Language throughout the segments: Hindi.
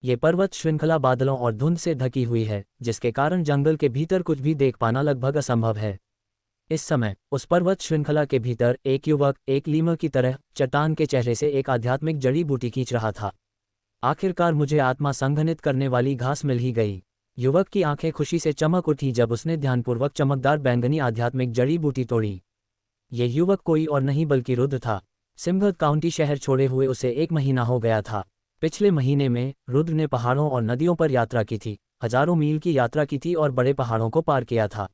ये पर्वत श्रृंखला बादलों और धुंध से ढकी हुई है, जिसके कारण जंगल के भीतर कुछ भी देख पाना लगभग असंभव है। इस समय उस पर्वत श्रृंखला के भीतर एक युवक एक लीमर की तरह चट्टान के चेहरे से एक आध्यात्मिक जड़ी बूटी खींच रहा था। आखिरकार मुझे आत्मा संघनित करने वाली घास मिल ही गई। युवक की आंखें खुशी से चमक उठी जब उसने ध्यानपूर्वक चमकदार बैंगनी आध्यात्मिक जड़ी बूटी तोड़ी। ये युवक कोई और नहीं बल्कि रुद्र था। सिमगढ़ काउंटी शहर छोड़े हुए उसे 1 महीना हो गया था। पिछले महीने में रुद्र ने पहाड़ों और नदियों पर यात्रा की थी, हजारों मील की यात्रा की थी और बड़े पहाड़ों को पार किया था।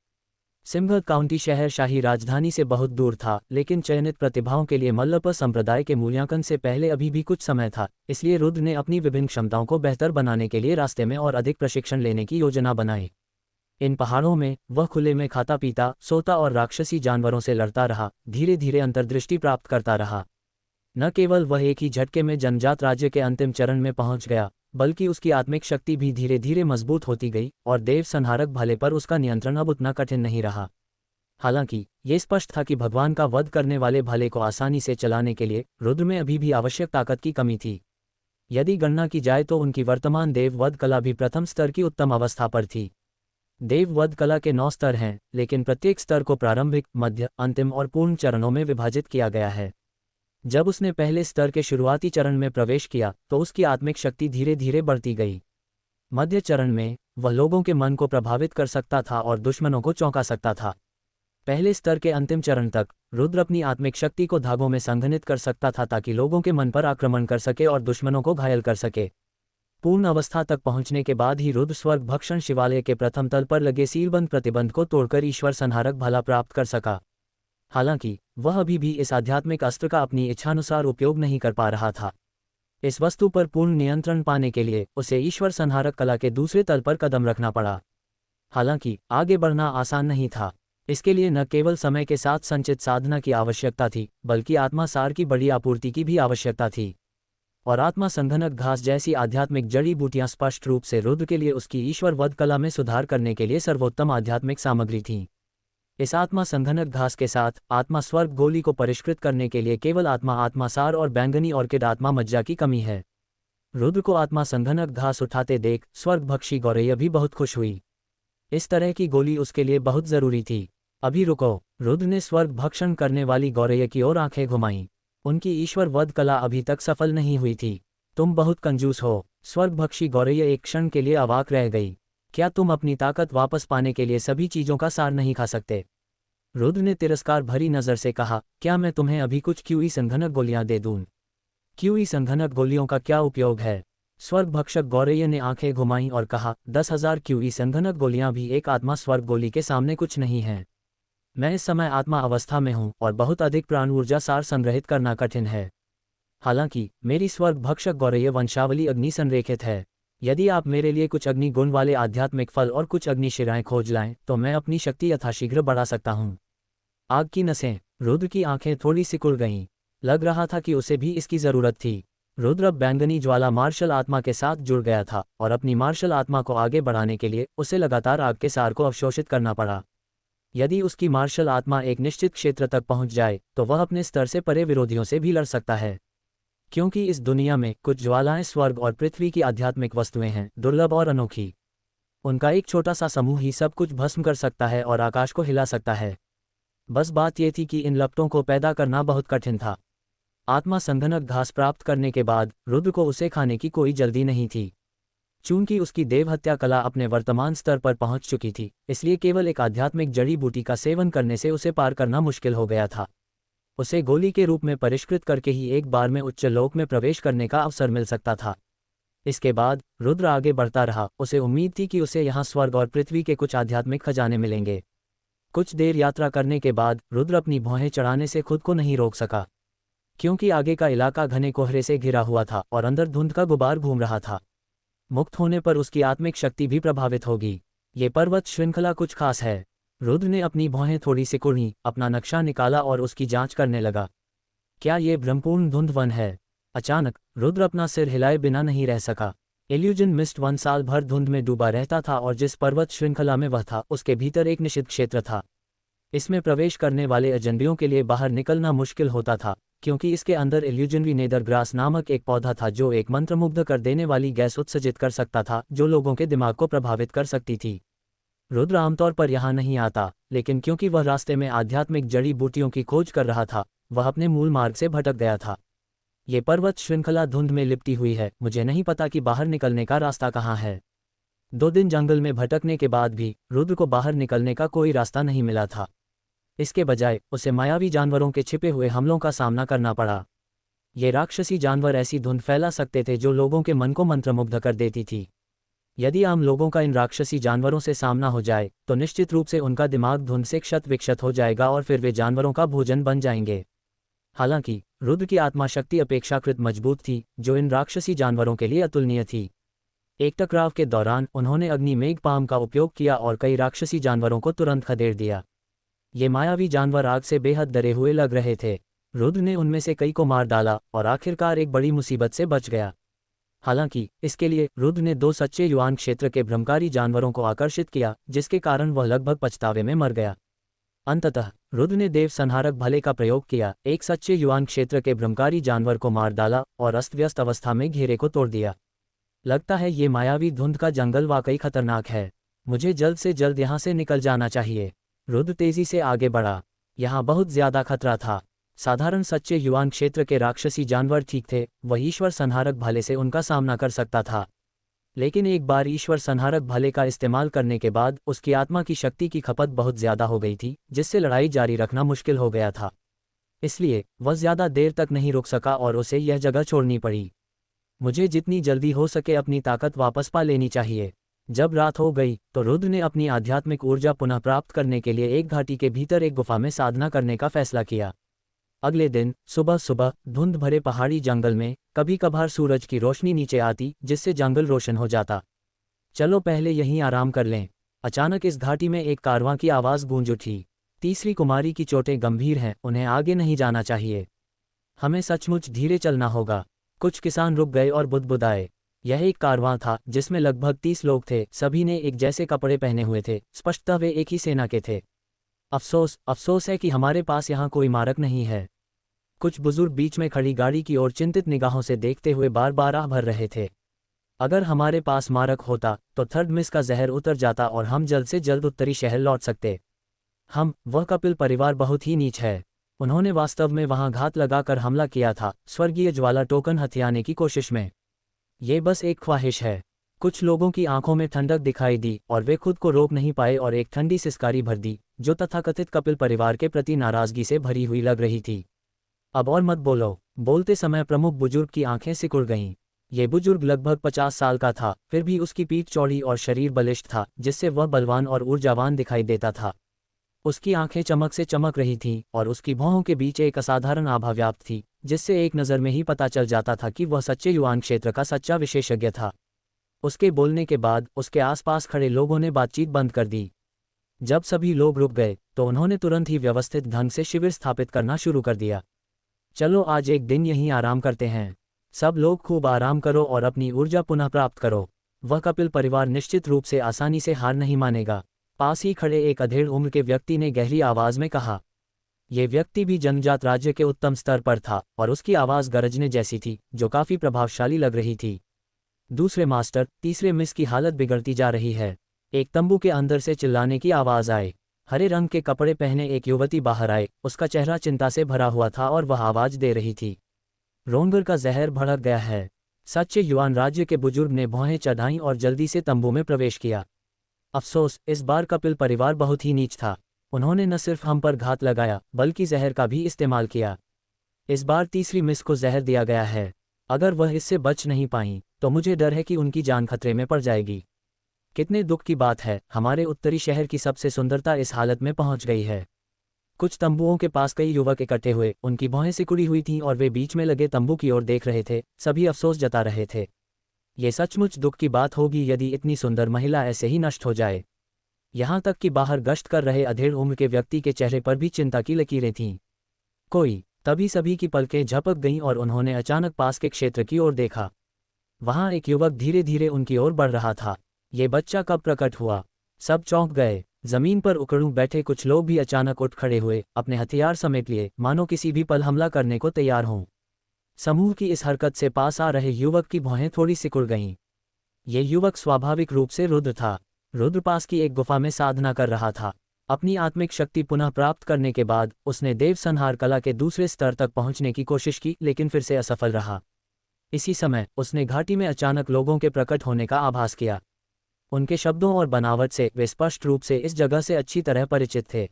सिमगढ़ काउंटी शहर शाही राजधानी से बहुत दूर था, लेकिन चयनित प्रतिभाओं के लिए मल्लपर संप्रदाय के मूल्यांकन से पहले अभी भी कुछ समय था। इसलिए रुद्र ने अपनी विभिन्न क्षमताओं को बेहतर बनाने के लिए रास्ते में और अधिक प्रशिक्षण लेने की योजना बनाई। इन पहाड़ों में वह खुले में खाता पीता, सोता और राक्षसी जानवरों से लड़ता रहा, धीरे धीरे अंतर्दृष्टि प्राप्त करता रहा। न केवल वह एक ही झटके में जन्मजात राज्य के अंतिम चरण में पहुंच गया, बल्कि उसकी आत्मिक शक्ति भी धीरे धीरे मजबूत होती गई और देव संहारक भाले पर उसका नियंत्रण अब उतना कठिन नहीं रहा। हालांकि ये स्पष्ट था कि भगवान का वध करने वाले भाले को आसानी से चलाने के लिए रुद्र में अभी भी आवश्यक ताकत की कमी थी। यदि गणना की जाए तो उनकी वर्तमान देव वध कला भी प्रथम स्तर की उत्तम अवस्था पर थी। देव वध कला के 9 स्तर हैं, लेकिन प्रत्येक स्तर को प्रारंभिक, मध्य, अंतिम और पूर्ण चरणों में विभाजित किया गया है। जब उसने पहले स्तर के शुरुआती चरण में प्रवेश किया तो उसकी आत्मिक शक्ति धीरे धीरे बढ़ती गई। मध्य चरण में वह लोगों के मन को प्रभावित कर सकता था और दुश्मनों को चौंका सकता था। पहले स्तर के अंतिम चरण तक रुद्र अपनी आत्मिक शक्ति को धागों में संघनित कर सकता था ताकि लोगों के मन पर आक्रमण कर सके और दुश्मनों को घायल कर सके। पूर्ण अवस्था तक पहुंचने के बाद ही रुद्र स्वर्ग भक्षण शिवालय के प्रथम तल पर लगे सीलबंद प्रतिबंध को तोड़कर ईश्वर संहारक भाला प्राप्त कर सका। हालांकि वह अभी भी इस आध्यात्मिक अस्त्र का अपनी इच्छानुसार उपयोग नहीं कर पा रहा था। इस वस्तु पर पूर्ण नियंत्रण पाने के लिए उसे ईश्वर संहारक कला के दूसरे तल पर कदम रखना पड़ा। हालांकि आगे बढ़ना आसान नहीं था। इसके लिए न केवल समय के साथ संचित साधना की आवश्यकता थी, बल्कि आत्मा सार की बड़ी आपूर्ति की भी आवश्यकता थी। और आत्मा संघनक घास जैसी आध्यात्मिक जड़ी बूटियां स्पष्ट रूप से रुद्र के लिए उसकी ईश्वर वध कला में सुधार करने के लिए सर्वोत्तम आध्यात्मिक सामग्री थीं। इस आत्मा संघनक घास के साथ आत्मा स्वर्ग गोली को परिष्कृत करने के लिए केवल आत्मा सार और बैंगनी ऑर्किड आत्मा मज्जा की कमी है। रुद्र को आत्मा संघनक घास उठाते देख स्वर्गभक्षी गौरैया भी बहुत खुश हुई। इस तरह की गोली उसके लिए बहुत जरूरी थी। अभी रुको, रुद्र ने स्वर्ग भक्षण करने वाली गौरैया की ओर आंखें घुमाईं। उनकी ईश्वर वध कला अभी तक सफल नहीं हुई थी। तुम बहुत कंजूस हो। स्वर्गभक्षी गौरैया एक क्षण के लिए अवाक रह गई। क्या तुम अपनी ताकत वापस पाने के लिए सभी चीजों का सार नहीं खा सकते? रुद्र ने तिरस्कार भरी नजर से कहा, क्या मैं तुम्हें अभी कुछ क्यूई संघनक गोलियां दे दूं? क्यूई संघनक गोलियों का क्या उपयोग है? स्वर्गभक्षक गौरैया ने आंखें घुमाईं और कहा, 10,000 क्यूई संघनक गोलियां भी एक आत्मा स्वर्ग गोली के सामने कुछ नहीं हैं। मैं इस समय आत्मा अवस्था में हूं और बहुत अधिक प्राण ऊर्जा सार संग्रहित करना कठिन है। हालांकि मेरी स्वर्गभक्षक गौरैया वंशावली अग्नि संरेखित है। यदि आप मेरे लिए कुछ अग्नि गुण वाले आध्यात्मिक फल और कुछ अग्नि शिराएं खोज लाएं तो मैं अपनी शक्ति यथाशीघ्र बढ़ा सकता हूं। आग की नसें। रुद्र की आंखें थोड़ी सिकुड़ गईं। लग रहा था कि उसे भी इसकी जरूरत थी। रुद्र अब बैंगनी ज्वाला मार्शल आत्मा के साथ जुड़ गया था और अपनी मार्शल आत्मा को आगे बढ़ाने के लिए उसे लगातार आग के सार को अवशोषित करना पड़ा। यदि उसकी मार्शल आत्मा एक निश्चित क्षेत्र तक पहुंच जाए तो वह अपने स्तर से परे विरोधियों से भी लड़ सकता है। क्योंकि इस दुनिया में कुछ ज्वालाएं स्वर्ग और पृथ्वी की आध्यात्मिक वस्तुएं हैं, दुर्लभ और अनोखी। उनका एक छोटा सा समूह ही सब कुछ भस्म कर सकता है और आकाश को हिला सकता है। बस बात यह थी कि इन लपटों को पैदा करना बहुत कठिन था। आत्मा संघनक घास प्राप्त करने के बाद रुद्र को उसे खाने की कोई जल्दी नहीं थी। चूंकि उसकी देवहत्या कला अपने वर्तमान स्तर पर पहुंच चुकी थी, इसलिए केवल एक आध्यात्मिक जड़ी बूटी का सेवन करने से उसे पार करना मुश्किल हो गया था। उसे गोली के रूप में परिष्कृत करके ही एक बार में उच्च लोक में प्रवेश करने का अवसर मिल सकता था। इसके बाद रुद्र आगे बढ़ता रहा। उसे उम्मीद थी कि उसे यहाँ स्वर्ग और पृथ्वी के कुछ आध्यात्मिक खजाने मिलेंगे। कुछ देर यात्रा करने के बाद रुद्र अपनी भौहें चढ़ाने से खुद को नहीं रोक सका, क्योंकि आगे का इलाका घने कोहरे से घिरा हुआ था और अंदर धुंध का गुबार घूम रहा था। मुक्त होने पर उसकी आत्मिक शक्ति भी प्रभावित होगी। ये पर्वत श्रृंखला कुछ खास है। रुद्र ने अपनी भौहें थोड़ी सिकुड़ी, अपना नक्शा निकाला और उसकी जांच करने लगा। क्या ये ब्रह्मपूर्ण धुंध वन है? अचानक रुद्र अपना सिर हिलाए बिना नहीं रह सका। इल्यूजन मिस्ट वन साल भर धुंध में डूबा रहता था और जिस पर्वत श्रृंखला में वह था उसके भीतर एक निषिद्ध क्षेत्र था। इसमें प्रवेश करने वाले अजनबियों के लिए बाहर निकलना मुश्किल होता था, क्योंकि इसके अंदर इल्यूजनरी नेदर ग्रास नामक एक पौधा था जो एक मंत्रमुग्ध कर देने वाली गैस उत्सर्जित कर सकता था जो लोगों के दिमाग को प्रभावित कर सकती थी। रुद्र आमतौर पर यहाँ नहीं आता, लेकिन क्योंकि वह रास्ते में आध्यात्मिक जड़ी बूटियों की खोज कर रहा था, वह अपने मूल मार्ग से भटक गया था। ये पर्वत श्रृंखला धुंध में लिपटी हुई है, मुझे नहीं पता कि बाहर निकलने का रास्ता कहाँ है। 2 दिन जंगल में भटकने के बाद भी रुद्र को बाहर निकलने का कोई रास्ता नहीं मिला था। इसके बजाय उसे मायावी जानवरों के छिपे हुए हमलों का सामना करना पड़ा। ये राक्षसी जानवर ऐसी धुंध फैला सकते थे जो लोगों के मन को मंत्रमुग्ध कर देती थी। यदि आम लोगों का इन राक्षसी जानवरों से सामना हो जाए तो निश्चित रूप से उनका दिमाग धुंध से क्षत विक्षत हो जाएगा और फिर वे जानवरों का भोजन बन जाएंगे। हालांकि रुद्र की आत्मा शक्ति अपेक्षाकृत मजबूत थी, जो इन राक्षसी जानवरों के लिए अतुलनीय थी। एक टकराव के दौरान उन्होंने अग्नि मेघ पाम का उपयोग किया और कई राक्षसी जानवरों को तुरंत खदेड़ दिया। ये मायावी जानवर आग से बेहद डरे हुए लग रहे थे। रुद्र ने उनमें से कई को मार डाला और आखिरकार एक बड़ी मुसीबत से बच गया। हालांकि इसके लिए रुद्र ने 2 सच्चे युआन क्षेत्र के भ्रमकारी जानवरों को आकर्षित किया, जिसके कारण वह लगभग पछतावे में मर गया। अंततः रुद्र ने देव संहारक भले का प्रयोग किया, एक सच्चे युआन क्षेत्र के भ्रमकारी जानवर को मार डाला और अस्त व्यस्त अवस्था में घेरे को तोड़ दिया। लगता है ये मायावी धुंध का जंगल वाकई खतरनाक है। मुझे जल्द से जल्द यहाँ से निकल जाना चाहिए। रुद्र तेजी से आगे बढ़ा। यहाँ बहुत ज्यादा खतरा था। साधारण सच्चे युआन क्षेत्र के राक्षसी जानवर ठीक थे, वह ईश्वर संहारक भाले से उनका सामना कर सकता था। लेकिन एक बार ईश्वर संहारक भाले का इस्तेमाल करने के बाद उसकी आत्मा की शक्ति की खपत बहुत ज्यादा हो गई थी, जिससे लड़ाई जारी रखना मुश्किल हो गया था। इसलिए वह ज्यादा देर तक नहीं रुक सका और उसे यह जगह छोड़नी पड़ी। मुझे जितनी जल्दी हो सके अपनी ताकत वापस पा लेनी चाहिए। जब रात हो गई तो रुद्र ने अपनी आध्यात्मिक ऊर्जा पुनः प्राप्त करने के लिए एक घाटी के भीतर एक गुफा में साधना करने का फैसला किया। अगले दिन सुबह सुबह धुंध भरे पहाड़ी जंगल में कभी कभार सूरज की रोशनी नीचे आती, जिससे जंगल रोशन हो जाता। चलो पहले यहीं आराम कर लें। अचानक इस घाटी में एक कारवां की आवाज़ गूंज उठी। तीसरी कुमारी की चोटें गंभीर हैं, उन्हें आगे नहीं जाना चाहिए। हमें सचमुच धीरे चलना होगा। कुछ किसान रुक गए और बुदबुदाए। यह एक कारवां था जिसमें लगभग 30 लोग थे। सभी ने एक जैसे कपड़े पहने हुए थे, स्पष्टतः वे एक ही सेना के थे। अफसोस है कि हमारे पास यहाँ कोई मार्ग नहीं है। कुछ बुजुर्ग बीच में खड़ी गाड़ी की ओर चिंतित निगाहों से देखते हुए बार बार आह भर रहे थे। अगर हमारे पास मार्ग होता तो थर्ड मिस का जहर उतर जाता और हम जल्द से जल्द उत्तरी शहर लौट सकते। वह कपिल परिवार बहुत ही नीच है। उन्होंने वास्तव में वहां घात लगाकर हमला किया था, स्वर्गीय ज्वाला टोकन हथियाने की कोशिश में। ये बस एक ख्वाहिश है। कुछ लोगों की आंखों में ठंडक दिखाई दी और वे खुद को रोक नहीं पाए और एक ठंडी सिसकारी भर दी, जो तथाकथित कपिल परिवार के प्रति नाराजगी से भरी हुई लग रही थी। अब और मत बोलो। बोलते समय प्रमुख बुजुर्ग की आंखें सिकुड़ गईं। ये बुजुर्ग लगभग 50 साल का था, फिर भी उसकी पीठ चौड़ी और शरीर बलिष्ठ था, जिससे वह बलवान और ऊर्जावान दिखाई देता था। उसकी आंखें चमक से चमक रही थीं और उसकी भौहों के बीच एक असाधारण आभा व्याप्त थी, जिससे एक नज़र में ही पता चल जाता था कि वह सच्चे युआन क्षेत्र का सच्चा विशेषज्ञ था। उसके बोलने के बाद उसके आसपास खड़े लोगों ने बातचीत बंद कर दी। जब सभी लोग रुक गए तो उन्होंने तुरंत ही व्यवस्थित ढंग से शिविर स्थापित करना शुरू कर दिया। चलो आज एक दिन यहीं आराम करते हैं। सब लोग खूब आराम करो और अपनी ऊर्जा पुनः प्राप्त करो। वह कपिल परिवार निश्चित रूप से आसानी से हार नहीं मानेगा। पास ही खड़े एक अधेड़ उम्र के व्यक्ति ने गहरी आवाज में कहा। यह व्यक्ति भी जनजात राज्य के उत्तम स्तर पर था और उसकी आवाज गरजने जैसी थी, जो काफी प्रभावशाली लग रही थी। दूसरे मास्टर, तीसरे मिस की हालत बिगड़ती जा रही है। एक तंबू के अंदर से चिल्लाने की आवाज आए। हरे रंग के कपड़े पहने एक युवती बाहर आए। उसका चेहरा चिंता से भरा हुआ था और वह आवाज दे रही थी। रोंगर का जहर भड़क गया है। सच्चे युआन राज्य के बुजुर्ग ने भौहें चढ़ाईं और जल्दी से तंबू में प्रवेश किया। अफसोस, इस बार कपिल परिवार बहुत ही नीच था। उन्होंने न सिर्फ हम पर घात लगाया बल्कि जहर का भी इस्तेमाल किया। इस बार तीसरी मिस को जहर दिया गया है। अगर वह इससे बच नहीं पाई तो मुझे डर है कि उनकी जान खतरे में पड़ जाएगी। कितने दुख की बात है, हमारे उत्तरी शहर की सबसे सुंदरता इस हालत में पहुंच गई है। कुछ तंबुओं के पास कई युवक इकट्ठे हुए। उनकी भौहें सिकुड़ी हुई थीं और वे बीच में लगे तंबू की ओर देख रहे थे। सभी अफसोस जता रहे थे। ये सचमुच दुख की बात होगी यदि इतनी सुंदर महिला ऐसे ही नष्ट हो जाए। यहाँ तक कि बाहर गश्त कर रहे अधेड़ उम्र के व्यक्ति के चेहरे पर भी चिंता की लकीरें थीं। तभी सभी की पलकें झपक गईं और उन्होंने अचानक पास के क्षेत्र की ओर देखा। वहां एक युवक धीरे धीरे उनकी ओर बढ़ रहा था। ये बच्चा कब प्रकट हुआ? सब चौंक गए। जमीन पर उकड़ू बैठे कुछ लोग भी अचानक उठ खड़े हुए, अपने हथियार समेट लिए, मानो किसी भी पल हमला करने को तैयार हों। समूह की इस हरकत से पास आ रहे युवक की भौहें थोड़ी सिकुड़ गईं। ये युवक स्वाभाविक रूप से रुद्र था। रुद्र पास की एक गुफा में साधना कर रहा था। अपनी आत्मिक शक्ति पुनः प्राप्त करने के बाद उसने देव संहार कला के दूसरे स्तर तक पहुंचने की कोशिश की, लेकिन फिर से असफल रहा। इसी समय उसने घाटी में अचानक लोगों के प्रकट होने का आभास किया। उनके शब्दों और बनावट से वे स्पष्ट रूप से इस जगह से अच्छी तरह परिचित थे।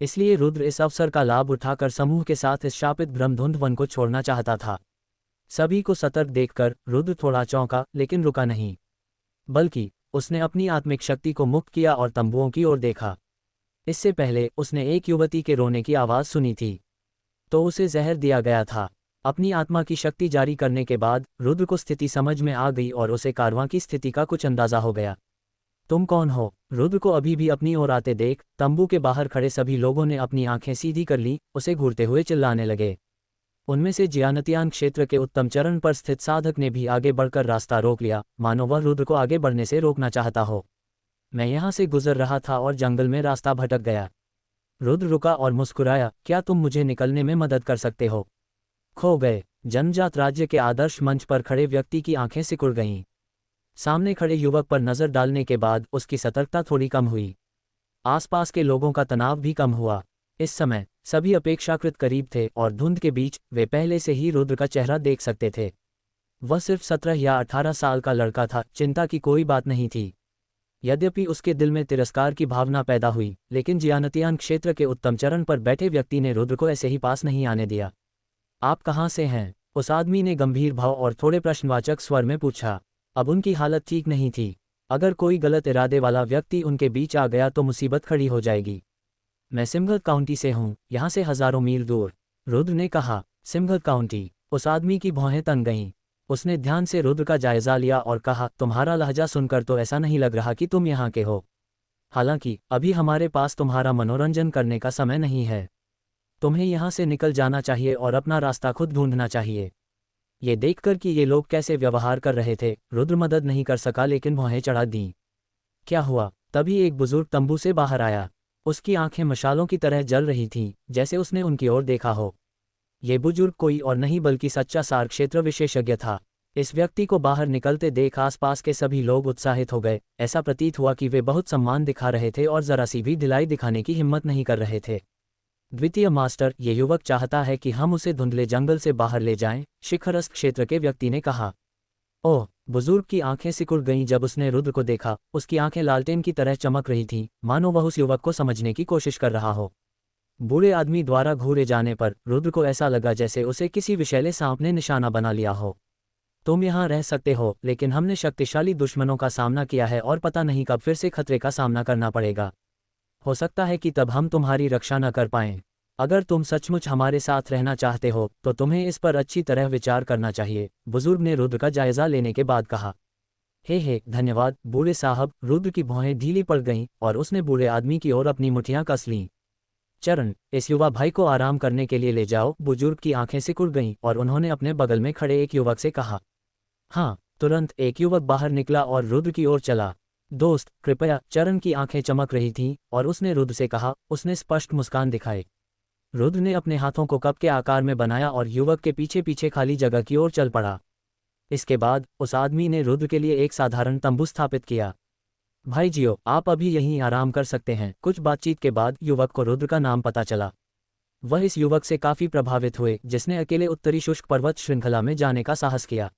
इसलिए रुद्र इस अवसर का लाभ उठाकर समूह के साथ इस शापित भ्रमधुंध वन को छोड़ना चाहता था। सभी को सतर्क देखकर रुद्र थोड़ा चौंका, लेकिन रुका नहीं, बल्कि उसने अपनी आत्मिक शक्ति को मुक्त किया और तंबुओं की ओर देखा। इससे पहले उसने एक युवती के रोने की आवाज़ सुनी थी, तो उसे जहर दिया गया था। अपनी आत्मा की शक्ति जारी करने के बाद रुद्र को स्थिति समझ में आ गई और उसे कारवां की स्थिति का कुछ अंदाजा हो गया। तुम कौन हो? रुद्र को अभी भी अपनी ओर आते देख तंबू के बाहर खड़े सभी लोगों ने अपनी आंखें सीधी कर ली, उसे घूरते हुए चिल्लाने लगे। उनमें से ज्ञानतियान क्षेत्र के उत्तम चरण पर स्थित साधक ने भी आगे बढ़कर रास्ता रोक लिया, मानो वह रुद्र को आगे बढ़ने से रोकना चाहता हो। मैं यहाँ से गुजर रहा था और जंगल में रास्ता भटक गया। रुद्र रुका और मुस्कुराया, क्या तुम मुझे निकलने में मदद कर सकते हो? खो गए। जन्मजात राज्य के आदर्श मंच पर खड़े व्यक्ति की आंखें सिकुड़ गईं। सामने खड़े युवक पर नजर डालने के बाद उसकी सतर्कता थोड़ी कम हुई। आसपास के लोगों का तनाव भी कम हुआ। इस समय सभी अपेक्षाकृत करीब थे और धुंध के बीच वे पहले से ही रुद्र का चेहरा देख सकते थे। वह सिर्फ 17 या 18 साल का लड़का था, चिंता की कोई बात नहीं थी। यद्यपि उसके दिल में तिरस्कार की भावना पैदा हुई, लेकिन जियानतियान क्षेत्र के उत्तम चरण पर बैठे व्यक्ति ने रुद्र को ऐसे ही पास नहीं आने दिया। आप कहाँ से हैं? उस आदमी ने गंभीर भाव और थोड़े प्रश्नवाचक स्वर में पूछा। अब उनकी हालत ठीक नहीं थी। अगर कोई गलत इरादे वाला व्यक्ति उनके बीच आ गया तो मुसीबत खड़ी हो जाएगी। मैं सिमघत काउंटी से हूँ, यहाँ से हजारों मील दूर, रुद्र ने कहा। सिमघत काउंटी? उस आदमी की भौहें तन गईं। उसने ध्यान से रुद्र का जायजा लिया और कहा, तुम्हारा लहजा सुनकर तो ऐसा नहीं लग रहा कि तुम यहाँ के हो। हालांकि अभी हमारे पास तुम्हारा मनोरंजन करने का समय नहीं है। तुम्हें यहाँ से निकल जाना चाहिए और अपना रास्ता खुद ढूंढना चाहिए। ये देखकर कि ये लोग कैसे व्यवहार कर रहे थे, रुद्र मदद नहीं कर सका, लेकिन भौहें चढ़ा दीं। क्या हुआ? तभी एक बुजुर्ग तंबू से बाहर आया। उसकी आंखें मशालों की तरह जल रही थीं, जैसे उसने उनकी ओर देखा हो। ये बुजुर्ग कोई और नहीं बल्कि सच्चा सार क्षेत्र विशेषज्ञ था। इस व्यक्ति को बाहर निकलते देख आसपास के सभी लोग उत्साहित हो गए। ऐसा प्रतीत हुआ कि वे बहुत सम्मान दिखा रहे थे और जरा सी भी ढिलाई दिखाने की हिम्मत नहीं कर रहे थे। द्वितीय मास्टर, ये युवक चाहता है कि हम उसे धुंधले जंगल से बाहर ले जाएं, शिखरस्थ क्षेत्र के व्यक्ति ने कहा। ओह! बुजुर्ग की आंखें सिकुड़ गईं जब उसने रुद्र को देखा। उसकी आंखें लालटेन की तरह चमक रही थीं, मानो वह उस युवक को समझने की कोशिश कर रहा हो। बूढ़े आदमी द्वारा घूरे जाने पर रुद्र को ऐसा लगा जैसे उसे किसी विषैले सांप ने निशाना बना लिया हो। तुम यहाँ रह सकते हो, लेकिन हमने शक्तिशाली दुश्मनों का सामना किया है और पता नहीं कब फिर से खतरे का सामना करना पड़ेगा। हो सकता है कि तब हम तुम्हारी रक्षा न कर पाएं। अगर तुम सचमुच हमारे साथ रहना चाहते हो तो तुम्हें इस पर अच्छी तरह विचार करना चाहिए, बुजुर्ग ने रुद्र का जायजा लेने के बाद कहा। हे धन्यवाद बूढ़े साहब। रुद्र की भौहें ढीली पड़ गईं और उसने बूढ़े आदमी की ओर अपनी मुठियां कस लीं। चरण, इस युवा भाई को आराम करने के लिए ले जाओ। बुजुर्ग की आंखें सिकुड़ गईं और उन्होंने अपने बगल में खड़े एक युवक से कहा। हाँ, तुरंत एक युवक बाहर निकला और रुद्र की ओर चला। दोस्त, कृपया। चरण की आंखें चमक रही थीं और उसने रुद्र से कहा। उसने स्पष्ट मुस्कान दिखाई। रुद्र ने अपने हाथों को कप के आकार में बनाया और युवक के पीछे पीछे खाली जगह की ओर चल पड़ा। इसके बाद उस आदमी ने रुद्र के लिए एक साधारण तंबू स्थापित किया। भाई जियो, आप अभी यहीं आराम कर सकते हैं। कुछ बातचीत के बाद युवक को रुद्र का नाम पता चला। वह इस युवक से काफी प्रभावित हुए जिसने अकेले उत्तरी शुष्क पर्वत श्रृंखला में जाने का साहस किया।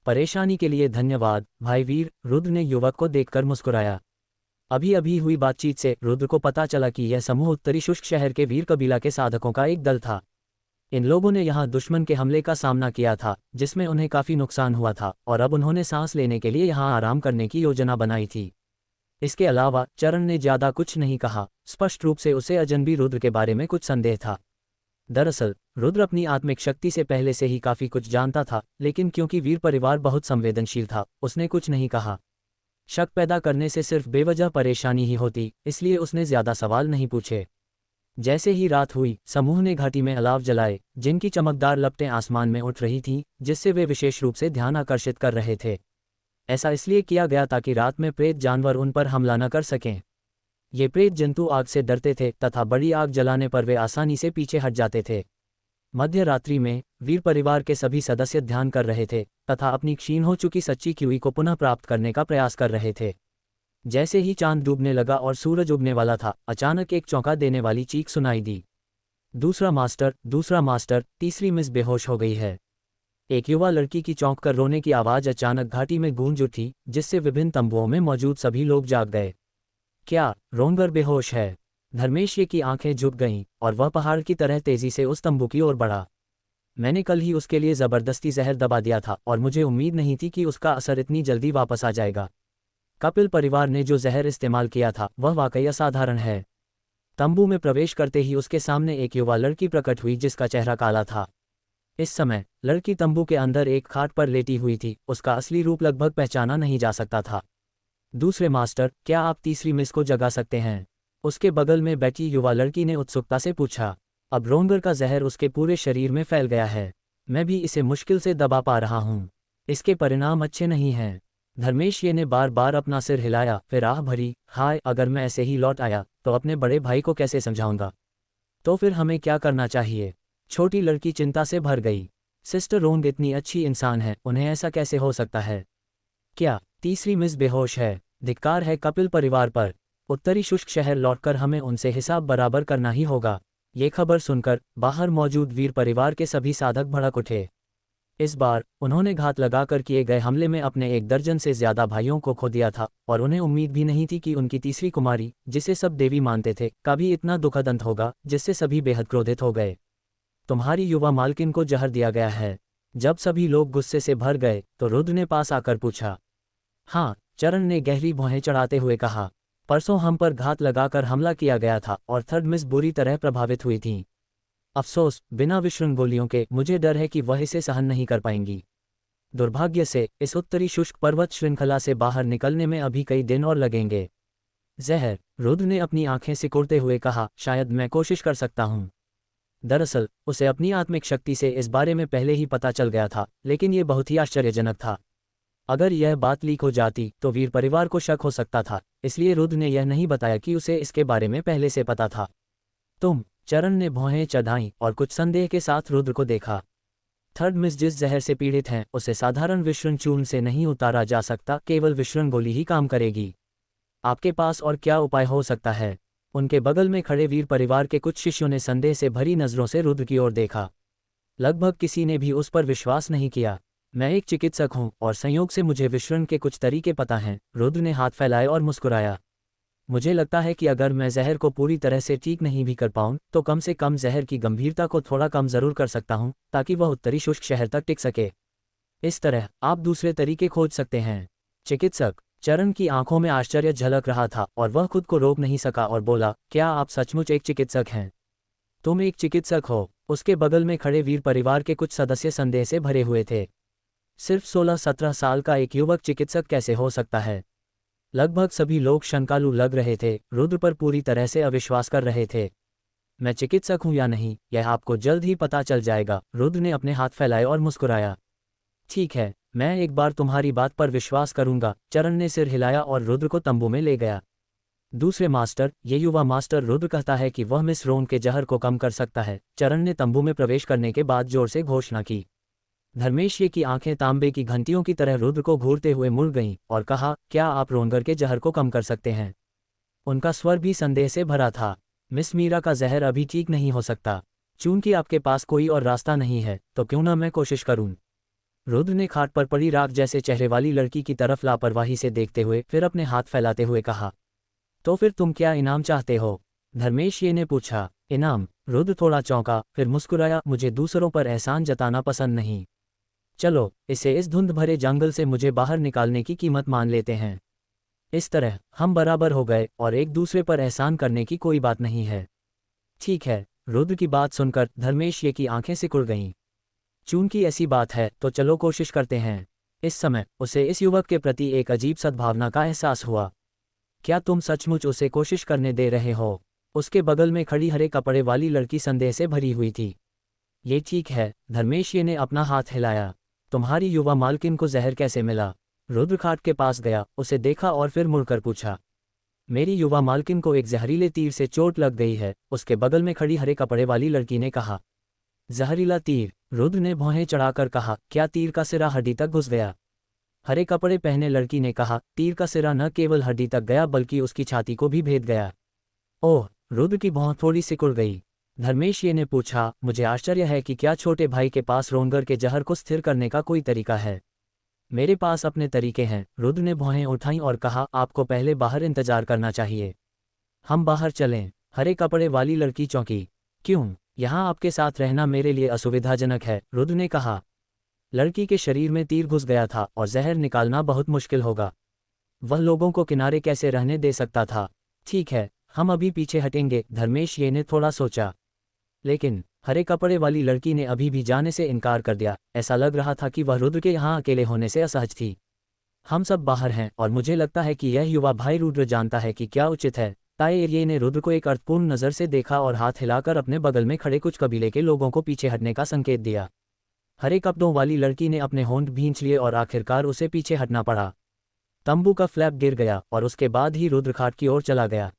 परेशानी के लिए धन्यवाद भाई वीर, रुद्र ने युवक को देखकर मुस्कुराया। अभी अभी हुई बातचीत से रुद्र को पता चला कि यह समूह उत्तरी शुष्क शहर के वीर कबीला के साधकों का एक दल था। इन लोगों ने यहाँ दुश्मन के हमले का सामना किया था, जिसमें उन्हें काफी नुकसान हुआ था और अब उन्होंने सांस लेने के लिए यहाँ आराम करने की योजना बनाई थी। इसके अलावा चरण ने ज्यादा कुछ नहीं कहा। स्पष्ट रूप से उसे अजनबी रुद्र के बारे में कुछ संदेह था। दरअसल रुद्र अपनी आत्मिक शक्ति से पहले से ही काफी कुछ जानता था, लेकिन क्योंकि वीर परिवार बहुत संवेदनशील था, उसने कुछ नहीं कहा। शक पैदा करने से सिर्फ बेवजह परेशानी ही होती, इसलिए उसने ज्यादा सवाल नहीं पूछे। जैसे ही रात हुई, समूह ने घाटी में अलाव जलाए, जिनकी चमकदार लपटें आसमान में उठ रही थीं, जिससे वे विशेष रूप से ध्यान आकर्षित कर रहे थे। ऐसा इसलिए किया गया ताकि रात में प्रेत जानवर उन पर हमला न कर सकें। ये प्रेत जंतु आग से डरते थे तथा बड़ी आग जलाने पर वे आसानी से पीछे हट जाते थे। मध्य रात्रि में वीर परिवार के सभी सदस्य ध्यान कर रहे थे तथा अपनी क्षीण हो चुकी सच्ची क्यूई को पुनः प्राप्त करने का प्रयास कर रहे थे। जैसे ही चांद डूबने लगा और सूरज उगने वाला था, अचानक एक चौंका देने वाली चीख सुनाई दी। दूसरा मास्टर, तीसरी मिस बेहोश हो गई है। एक युवा लड़की की चौंक कर रोने की आवाज़ अचानक घाटी में गूंज उठी, जिससे विभिन्न तंबुओं में मौजूद सभी लोग जाग गए। क्या रोनगर बेहोश है? धर्मेश की आंखें झुक गईं और वह पहाड़ की तरह तेजी से उस तंबू की ओर बढ़ा। मैंने कल ही उसके लिए जबरदस्ती जहर दबा दिया था और मुझे उम्मीद नहीं थी कि उसका असर इतनी जल्दी वापस आ जाएगा। कपिल परिवार ने जो जहर इस्तेमाल किया था वह वाकई असाधारण है। तंबू में प्रवेश करते ही उसके सामने एक युवा लड़की प्रकट हुई जिसका चेहरा काला था। इस समय लड़की तंबू के अंदर एक खाट पर लेटी हुई थी, उसका असली रूप लगभग पहचाना नहीं जा सकता था। दूसरे मास्टर, क्या आप तीसरी मिस को जगा सकते हैं? उसके बगल में बैठी युवा लड़की ने उत्सुकता से पूछा। अब रोंगर का जहर उसके पूरे शरीर में फैल गया है। मैं भी इसे मुश्किल से दबा पा रहा हूँ। इसके परिणाम अच्छे नहीं हैं। धर्मेश ने बार बार अपना सिर हिलाया, फिर आह भरी, हाय, अगर मैं ऐसे ही लौट आया तो अपने बड़े भाई को कैसे समझाऊंगा? तो फिर हमें क्या करना चाहिए? छोटी लड़की चिंता से भर गई। सिस्टर रोंग इतनी अच्छी इंसान है, उन्हें ऐसा कैसे हो सकता है? क्या तीसरी मिस बेहोश है? धिक्कार है कपिल परिवार पर। उत्तरी शुष्क शहर लौटकर हमें उनसे हिसाब बराबर करना ही होगा। ये खबर सुनकर बाहर मौजूद वीर परिवार के सभी साधक भड़क उठे। इस बार उन्होंने घात लगाकर किए गए हमले में अपने 1 दर्जन से ज्यादा भाइयों को खो दिया था और उन्हें उम्मीद भी नहीं थी कि उनकी तीसरी कुमारी, जिसे सब देवी मानते थे, का भी इतना दुखद अंत होगा, जिससे सभी बेहद क्रोधित हो गए। तुम्हारी युवा मालकिन को जहर दिया गया है। जब सभी लोग गुस्से से भर गए तो रुद्र ने पास आकर पूछा। हाँ, चरण ने गहरी भौहें चढ़ाते हुए कहा। परसों हम पर घात लगाकर हमला किया गया था और थर्ड मिस बुरी तरह प्रभावित हुई थीं। अफसोस, बिना विषण गोलियों के मुझे डर है कि वह इसे सहन नहीं कर पाएंगी। दुर्भाग्य से इस उत्तरी शुष्क पर्वत श्रृंखला से बाहर निकलने में अभी कई दिन और लगेंगे। जहर, रुद्र ने अपनी आंखें सिकुड़ते हुए कहा, शायद मैं कोशिश कर सकता हूँ। दरअसल उसे अपनी आत्मिक शक्ति से इस बारे में पहले ही पता चल गया था, लेकिन ये बहुत ही आश्चर्यजनक था। अगर यह बात लीक हो जाती तो वीर परिवार को शक हो सकता था, इसलिए रुद्र ने यह नहीं बताया कि उसे इसके बारे में पहले से पता था। तुम? चरण ने भौहें चढ़ाईं और कुछ संदेह के साथ रुद्र को देखा। थर्ड मिस जिस जहर से पीड़ित हैं उसे साधारण विषण चूर्ण से नहीं उतारा जा सकता, केवल विषण गोली ही काम करेगी। आपके पास और क्या उपाय हो सकता है? उनके बगल में खड़े वीर परिवार के कुछ शिष्यों ने संदेह से भरी नजरों से रुद्र की ओर देखा। लगभग किसी ने भी उस पर विश्वास नहीं किया। मैं एक चिकित्सक हूँ और संयोग से मुझे विषण के कुछ तरीके पता हैं। रुद्र ने हाथ फैलाए और मुस्कुराया। मुझे लगता है कि अगर मैं जहर को पूरी तरह से ठीक नहीं भी कर पाऊँ तो कम से कम जहर की गंभीरता को थोड़ा कम जरूर कर सकता हूँ, ताकि वह उत्तरी शुष्क शहर तक टिक सके। इस तरह आप दूसरे तरीके खोज सकते हैं। चिकित्सक? चरण की आंखों में आश्चर्य झलक रहा था और वह खुद को रोक नहीं सका और बोला, क्या आप सचमुच एक चिकित्सक हैं? तुम एक चिकित्सक हो? उसके बगल में खड़े वीर परिवार के कुछ सदस्य संदेह से भरे हुए थे। सिर्फ 16-17 साल का एक युवक चिकित्सक कैसे हो सकता है? लगभग सभी लोग शंकालु लग रहे थे, रुद्र पर पूरी तरह से अविश्वास कर रहे थे। मैं चिकित्सक हूं या नहीं, यह आपको जल्द ही पता चल जाएगा। रुद्र ने अपने हाथ फैलाए और मुस्कुराया। ठीक है, मैं एक बार तुम्हारी बात पर विश्वास करूंगा। चरण ने सिर हिलाया और रुद्र को तंबू में ले गया। दूसरे मास्टर, ये युवा मास्टर रुद्र कहता है कि वह मिस रोन के जहर को कम कर सकता है। चरण ने तंबू में प्रवेश करने के बाद जोर से घोषणा की। धर्मेश की आंखें तांबे की घंटियों की तरह रुद्र को घूरते हुए मुड़ गईं और कहा, क्या आप रोनगर के जहर को कम कर सकते हैं? उनका स्वर भी संदेह से भरा था। मिस मीरा का जहर अभी ठीक नहीं हो सकता। चूंकि आपके पास कोई और रास्ता नहीं है तो क्यों ना मैं कोशिश करूं? रुद्र ने खाट पर पड़ी राख जैसे चेहरे वाली लड़की की तरफ लापरवाही से देखते हुए फिर अपने हाथ फैलाते हुए कहा। तो फिर तुम क्या इनाम चाहते हो? धर्मेश ने पूछा। इनाम? रुद्र थोड़ा चौंका, फिर मुस्कुराया। मुझे दूसरों पर एहसान जताना पसंद नहीं। चलो, इसे इस धुंध भरे जंगल से मुझे बाहर निकालने की कीमत मान लेते हैं। इस तरह हम बराबर हो गए और एक दूसरे पर एहसान करने की कोई बात नहीं है। ठीक है। रुद्र की बात सुनकर धर्मेश की आंखें सिकुड़ गईं। चूंकि ऐसी बात है तो चलो कोशिश करते हैं। इस समय उसे इस युवक के प्रति एक अजीब सद्भावना का एहसास हुआ। क्या तुम सचमुच उसे कोशिश करने दे रहे हो? उसके बगल में खड़ी हरे कपड़े वाली लड़की संदेह से भरी हुई थी। ये ठीक है। धर्मेश ने अपना हाथ हिलाया। तुम्हारी युवा मालकिन को जहर कैसे मिला? रुद्र खाट के पास गया, उसे देखा और फिर मुड़कर पूछा। मेरी युवा मालकिन को एक जहरीले तीर से चोट लग गई है, उसके बगल में खड़ी हरे कपड़े वाली लड़की ने कहा। जहरीला तीर? रुद्र ने भौहें चढ़ाकर कहा, क्या तीर का सिरा हड्डी तक घुस गया? हरे कपड़े पहने लड़की ने कहा, तीर का सिरा न केवल हड्डी तक गया बल्कि उसकी छाती को भी भेद गया। ओह! रुद्र की भौं थोड़ी सिकुड़ गई। धर्मेश ने पूछा, मुझे आश्चर्य है कि क्या छोटे भाई के पास रोंगर के जहर को स्थिर करने का कोई तरीका है। मेरे पास अपने तरीके हैं। रुद्र ने भौहें उठाईं और कहा, आपको पहले बाहर इंतजार करना चाहिए। हम बाहर चलें? हरे कपड़े वाली लड़की चौंकी। क्यों? यहाँ आपके साथ रहना मेरे लिए असुविधाजनक है, रुद्र ने कहा। लड़की के शरीर में तीर घुस गया था और जहर निकालना बहुत मुश्किल होगा। वह लोगों को किनारे कैसे रहने दे सकता था। ठीक है, हम अभी पीछे हटेंगे, धर्मेश ने थोड़ा सोचा। लेकिन हरे कपड़े वाली लड़की ने अभी भी जाने से इनकार कर दिया। ऐसा लग रहा था कि वह रुद्र के यहाँ अकेले होने से असहज थी। हम सब बाहर हैं और मुझे लगता है कि यह युवा भाई रुद्र जानता है कि क्या उचित है। ताये ने रुद्र को एक अर्थपूर्ण नज़र से देखा और हाथ हिलाकर अपने बगल में खड़े कुछ कबीले के लोगों को पीछे हटने का संकेत दिया। हरे कपड़ों वाली लड़की ने अपने होंठ भींच लिए और आखिरकार उसे पीछे हटना पड़ा। तंबू का फ्लैप गिर गया और उसके बाद ही रुद्र खाट की ओर चला गया।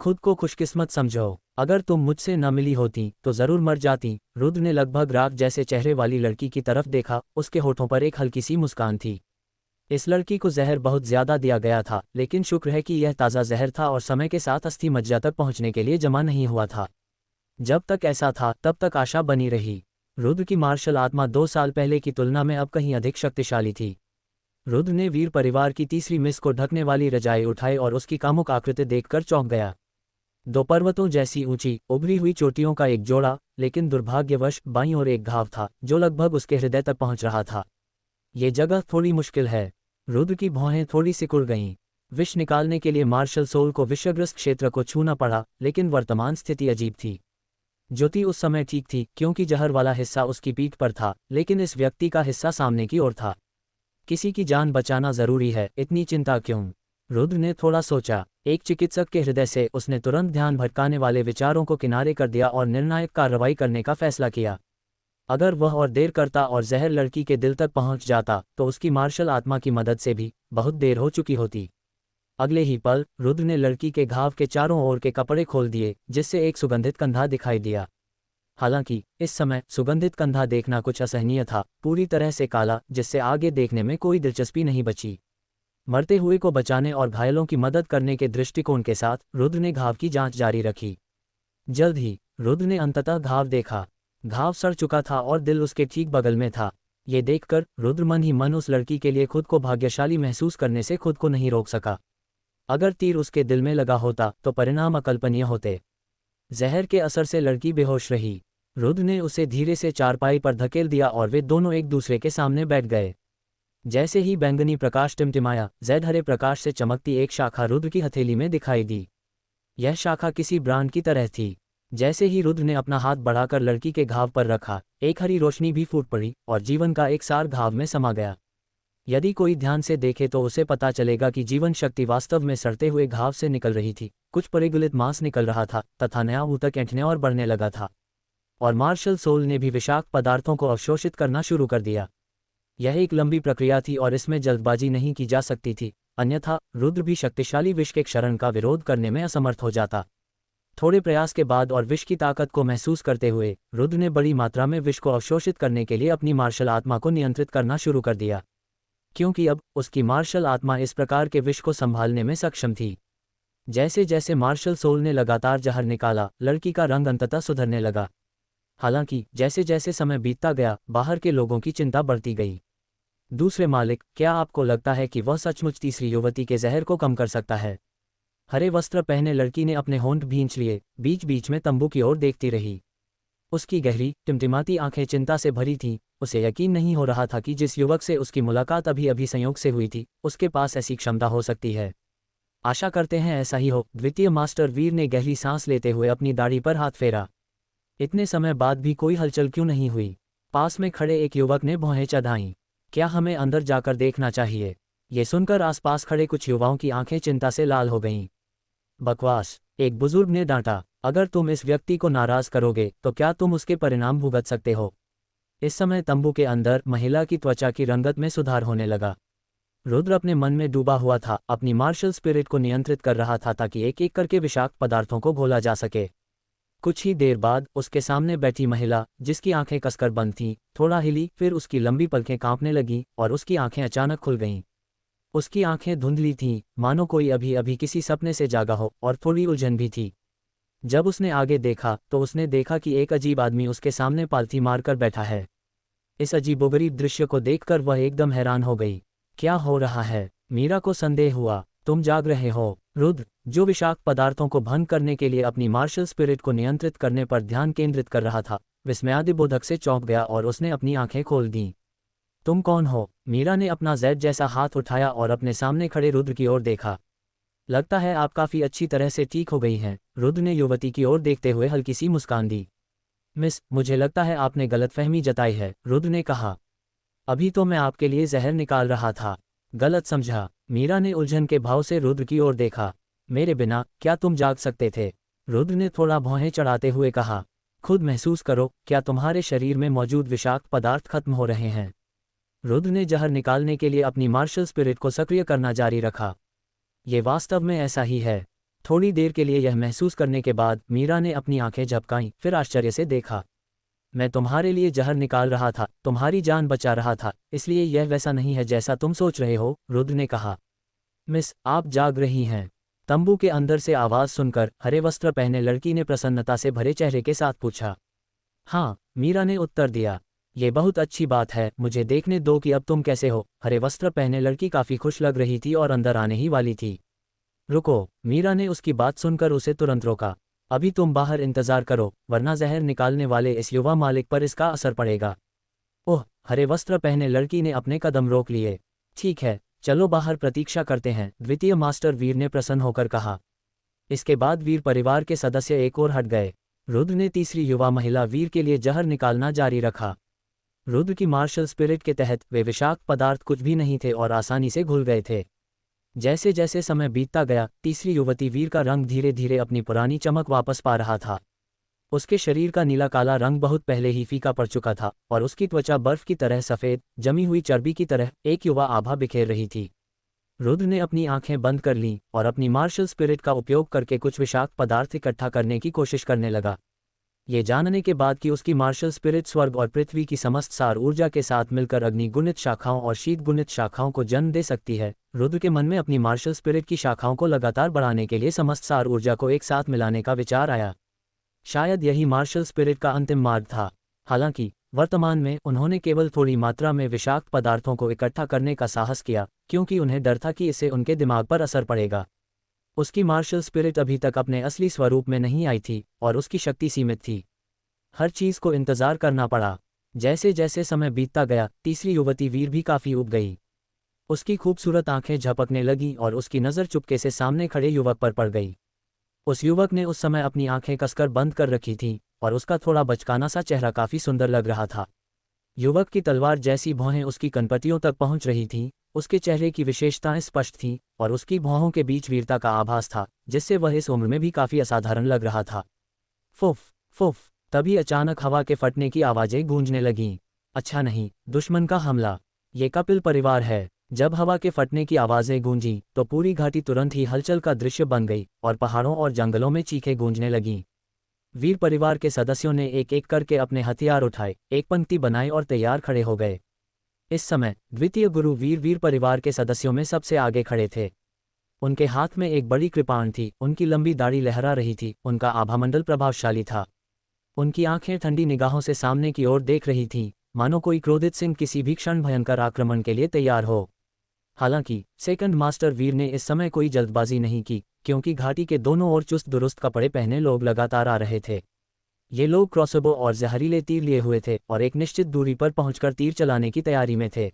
खुद को खुशकिस्मत समझो, अगर तुम मुझसे न मिली होती तो जरूर मर जाती। रुद्र ने लगभग राख जैसे चेहरे वाली लड़की की तरफ देखा, उसके होठों पर एक हल्की सी मुस्कान थी। इस लड़की को जहर बहुत ज्यादा दिया गया था, लेकिन शुक्र है कि यह ताज़ा जहर था और समय के साथ अस्थि मज्जा तक पहुंचने के लिए जमा नहीं हुआ था। जब तक ऐसा था तब तक आशा बनी रही। रुद्र की मार्शल आत्मा 2 साल पहले की तुलना में अब कहीं अधिक शक्तिशाली थी। रुद्र ने वीर परिवार की तीसरी मिस को ढकने वाली रजाई उठाई और उसकी कामुक आकृति देखकर चौंक गया। 2 पर्वतों जैसी ऊंची उभरी हुई चोटियों का एक जोड़ा, लेकिन दुर्भाग्यवश बाईं ओर एक घाव था जो लगभग उसके हृदय तक पहुंच रहा था। ये जगह थोड़ी मुश्किल है। रुद्र की भौहें थोड़ी सिकुड़ गईं। विष निकालने के लिए मार्शल सोल को विषग्रस्त क्षेत्र को छूना पड़ा, लेकिन वर्तमान स्थिति अजीब थी। ज्योति उस समय ठीक थी क्योंकि जहर वाला हिस्सा उसकी पीठ पर था, लेकिन इस व्यक्ति का हिस्सा सामने की ओर था। किसी की जान बचाना जरूरी है, इतनी चिंता क्यों? रुद्र ने थोड़ा सोचा। एक चिकित्सक के हृदय से उसने तुरंत ध्यान भटकाने वाले विचारों को किनारे कर दिया और निर्णायक कार्रवाई करने का फैसला किया। अगर वह और देर करता और जहर लड़की के दिल तक पहुंच जाता तो उसकी मार्शल आत्मा की मदद से भी बहुत देर हो चुकी होती। अगले ही पल रुद्र ने लड़की के घाव के चारों ओर के कपड़े खोल दिए, जिससे एक सुगंधित कंधा दिखाई दिया। हालांकि इस समय सुगंधित कंधा देखना कुछ असहनीय था, पूरी तरह से काला, जिससे आगे देखने में कोई दिलचस्पी नहीं बची। मरते हुए को बचाने और घायलों की मदद करने के दृष्टिकोण के साथ रुद्र ने घाव की जांच जारी रखी। जल्द ही रुद्र ने अंततः घाव देखा। घाव सड़ चुका था और दिल उसके ठीक बगल में था। ये देखकर रुद्र मन ही मन उस लड़की के लिए खुद को भाग्यशाली महसूस करने से खुद को नहीं रोक सका। अगर तीर उसके दिल में लगा होता तो परिणाम अकल्पनीय होते। जहर के असर से लड़की बेहोश रही। रुद्र ने उसे धीरे से चारपाई पर धकेल दिया और वे दोनों एक दूसरे के सामने बैठ गए। जैसे ही बैंगनी प्रकाश टिमटिमाया, जैद हरे प्रकाश से चमकती एक शाखा रुद्र की हथेली में दिखाई दी। यह शाखा किसी ब्रांड की तरह थी। जैसे ही रुद्र ने अपना हाथ बढ़ाकर लड़की के घाव पर रखा, एक हरी रोशनी भी फूट पड़ी और जीवन का एक सार घाव में समा गया। यदि कोई ध्यान से देखे तो उसे पता चलेगा कि जीवन शक्ति वास्तव में सड़ते हुए घाव से निकल रही थी। कुछ परिगलित मांस निकल रहा था तथा नया ऊतक ऐंठने और बढ़ने लगा था। और मार्शल सोल ने भी विषाक्त पदार्थों को अवशोषित करना शुरू कर दिया। यह एक लंबी प्रक्रिया थी और इसमें जल्दबाजी नहीं की जा सकती थी, अन्यथा रुद्र भी शक्तिशाली विष के क्षरण का विरोध करने में असमर्थ हो जाता। थोड़े प्रयास के बाद और विष की ताकत को महसूस करते हुए रुद्र ने बड़ी मात्रा में विष को अवशोषित करने के लिए अपनी मार्शल आत्मा को नियंत्रित करना शुरू कर दिया, क्योंकि अब उसकी मार्शल आत्मा इस प्रकार के विष को संभालने में सक्षम थी। जैसे जैसे मार्शल सोल ने लगातार जहर निकाला, लड़की का रंग अंततः सुधरने लगा। हालांकि जैसे जैसे समय बीतता गया, बाहर के लोगों की चिंता बढ़ती गई। दूसरे मालिक, क्या आपको लगता है कि वह सचमुच तीसरी युवती के जहर को कम कर सकता है? हरे वस्त्र पहने लड़की ने अपने होंठ भींच लिए, बीच बीच में तंबू की ओर देखती रही। उसकी गहरी टिमटिमाती आंखें चिंता से भरी थीं। उसे यकीन नहीं हो रहा था कि जिस युवक से उसकी मुलाकात अभी अभी संयोग से हुई थी, उसके पास ऐसी क्षमता हो सकती है। आशा करते हैं ऐसा ही हो। द्वितीय मास्टर वीर ने गहरी सांस लेते हुए अपनी दाढ़ी पर हाथ फेरा। इतने समय बाद भी कोई हलचल क्यों नहीं हुई? पास में खड़े एक युवक ने भौहें चढ़ाईं। क्या हमें अंदर जाकर देखना चाहिए? ये सुनकर आसपास खड़े कुछ युवाओं की आंखें चिंता से लाल हो गईं। बकवास, एक बुजुर्ग ने डांटा। अगर तुम इस व्यक्ति को नाराज करोगे तो क्या तुम उसके परिणाम भुगत सकते हो? इस समय तंबू के अंदर महिला की त्वचा की रंगत में सुधार होने लगा। रुद्र अपने मन में डूबा हुआ था, अपनी मार्शल स्पिरिट को नियंत्रित कर रहा था ताकि एक एक करके विषाक्त पदार्थों को घोला जा सके। कुछ ही देर बाद उसके सामने बैठी महिला, जिसकी आंखें कसकर बंद थीं, थोड़ा हिली, फिर उसकी लंबी पलकें कांपने लगीं और उसकी आंखें अचानक खुल गईं। उसकी आंखें धुंधली थीं, मानो कोई अभी अभी किसी सपने से जागा हो, और थोड़ी उलझन भी थी। जब उसने आगे देखा तो उसने देखा कि एक अजीब आदमी उसके सामने पालथी मारकर बैठा है। इस अजीबोगरीब दृश्य को देखकर वह एकदम हैरान हो गई। क्या हो रहा है? मीरा को संदेह हुआ। तुम जाग रहे हो? रुद्र, जो विषाक्त पदार्थों को भंग करने के लिए अपनी मार्शल स्पिरिट को नियंत्रित करने पर ध्यान केंद्रित कर रहा था, विस्मयादिबोधक से चौंक गया और उसने अपनी आंखें खोल दीं। तुम कौन हो? मीरा ने अपना ज़ैड जैसा हाथ उठाया और अपने सामने खड़े रुद्र की ओर देखा। लगता है आप काफ़ी अच्छी तरह से ठीक हो गई हैं। रुद्र ने युवती की ओर देखते हुए हल्की सी मुस्कान दी। मिस, मुझे लगता है आपने गलतफहमी जताई है, रुद्र ने कहा। अभी तो मैं आपके लिए जहर निकाल रहा था। गलत समझा? मीरा ने उलझन के भाव से रुद्र की ओर देखा। मेरे बिना क्या तुम जाग सकते थे? रुद्र ने थोड़ा भौहें चढ़ाते हुए कहा। खुद महसूस करो, क्या तुम्हारे शरीर में मौजूद विषाक्त पदार्थ खत्म हो रहे हैं? रुद्र ने जहर निकालने के लिए अपनी मार्शल स्पिरिट को सक्रिय करना जारी रखा। ये वास्तव में ऐसा ही है। थोड़ी देर के लिए यह महसूस करने के बाद मीरा ने अपनी आंखें झपकाईं, फिर आश्चर्य से देखा। मैं तुम्हारे लिए जहर निकाल रहा था, तुम्हारी जान बचा रहा था, इसलिए यह वैसा नहीं है जैसा तुम सोच रहे हो, रुद्र ने कहा। मिस, आप जाग रही हैं। तंबू के अंदर से आवाज़ सुनकर हरे वस्त्र पहने लड़की ने प्रसन्नता से भरे चेहरे के साथ पूछा। हाँ, मीरा ने उत्तर दिया। ये बहुत अच्छी बात है, मुझे देखने दो कि अब तुम कैसे हो। हरे वस्त्र पहने लड़की काफ़ी खुश लग रही थी और अंदर आने ही वाली थी। रुको, मीरा ने उसकी बात सुनकर उसे तुरंत रोका। अभी तुम बाहर इंतजार करो, वरना जहर निकालने वाले इस युवा मालिक पर इसका असर पड़ेगा। ओह, हरे वस्त्र पहने लड़की ने अपने कदम रोक लिए। ठीक है, चलो बाहर प्रतीक्षा करते हैं, द्वितीय मास्टर वीर ने प्रसन्न होकर कहा। इसके बाद वीर परिवार के सदस्य एक ओर हट गए। रुद्र ने तीसरी युवा महिला वीर के लिए जहर निकालना जारी रखा। रुद्र की मार्शल स्पिरिट के तहत वे विषाक्त पदार्थ कुछ भी नहीं थे और आसानी से घुल गए थे। जैसे जैसे समय बीतता गया, तीसरी युवती वीर का रंग धीरे धीरे अपनी पुरानी चमक वापस पा रहा था। उसके शरीर का नीला काला रंग बहुत पहले ही फीका पड़ चुका था और उसकी त्वचा बर्फ की तरह सफ़ेद, जमी हुई चर्बी की तरह एक युवा आभा बिखेर रही थी। रुद्र ने अपनी आंखें बंद कर लीं और अपनी मार्शल स्पिरिट का उपयोग करके कुछ विषाक्त पदार्थ इकट्ठा करने की कोशिश करने लगा। ये जानने के बाद कि उसकी मार्शल स्पिरिट स्वर्ग और पृथ्वी की समस्त सार ऊर्जा के साथ मिलकर अग्नि गुणित शाखाओं और शीत गुणित शाखाओं को जन्म दे सकती है, रुद्र के मन में अपनी मार्शल स्पिरिट की शाखाओं को लगातार बढ़ाने के लिए समस्त सार ऊर्जा को एक साथ मिलाने का विचार आया। शायद यही मार्शल स्पिरिट का अंतिम मार्ग था। हालांकि वर्तमान में उन्होंने केवल थोड़ी मात्रा में विषाक्त पदार्थों को इकट्ठा करने का साहस किया, क्योंकि उन्हें डर था कि इससे उनके दिमाग पर असर पड़ेगा। उसकी मार्शल स्पिरिट अभी तक अपने असली स्वरूप में नहीं आई थी और उसकी शक्ति सीमित थी। हर चीज़ को इंतजार करना पड़ा। जैसे जैसे समय बीतता गया, तीसरी युवती वीर भी काफ़ी उब गई। उसकी खूबसूरत आंखें झपकने लगीं और उसकी नज़र चुपके से सामने खड़े युवक पर पड़ गई। उस युवक ने उस समय अपनी आंखें कसकर बंद कर रखी थीं और उसका थोड़ा बचकाना सा चेहरा काफ़ी सुंदर लग रहा था। युवक की तलवार जैसी भौहें उसकी कनपटियों तक पहुंच रही थीं, उसके चेहरे की विशेषताएं स्पष्ट थीं और उसकी भौहों के बीच वीरता का आभास था, जिससे वह इस उम्र में भी काफ़ी असाधारण लग रहा था। फुफ फुफ, तभी अचानक हवा के फटने की आवाज़ें गूंजने लगीं। अच्छा नहीं, दुश्मन का हमला। ये कपिल परिवार है। जब हवा के फटने की आवाज़ें गूंजीं तो पूरी घाटी तुरंत ही हलचल का दृश्य बन गई और पहाड़ों और जंगलों में चीखें गूंजने लगीं। वीर परिवार के सदस्यों ने एक एक करके अपने हथियार उठाए, एक पंक्ति बनाई और तैयार खड़े हो गए। इस समय द्वितीय गुरु वीर परिवार के सदस्यों में सबसे आगे खड़े थे। उनके हाथ में एक बड़ी कृपाण थी, उनकी लंबी दाढ़ी लहरा रही थी, उनका आभामंडल प्रभावशाली था। उनकी आंखें ठंडी निगाहों से सामने की ओर देख रही थीं, मानो कोई क्रोधित सिंह किसी भी क्षण भयंकर आक्रमण के लिए तैयार हो। हालांकि सेकंड मास्टर वीर ने इस समय कोई जल्दबाजी नहीं की, क्योंकि घाटी के दोनों ओर चुस्त दुरुस्त कपड़े पहने लोग लगातार आ रहे थे। ये लोग क्रॉसबो और जहरीले तीर लिए हुए थे और एक निश्चित दूरी पर पहुंचकर तीर चलाने की तैयारी में थे।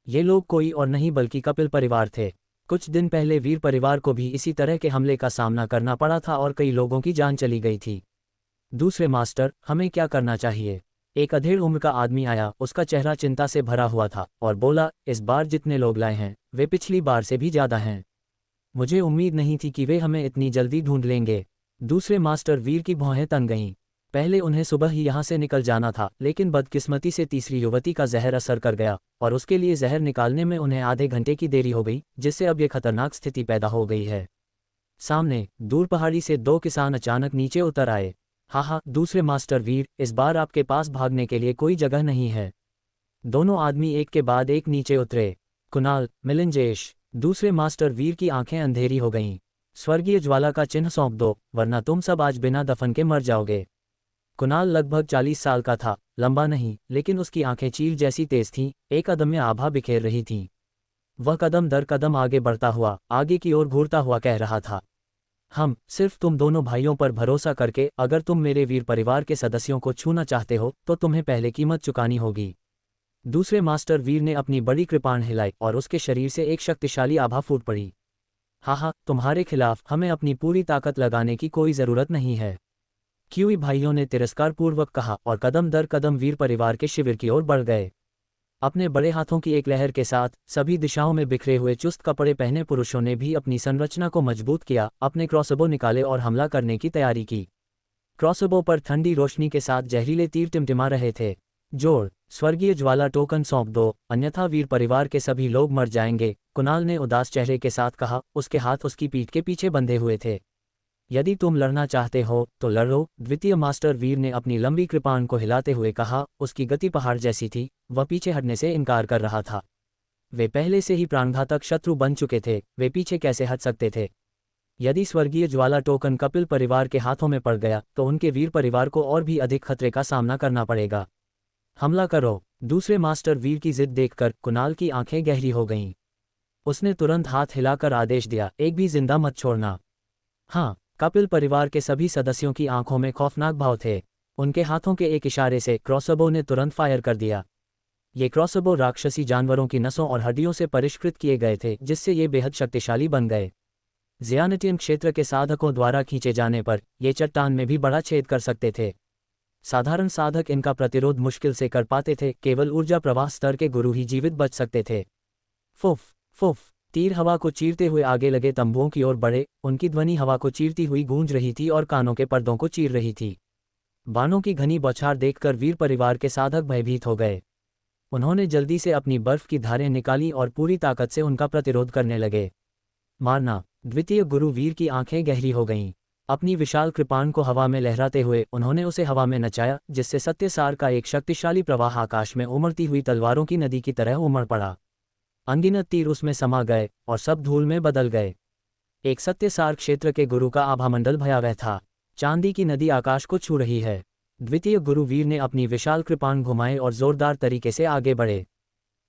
ये लोग कोई और नहीं बल्कि कपिल परिवार थे। कुछ दिन पहले वीर परिवार को भी इसी तरह के हमले का सामना करना पड़ा था और कई लोगों की जान चली गई थी। दूसरे मास्टर, हमें क्या करना चाहिए? एक अधेड़ उम्र का आदमी आया, उसका चेहरा चिंता से भरा हुआ था और बोला, इस बार जितने लोग लाए हैं वे पिछली बार से भी ज़्यादा हैं। मुझे उम्मीद नहीं थी कि वे हमें इतनी जल्दी ढूंढ लेंगे। दूसरे मास्टर वीर की भौहें तन गईं। पहले उन्हें सुबह ही यहाँ से निकल जाना था, लेकिन बदकिस्मती से तीसरी युवती का जहर असर कर गया और उसके लिए जहर निकालने में उन्हें आधे घंटे की देरी हो गई, जिससे अब ये खतरनाक स्थिति पैदा हो गई है। सामने दूर पहाड़ी से दो किसान अचानक नीचे उतर आए। हा, दूसरे मास्टर वीर, इस बार आपके पास भागने के लिए कोई जगह नहीं है। दोनों आदमी एक के बाद एक नीचे उतरे। कुणाल, मिलिंजेश, दूसरे मास्टर वीर की आंखें अंधेरी हो गईं। स्वर्गीय ज्वाला का चिन्ह सौंप दो, वरना तुम सब आज बिना दफन के मर जाओगे। कुणाल लगभग 40 साल का था, लंबा नहीं, लेकिन उसकी आंखें चील जैसी तेज थीं, एक अदम्य आभा बिखेर रही थीं। वह कदम दर कदम आगे बढ़ता हुआ, आगे की ओर घूरता हुआ कह रहा था, हम सिर्फ तुम दोनों भाइयों पर भरोसा करके, अगर तुम मेरे वीर परिवार के सदस्यों को छूना चाहते हो तो तुम्हें पहले कीमत चुकानी होगी। दूसरे मास्टर वीर ने अपनी बड़ी कृपाण हिलाई और उसके शरीर से एक शक्तिशाली आभा फूट पड़ी। हा, तुम्हारे खिलाफ हमें अपनी पूरी ताकत लगाने की कोई जरूरत नहीं है, क्यूई भाइयों ने तिरस्कारपूर्वक कहा और कदम दर कदम वीर परिवार के शिविर की ओर बढ़ गए। अपने बड़े हाथों की एक लहर के साथ सभी दिशाओं में बिखरे हुए चुस्त कपड़े पहने पुरुषों ने भी अपनी संरचना को मजबूत किया, अपने क्रॉसबो निकाले और हमला करने की तैयारी की। क्रॉसबो पर ठंडी रोशनी के साथ जहरीले तीर टिमटिमा रहे थे। जोड़, स्वर्गीय ज्वाला टोकन सौंप दो, अन्यथा वीर परिवार के सभी लोग मर जाएंगे, कुणाल ने उदास चेहरे के साथ कहा, उसके हाथ उसकी पीठ के पीछे बंधे हुए थे। यदि तुम लड़ना चाहते हो तो लड़ो, द्वितीय मास्टर वीर ने अपनी लंबी कृपाण को हिलाते हुए कहा। उसकी गति पहाड़ जैसी थी, वह पीछे हटने से इनकार कर रहा था। वे पहले से ही प्राणघातक शत्रु बन चुके थे, वे पीछे कैसे हट सकते थे। यदि स्वर्गीय ज्वाला टोकन कपिल परिवार के हाथों में पड़ गया तो उनके वीर परिवार को और भी अधिक खतरे का सामना करना पड़ेगा। हमला करो। दूसरे मास्टर वीर की जिद देखकर कुणाल की आंखें गहरी हो गईं। उसने तुरंत हाथ हिलाकर आदेश दिया, एक भी जिंदा मत छोड़ना। हाँ, कपिल परिवार के सभी सदस्यों की आंखों में खौफनाक भाव थे। उनके हाथों के एक इशारे से क्रॉसबो ने तुरंत फायर कर दिया। ये क्रॉसबो राक्षसी जानवरों की नसों और हड्डियों से परिष्कृत किए गए थे, जिससे ये बेहद शक्तिशाली बन गए। ज़ियानिटियन क्षेत्र के साधकों द्वारा खींचे जाने पर ये चट्टान में भी बड़ा छेद कर सकते थे। साधारण साधक इनका प्रतिरोध मुश्किल से कर पाते थे, केवल ऊर्जा प्रवाह स्तर के गुरु ही जीवित बच सकते थे। फुफ फुफ, तीर हवा को चीरते हुए आगे लगे तंबुओं की ओर बढ़े। उनकी ध्वनि हवा को चीरती हुई गूंज रही थी और कानों के पर्दों को चीर रही थी। बाणों की घनी बौछार देखकर वीर परिवार के साधक भयभीत हो गए। उन्होंने जल्दी से अपनी बर्फ की धारें निकाली और पूरी ताकत से उनका प्रतिरोध करने लगे। मारना। द्वितीय गुरु वीर की आंखें गहरी हो गईं। अपनी विशाल कृपाण को हवा में लहराते हुए उन्होंने उसे हवा में नचाया, जिससे सत्यसार का एक शक्तिशाली प्रवाह आकाश में उमड़ती हुई तलवारों की नदी की तरह उमड़ पड़ा। अनगिनत तीर उसमें समा गए और सब धूल में बदल गए। एक सत्यसार क्षेत्र के गुरु का आभामंडल भयावह था। चांदी की नदी आकाश को छू रही है। द्वितीय गुरु वीर ने अपनी विशाल कृपाण घुमाए और जोरदार तरीके से आगे बढ़े।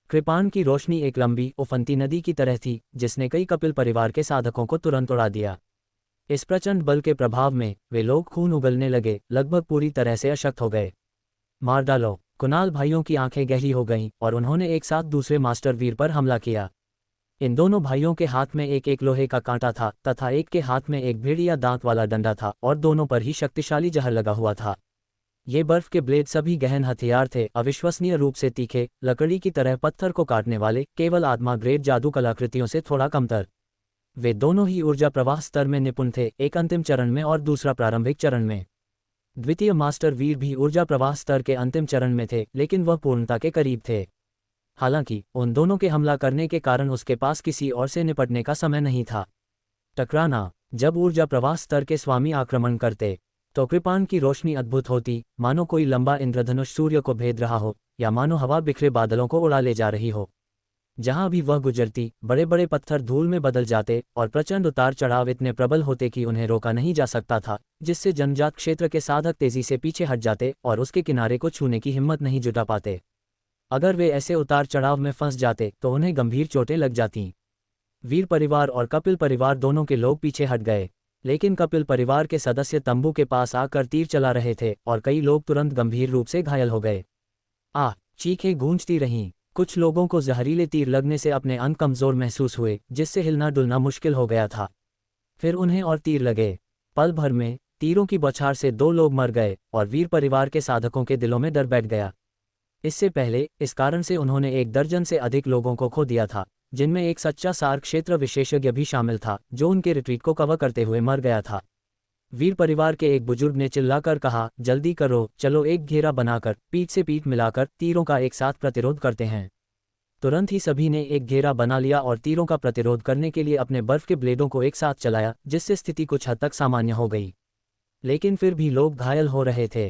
कृपाण की रोशनी एक लंबी उफनती नदी की तरह थी, जिसने कई कपिल परिवार के साधकों को तुरंत उड़ा दिया। इस प्रचंड बल के प्रभाव में वे लोग खून उगलने लगे, लगभग पूरी तरह से अशक्त हो गए। मार डालो। कुणाल भाइयों की आंखें गहरी हो गईं और उन्होंने एक साथ दूसरे मास्टर वीर पर हमला किया। इन दोनों भाइयों के हाथ में एक एक लोहे का कांटा था तथा एक के हाथ में एक भेड़िया दांत वाला डंडा था और दोनों पर ही शक्तिशाली जहर लगा हुआ था। ये बर्फ के ब्लेड सभी गहन हथियार थे, अविश्वसनीय रूप से तीखे, लकड़ी की तरह पत्थर को काटने वाले, केवल आत्मा ग्रेड जादू कलाकृतियों से थोड़ा कमतर। वे दोनों ही ऊर्जा प्रवाह स्तर में निपुण थे, एक अंतिम चरण में और दूसरा प्रारंभिक चरण में। द्वितीय मास्टर वीर भी ऊर्जा प्रवाह स्तर के अंतिम चरण में थे, लेकिन वह पूर्णता के करीब थे। हालांकि उन दोनों के हमला करने के कारण उसके पास किसी और से निपटने का समय नहीं था। टकराना। जब ऊर्जा प्रवाह स्तर के स्वामी आक्रमण करते तो कृपाण की रोशनी अद्भुत होती, मानो कोई लंबा इंद्रधनुष सूर्य को भेद रहा हो या मानो हवा बिखरे बादलों को उड़ा ले जा रही हो। जहां भी वह गुजरती, बड़े बड़े पत्थर धूल में बदल जाते और प्रचंड उतार चढ़ाव इतने प्रबल होते कि उन्हें रोका नहीं जा सकता था, जिससे जनजात क्षेत्र के साधक तेजी से पीछे हट जाते और उसके किनारे को छूने की हिम्मत नहीं जुटा पाते। अगर वे ऐसे उतार चढ़ाव में फंस जाते तो उन्हें गंभीर चोटें लग जातीं। वीर परिवार और कपिल परिवार दोनों के लोग पीछे हट गए, लेकिन कपिल परिवार के सदस्य तंबू के पास आकर तीर चला रहे थे और कई लोग तुरंत गंभीर रूप से घायल हो गए। चीखें गूंजती रहीं। कुछ लोगों को जहरीले तीर लगने से अपने अंग कमजोर महसूस हुए, जिससे हिलना डुलना मुश्किल हो गया था। फिर उन्हें और तीर लगे। पल भर में तीरों की बौछार से 2 लोग मर गए और वीर परिवार के साधकों के दिलों में डर बैठ गया। इससे पहले इस कारण से उन्होंने 1 दर्जन से अधिक लोगों को खो दिया था, जिनमें एक सच्चा सार क्षेत्र विशेषज्ञ भी शामिल था, जो उनके रिट्रीट को कवर करते हुए मर गया था। वीर परिवार के एक बुजुर्ग ने चिल्लाकर कहा, जल्दी करो, चलो एक घेरा बनाकर पीठ से पीठ मिलाकर तीरों का एक साथ प्रतिरोध करते हैं। तुरंत ही सभी ने एक घेरा बना लिया और तीरों का प्रतिरोध करने के लिए अपने बर्फ के ब्लेडों को एक साथ चलाया, जिससे स्थिति कुछ हद तक सामान्य हो गई। लेकिन फिर भी लोग घायल हो रहे थे।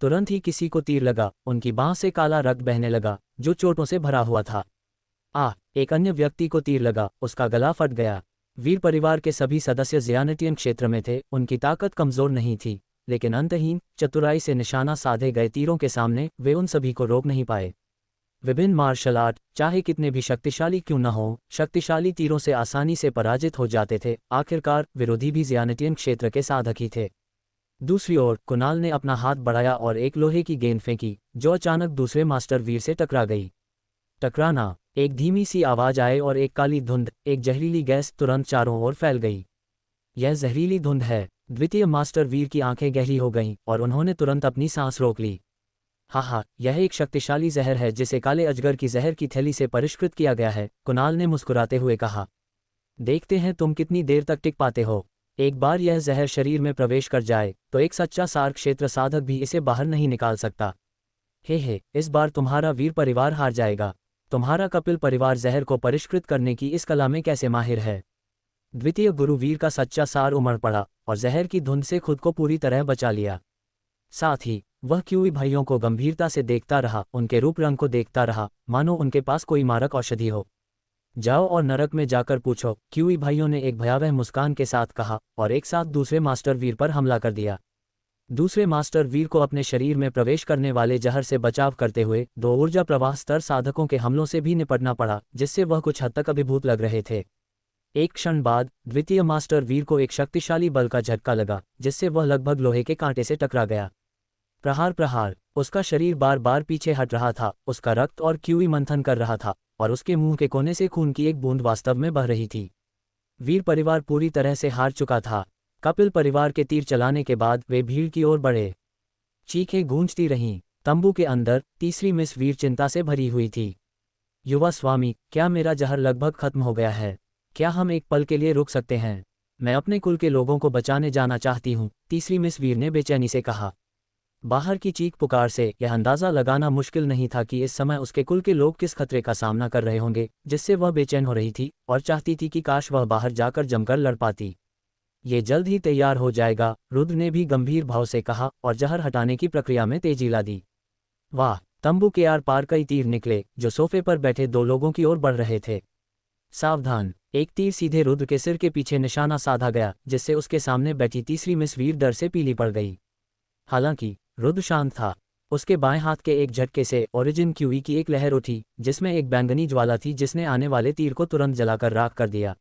तुरंत ही किसी को तीर लगा, उनकी बांह से काला रक्त बहने लगा जो चोटों से भरा हुआ था। एक अन्य व्यक्ति को तीर लगा, उसका गला फट गया। वीर परिवार के सभी सदस्य ज़ियानिटियन क्षेत्र में थे, उनकी ताकत कमज़ोर नहीं थी, लेकिन अंतहीन चतुराई से निशाना साधे गए तीरों के सामने वे उन सभी को रोक नहीं पाए। विभिन्न मार्शल आर्ट, चाहे कितने भी शक्तिशाली क्यों न हो, शक्तिशाली तीरों से आसानी से पराजित हो जाते थे। आखिरकार विरोधी भी ज़ियानिटियन क्षेत्र के साधक ही थे। दूसरी ओर कुणाल ने अपना हाथ बढ़ाया और एक लोहे की गेंद फेंकी, जो अचानक दूसरे मास्टर वीर से टकरा गई। टकराना, एक धीमी सी आवाज आए और एक काली धुंध, एक जहरीली गैस तुरंत चारों ओर फैल गई। यह जहरीली धुंध है। द्वितीय मास्टर वीर की आंखें गहरी हो गईं और उन्होंने तुरंत अपनी सांस रोक ली। यह एक शक्तिशाली जहर है जिसे काले अजगर की जहर की थैली से परिष्कृत किया गया है, कुणाल ने मुस्कुराते हुए कहा। देखते हैं तुम कितनी देर तक टिक पाते हो। एक बार यह जहर शरीर में प्रवेश कर जाए तो एक सच्चा सार क्षेत्र साधक भी इसे बाहर नहीं निकाल सकता। इस बार तुम्हारा वीर परिवार हार जाएगा। तुम्हारा कपिल परिवार जहर को परिष्कृत करने की इस कला में कैसे माहिर है। द्वितीय गुरु वीर का सच्चा सार उमड़ पड़ा और जहर की धुंध से खुद को पूरी तरह बचा लिया। साथ ही वह क्यूई भाइयों को गंभीरता से देखता रहा, उनके रूप रंग को देखता रहा, मानो उनके पास कोई मारक औषधि हो। जाओ और नरक में जाकर पूछो, क्यूई भाइयों ने एक भयावह मुस्कान के साथ कहा और एक साथ दूसरे मास्टर वीर पर हमला कर दिया। दूसरे मास्टर वीर को अपने शरीर में प्रवेश करने वाले जहर से बचाव करते हुए 2 ऊर्जा प्रवाह स्तर साधकों के हमलों से भी निपटना पड़ा, जिससे वह कुछ हद तक अभिभूत लग रहे थे। एक क्षण बाद द्वितीय मास्टर वीर को एक शक्तिशाली बल का झटका लगा, जिससे वह लगभग लोहे के कांटे से टकरा गया। प्रहार, उसका शरीर बार बार पीछे हट रहा था, उसका रक्त और क्यूई मंथन कर रहा था और उसके मुंह के कोने से खून की एक बूंद वास्तव में बह रही थी। वीर परिवार पूरी तरह से हार चुका था। कपिल परिवार के तीर चलाने के बाद वे भीड़ की ओर बढ़े। चीखें गूंजती रहीं। तंबू के अंदर तीसरी मिस वीर चिंता से भरी हुई थी। युवा स्वामी, क्या मेरा जहर लगभग खत्म हो गया है? क्या हम एक पल के लिए रुक सकते हैं? मैं अपने कुल के लोगों को बचाने जाना चाहती हूँ, तीसरी मिस वीर ने बेचैनी से कहा। बाहर की चीख पुकार से यह अंदाज़ा लगाना मुश्किल नहीं था कि इस समय उसके कुल के लोग किस खतरे का सामना कर रहे होंगे, जिससे वह बेचैन हो रही थी और चाहती थी कि काश वह बाहर जाकर जमकर लड़ पाती। ये जल्द ही तैयार हो जाएगा, रुद्र ने भी गंभीर भाव से कहा और जहर हटाने की प्रक्रिया में तेजी ला दी। वाह! तंबू के आर पार कई तीर निकले जो सोफे पर बैठे 2 लोगों की ओर बढ़ रहे थे। सावधान! एक तीर सीधे रुद्र के सिर के पीछे निशाना साधा गया, जिससे उसके सामने बैठी तीसरी मिस वीर डर से पीली पड़ गई। हालांकि रुद्र शांत था। उसके बाएं हाथ के एक झटके से ओरिजिन क्यूई की एक लहर उठी, जिसमें एक बैंगनी ज्वाला थी जिसने आने वाले तीर को तुरंत जलाकर राख कर दिया।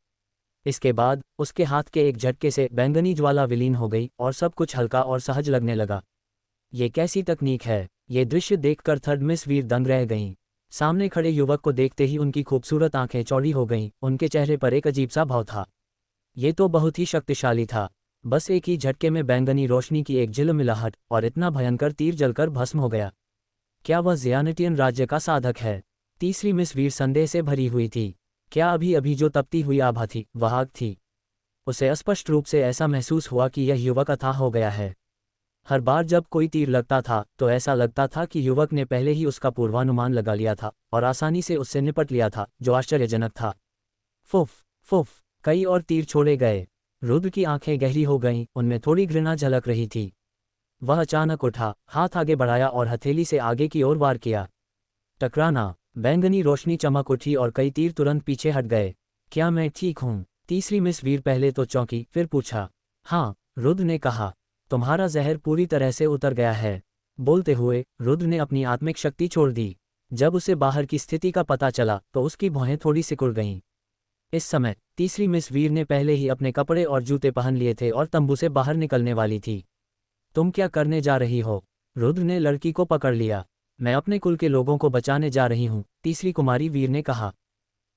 इसके बाद उसके हाथ के एक झटके से बैंगनी ज्वाला विलीन हो गई और सब कुछ हल्का और सहज लगने लगा। ये कैसी तकनीक है? ये दृश्य देखकर थर्ड मिस वीर दंग रह गईं। सामने खड़े युवक को देखते ही उनकी खूबसूरत आंखें चौड़ी हो गईं, उनके चेहरे पर एक अजीब सा भाव था। ये तो बहुत ही शक्तिशाली था। बस एक ही झटके में बैंगनी रोशनी की एक झिलमिलाहट और इतना भयंकर तीर जलकर भस्म हो गया। क्या वह ज़ियानिटियन राज्य का साधक है? तीसरी मिस वीर संदेह से भरी हुई थी। क्या अभी अभी जो तपती हुई आभा थी वह आग थी? उसे स्पष्ट रूप से ऐसा महसूस हुआ कि यह युवक अथाह हो गया है। हर बार जब कोई तीर लगता था तो ऐसा लगता था कि युवक ने पहले ही उसका पूर्वानुमान लगा लिया था और आसानी से उससे निपट लिया था, जो आश्चर्यजनक था। फुफ, कई और तीर छोड़े गए। रुद्र की आंखें गहरी हो गईं, उनमें थोड़ी घृणा झलक रही थी। वह अचानक उठा, हाथ आगे बढ़ाया और हथेली से आगे की ओर वार किया। टकराना! बैंगनी रोशनी चमक उठी और कई तीर तुरंत पीछे हट गए। क्या मैं ठीक हूँ? तीसरी मिस वीर पहले तो चौंकी, फिर पूछा। हाँ, रुद्र ने कहा, तुम्हारा जहर पूरी तरह से उतर गया है। बोलते हुए रुद्र ने अपनी आत्मिक शक्ति छोड़ दी। जब उसे बाहर की स्थिति का पता चला तो उसकी भौहें थोड़ी सिकुड़ गईं। इस समय तीसरी मिस वीर ने पहले ही अपने कपड़े और जूते पहन लिए थे और तंबू से बाहर निकलने वाली थी। तुम क्या करने जा रही हो? रुद्र ने लड़की को पकड़ लिया। मैं अपने कुल के लोगों को बचाने जा रही हूँ, तीसरी कुमारी वीर ने कहा।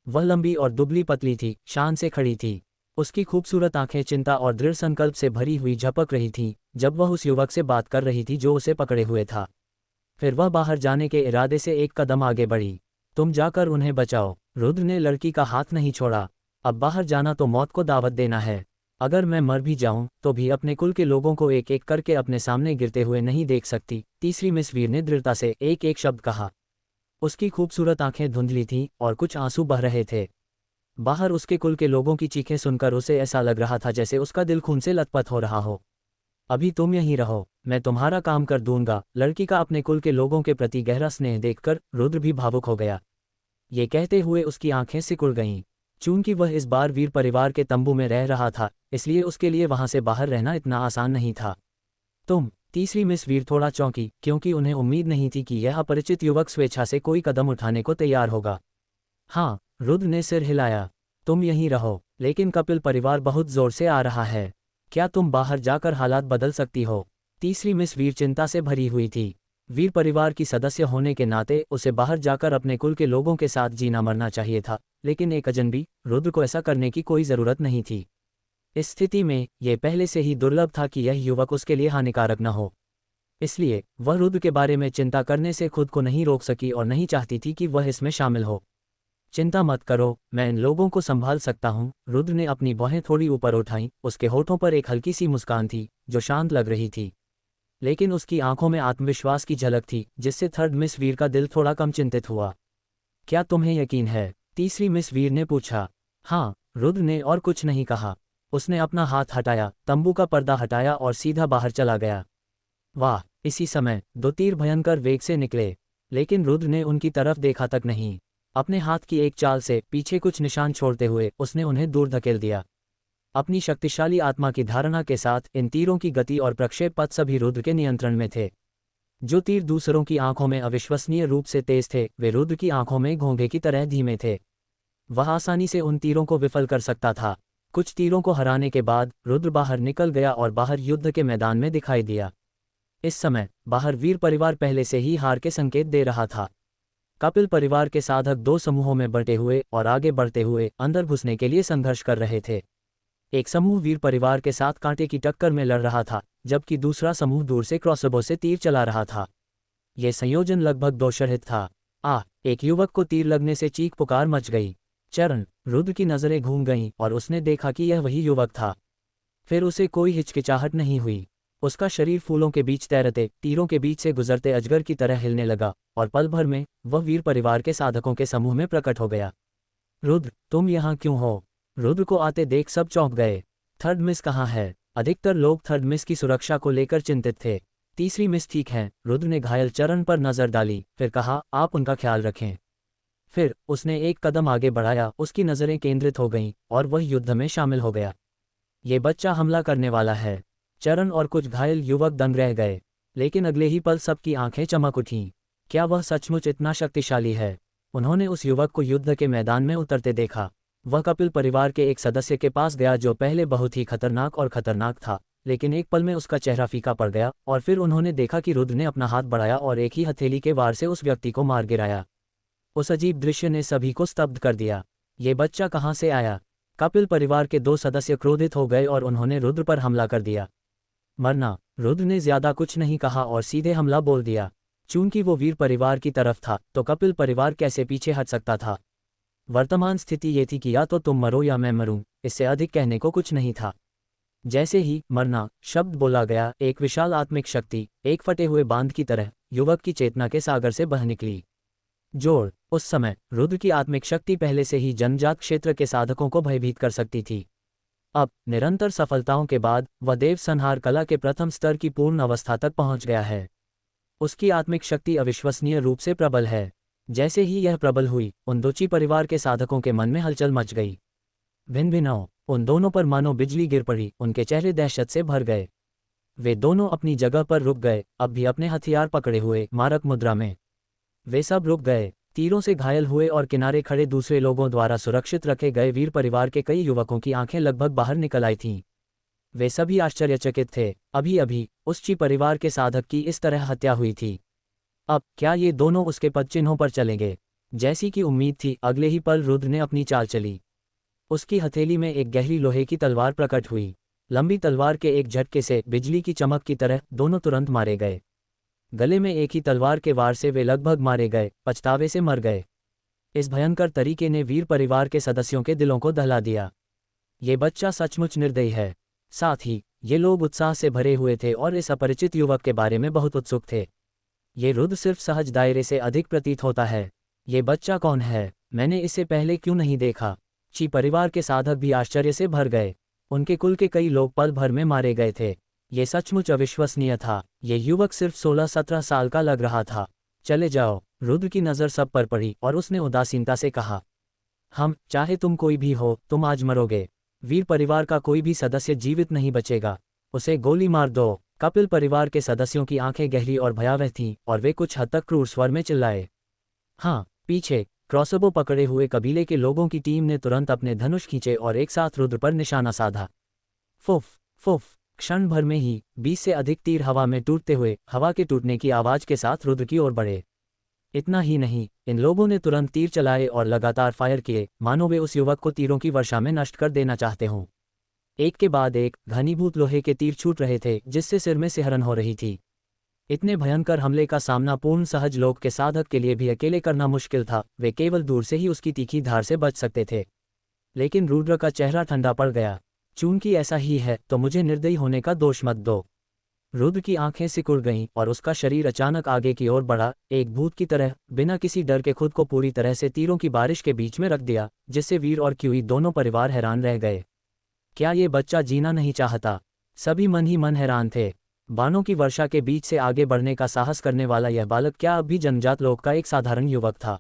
वह लंबी और दुबली पतली थी, शान से खड़ी थी। उसकी खूबसूरत आंखें चिंता और दृढ़ संकल्प से भरी हुई झपक रही थीं जब वह उस युवक से बात कर रही थी जो उसे पकड़े हुए था। फिर वह बाहर जाने के इरादे से एक कदम आगे बढ़ी। तुम जाकर उन्हें बचाओ। रुद्र ने लड़की का हाथ नहीं छोड़ा। अब बाहर जाना तो मौत को दावत देना है। अगर मैं मर भी जाऊं तो भी अपने कुल के लोगों को एक एक करके अपने सामने गिरते हुए नहीं देख सकती, तीसरी मिस वीर ने दृढ़ता से एक एक शब्द कहा। उसकी खूबसूरत आंखें धुंधली थीं और कुछ आंसू बह रहे थे। बाहर उसके कुल के लोगों की चीखें सुनकर उसे ऐसा लग रहा था जैसे उसका दिल खून से लथपथ हो रहा हो। अभी तुम यहीं रहो, मैं तुम्हारा काम कर दूंगा। लड़की का अपने कुल के लोगों के प्रति गहरा स्नेह देखकर रुद्र भी भावुक हो गया। ये कहते हुए उसकी आंखें सिकुड़ गईं। चूंकि वह इस बार वीर परिवार के तंबू में रह रहा था, इसलिए उसके लिए वहां से बाहर रहना इतना आसान नहीं था। तुम, तीसरी मिस वीर थोड़ा चौंकी, क्योंकि उन्हें उम्मीद नहीं थी कि यह अपरिचित युवक स्वेच्छा से कोई कदम उठाने को तैयार होगा। हाँ, रुद्र ने सिर हिलाया। तुम यहीं रहो, लेकिन कपिल परिवार बहुत जोर से आ रहा है। क्या तुम बाहर जाकर हालात बदल सकती हो? तीसरी मिस वीर चिंता से भरी हुई थी। वीर परिवार की सदस्य होने के नाते उसे बाहर जाकर अपने कुल के लोगों के साथ जीना मरना चाहिए था, लेकिन एक अजनबी रुद्र को ऐसा करने की कोई जरूरत नहीं थी। इस स्थिति में यह पहले से ही दुर्लभ था कि यह युवक उसके लिए हानिकारक न हो। इसलिए वह रुद्र के बारे में चिंता करने से खुद को नहीं रोक सकी और नहीं चाहती थी कि वह इसमें शामिल हो। चिंता मत करो, मैं इन लोगों को संभाल सकता हूँ। रुद्र ने अपनी बाहें थोड़ी ऊपर उठाईं, उसके होठों पर एक हल्की सी मुस्कान थी जो शांत लग रही थी, लेकिन उसकी आंखों में आत्मविश्वास की झलक थी जिससे थर्ड मिस वीर का दिल थोड़ा कम चिंतित हुआ। क्या तुम्हें यकीन है? तीसरी मिस वीर ने पूछा। हाँ, रुद्र ने और कुछ नहीं कहा। उसने अपना हाथ हटाया, तंबू का पर्दा हटाया और सीधा बाहर चला गया। वाह! इसी समय दो तीर भयंकर वेग से निकले, लेकिन रुद्र ने उनकी तरफ देखा तक नहीं। अपने हाथ की एक चाल से पीछे कुछ निशान छोड़ते हुए उसने उन्हें दूर धकेल दिया। अपनी शक्तिशाली आत्मा की धारणा के साथ इन तीरों की गति और प्रक्षेप पथ सभी रुद्र के नियंत्रण में थे। जो तीर दूसरों की आंखों में अविश्वसनीय रूप से तेज थे, वे रुद्र की आंखों में घोंघे की तरह धीमे थे। वह आसानी से उन तीरों को विफल कर सकता था। कुछ तीरों को हराने के बाद रुद्र बाहर निकल गया और बाहर युद्ध के मैदान में दिखाई दिया। इस समय बाहर वीर परिवार पहले से ही हार के संकेत दे रहा था। कपिल परिवार के साधक दो समूहों में बंटे हुए और आगे बढ़ते हुए अंदर घुसने के लिए संघर्ष कर रहे थे। एक समूह वीर परिवार के साथ कांटे की टक्कर में लड़ रहा था, जबकि दूसरा समूह दूर से क्रॉसबो से तीर चला रहा था। यह संयोजन लगभग दोषरहित था। एक युवक को तीर लगने से चीख पुकार मच गई। चरण, रुद्र की नजरें घूम गईं और उसने देखा कि यह वही युवक था। फिर उसे कोई हिचकिचाहट नहीं हुई। उसका शरीर फूलों के बीच तैरते तीरों के बीच से गुजरते अजगर की तरह हिलने लगा और पल भर में वह वीर परिवार के साधकों के समूह में प्रकट हो गया। रुद्र, तुम यहाँ क्यों हो? रुद्र को आते देख सब चौंक गए। थर्ड मिस कहाँ है? अधिकतर लोग थर्ड मिस की सुरक्षा को लेकर चिंतित थे। तीसरी मिस ठीक है। रुद्र ने घायल चरण पर नजर डाली, फिर कहा, आप उनका ख्याल रखें। फिर उसने एक कदम आगे बढ़ाया, उसकी नजरें केंद्रित हो गईं और वह युद्ध में शामिल हो गया। ये बच्चा हमला करने वाला है। चरण और कुछ घायल युवक दंग रह गए, लेकिन अगले ही पल सबकी आंखें चमक उठीं। क्या वह सचमुच इतना शक्तिशाली है? उन्होंने उस युवक को युद्ध के मैदान में उतरते देखा। वह कपिल परिवार के एक सदस्य के पास गया जो पहले बहुत ही खतरनाक था, लेकिन एक पल में उसका चेहरा फीका पड़ गया और फिर उन्होंने देखा कि रुद्र ने अपना हाथ बढ़ाया और एक ही हथेली के वार से उस व्यक्ति को मार गिराया। उस अजीब दृश्य ने सभी को स्तब्ध कर दिया। ये बच्चा कहाँ से आया? कपिल परिवार के दो सदस्य क्रोधित हो गए और उन्होंने रुद्र पर हमला कर दिया। मरना। रुद्र ने ज्यादा कुछ नहीं कहा और सीधे हमला बोल दिया। चूंकि वो वीर परिवार की तरफ था, तो कपिल परिवार कैसे पीछे हट सकता था? वर्तमान स्थिति ये थी कि या तो तुम मरो या मैं मरूं, इससे अधिक कहने को कुछ नहीं था। जैसे ही मरना शब्द बोला गया, एक विशाल आत्मिक शक्ति एक फटे हुए बांध की तरह युवक की चेतना के सागर से बह निकली। जोड़। उस समय रुद्र की आत्मिक शक्ति पहले से ही जनजात क्षेत्र के साधकों को भयभीत कर सकती थी। अब निरंतर सफलताओं के बाद वह देव संहार कला के प्रथम स्तर की पूर्ण अवस्था तक पहुंच गया है। उसकी आत्मिक शक्ति अविश्वसनीय रूप से प्रबल है। जैसे ही यह प्रबल हुई, उन दोची परिवार के साधकों के मन में हलचल मच गई। भिन्न भिन्न उन दोनों पर मानो बिजली गिर पड़ी, उनके चेहरे दहशत से भर गए। वे दोनों अपनी जगह पर रुक गए, अब भी अपने हथियार पकड़े हुए मारक मुद्रा में। वे सब रुक गए। तीरों से घायल हुए और किनारे खड़े दूसरे लोगों द्वारा सुरक्षित रखे गए वीर परिवार के कई युवकों की आंखें लगभग बाहर निकल आई थीं। वे सभी आश्चर्यचकित थे। अभी अभी उस ची परिवार के साधक की इस तरह हत्या हुई थी। अब क्या ये दोनों उसके पदचिन्हों पर चलेंगे? जैसी कि उम्मीद थी, अगले ही पल रुद्र ने अपनी चाल चली। उसकी हथेली में एक गहरी लोहे की तलवार प्रकट हुई। लंबी तलवार के एक झटके से बिजली की चमक की तरह दोनों तुरंत मारे गए। गले में एक ही तलवार के वार से वे लगभग मारे गए, पछतावे से मर गए। इस भयंकर तरीके ने वीर परिवार के सदस्यों के दिलों को दहला दिया। ये बच्चा सचमुच निर्दयी है। साथ ही ये लोग उत्साह से भरे हुए थे और इस अपरिचित युवक के बारे में बहुत उत्सुक थे। ये रुद्र सिर्फ सहज दायरे से अधिक प्रतीत होता है। ये बच्चा कौन है? मैंने इसे पहले क्यों नहीं देखा? ची परिवार के साधक भी आश्चर्य से भर गए। उनके कुल के कई लोग पल भर में मारे गए थे। ये सचमुच अविश्वसनीय था। ये युवक सिर्फ 16-17 साल का लग रहा था। चले जाओ। रुद्र की नज़र सब पर पड़ी और उसने उदासीनता से कहा, हम, चाहे तुम कोई भी हो, तुम आज मरोगे। वीर परिवार का कोई भी सदस्य जीवित नहीं बचेगा। उसे गोली मार दो। कपिल परिवार के सदस्यों की आंखें गहरी और भयावह थीं और वे कुछ हद तक क्रूर स्वर में चिल्लाए। हाँ, पीछे क्रॉसबो पकड़े हुए कबीले के लोगों की टीम ने तुरंत अपने धनुष खींचे और एक साथ रुद्र पर निशाना साधा। फुफ फुफ, क्षण भर में ही 20 से अधिक तीर हवा में टूटते हुए हवा के टूटने की आवाज के साथ रुद्र की ओर बढ़े। इतना ही नहीं, इन लोगों ने तुरंत तीर चलाए और लगातार फायर किए, मानो वे उस युवक को तीरों की वर्षा में नष्ट कर देना चाहते हों। एक के बाद एक घनीभूत लोहे के तीर छूट रहे थे जिससे सिर में सिहरन हो रही थी। इतने भयंकर हमले का सामना पूर्ण सहज लोक के साधक के लिए भी अकेले करना मुश्किल था। वे केवल दूर से ही उसकी तीखी धार से बच सकते थे। लेकिन रुद्र का चेहरा ठंडा पड़ गया। चूंकि ऐसा ही है तो मुझे निर्दयी होने का दोष मत दो। रुद्र की आंखें सिकुड़ गईं और उसका शरीर अचानक आगे की ओर बढ़ा, एक भूत की तरह, बिना किसी डर के खुद को पूरी तरह से तीरों की बारिश के बीच में रख दिया, जिससे वीर और क्यूई दोनों परिवार हैरान रह गए। क्या ये बच्चा जीना नहीं चाहता? सभी मन ही मन हैरान थे। बाणों की वर्षा के बीच से आगे बढ़ने का साहस करने वाला यह बालक क्या अब भी जनजात लोक का एक साधारण युवक था?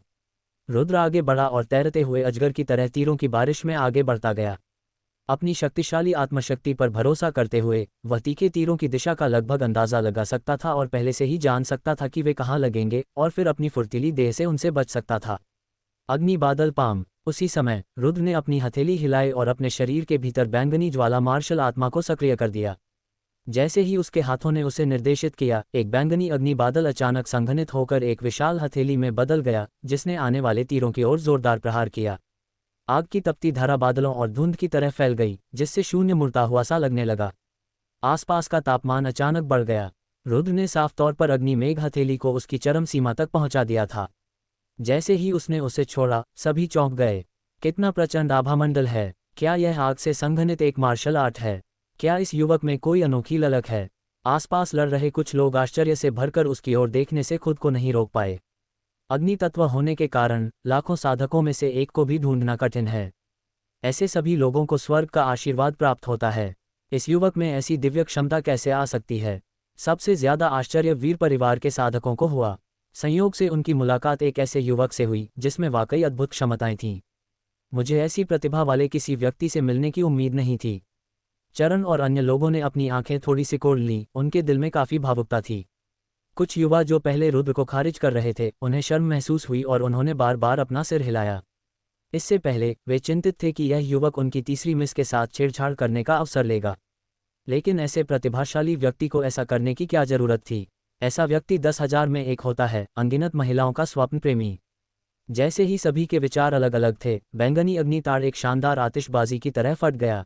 रुद्र आगे बढ़ा और तैरते हुए अजगर की तरह तीरों की बारिश में आगे बढ़ता गया। अपनी शक्तिशाली आत्मशक्ति पर भरोसा करते हुए वह तीखे तीरों की दिशा का लगभग अंदाजा लगा सकता था और पहले से ही जान सकता था कि वे कहाँ लगेंगे और फिर अपनी फुर्तीली देह से उनसे बच सकता था। अग्नि बादल पाम। उसी समय रुद्र ने अपनी हथेली हिलाई और अपने शरीर के भीतर बैंगनी ज्वाला मार्शल आत्मा को सक्रिय कर दिया। जैसे ही उसके हाथों ने उसे निर्देशित किया, एक बैंगनी अग्नि बादल अचानक संघनित होकर एक विशाल हथेली में बदल गया, जिसने आने वाले तीरों की ओर जोरदार प्रहार किया। आग की तपती धारा बादलों और धुंध की तरह फैल गई, जिससे शून्य मुड़ता हुआ सा लगने लगा। आसपास का तापमान अचानक बढ़ गया। रुद्र ने साफ तौर पर अग्नि मेघ हथेली को उसकी चरम सीमा तक पहुंचा दिया था। जैसे ही उसने उसे छोड़ा, सभी चौंक गए। कितना प्रचंड आभामंडल है! क्या यह आग से संघनित एक मार्शल आर्ट है? क्या इस युवक में कोई अनोखी ललक है? आसपास लड़ रहे कुछ लोग आश्चर्य से भरकर उसकी ओर देखने से खुद को नहीं रोक पाए। अग्नि तत्व होने के कारण लाखों साधकों में से एक को भी ढूंढना कठिन है। ऐसे सभी लोगों को स्वर्ग का आशीर्वाद प्राप्त होता है। इस युवक में ऐसी दिव्य क्षमता कैसे आ सकती है? सबसे ज्यादा आश्चर्य वीर परिवार के साधकों को हुआ। संयोग से उनकी मुलाकात एक ऐसे युवक से हुई जिसमें वाकई अद्भुत क्षमताएं थीं। मुझे ऐसी प्रतिभा वाले किसी व्यक्ति से मिलने की उम्मीद नहीं थी। चरण और अन्य लोगों ने अपनी आंखें थोड़ी सिकोड़ लीं, उनके दिल में काफी भावुकता थी। कुछ युवा जो पहले रुद्र को खारिज कर रहे थे, उन्हें शर्म महसूस हुई और उन्होंने बार बार अपना सिर हिलाया। इससे पहले वे चिंतित थे कि यह युवक उनकी तीसरी मिस के साथ छेड़छाड़ करने का अवसर लेगा। लेकिन ऐसे प्रतिभाशाली व्यक्ति को ऐसा करने की क्या जरूरत थी? ऐसा व्यक्ति 10,000 में एक होता है, अनगिनत महिलाओं का स्वप्न प्रेमी। जैसे ही सभी के विचार अलग अलग थे, बैंगनी अग्निताड़ एक शानदार आतिशबाजी की तरह फट गया।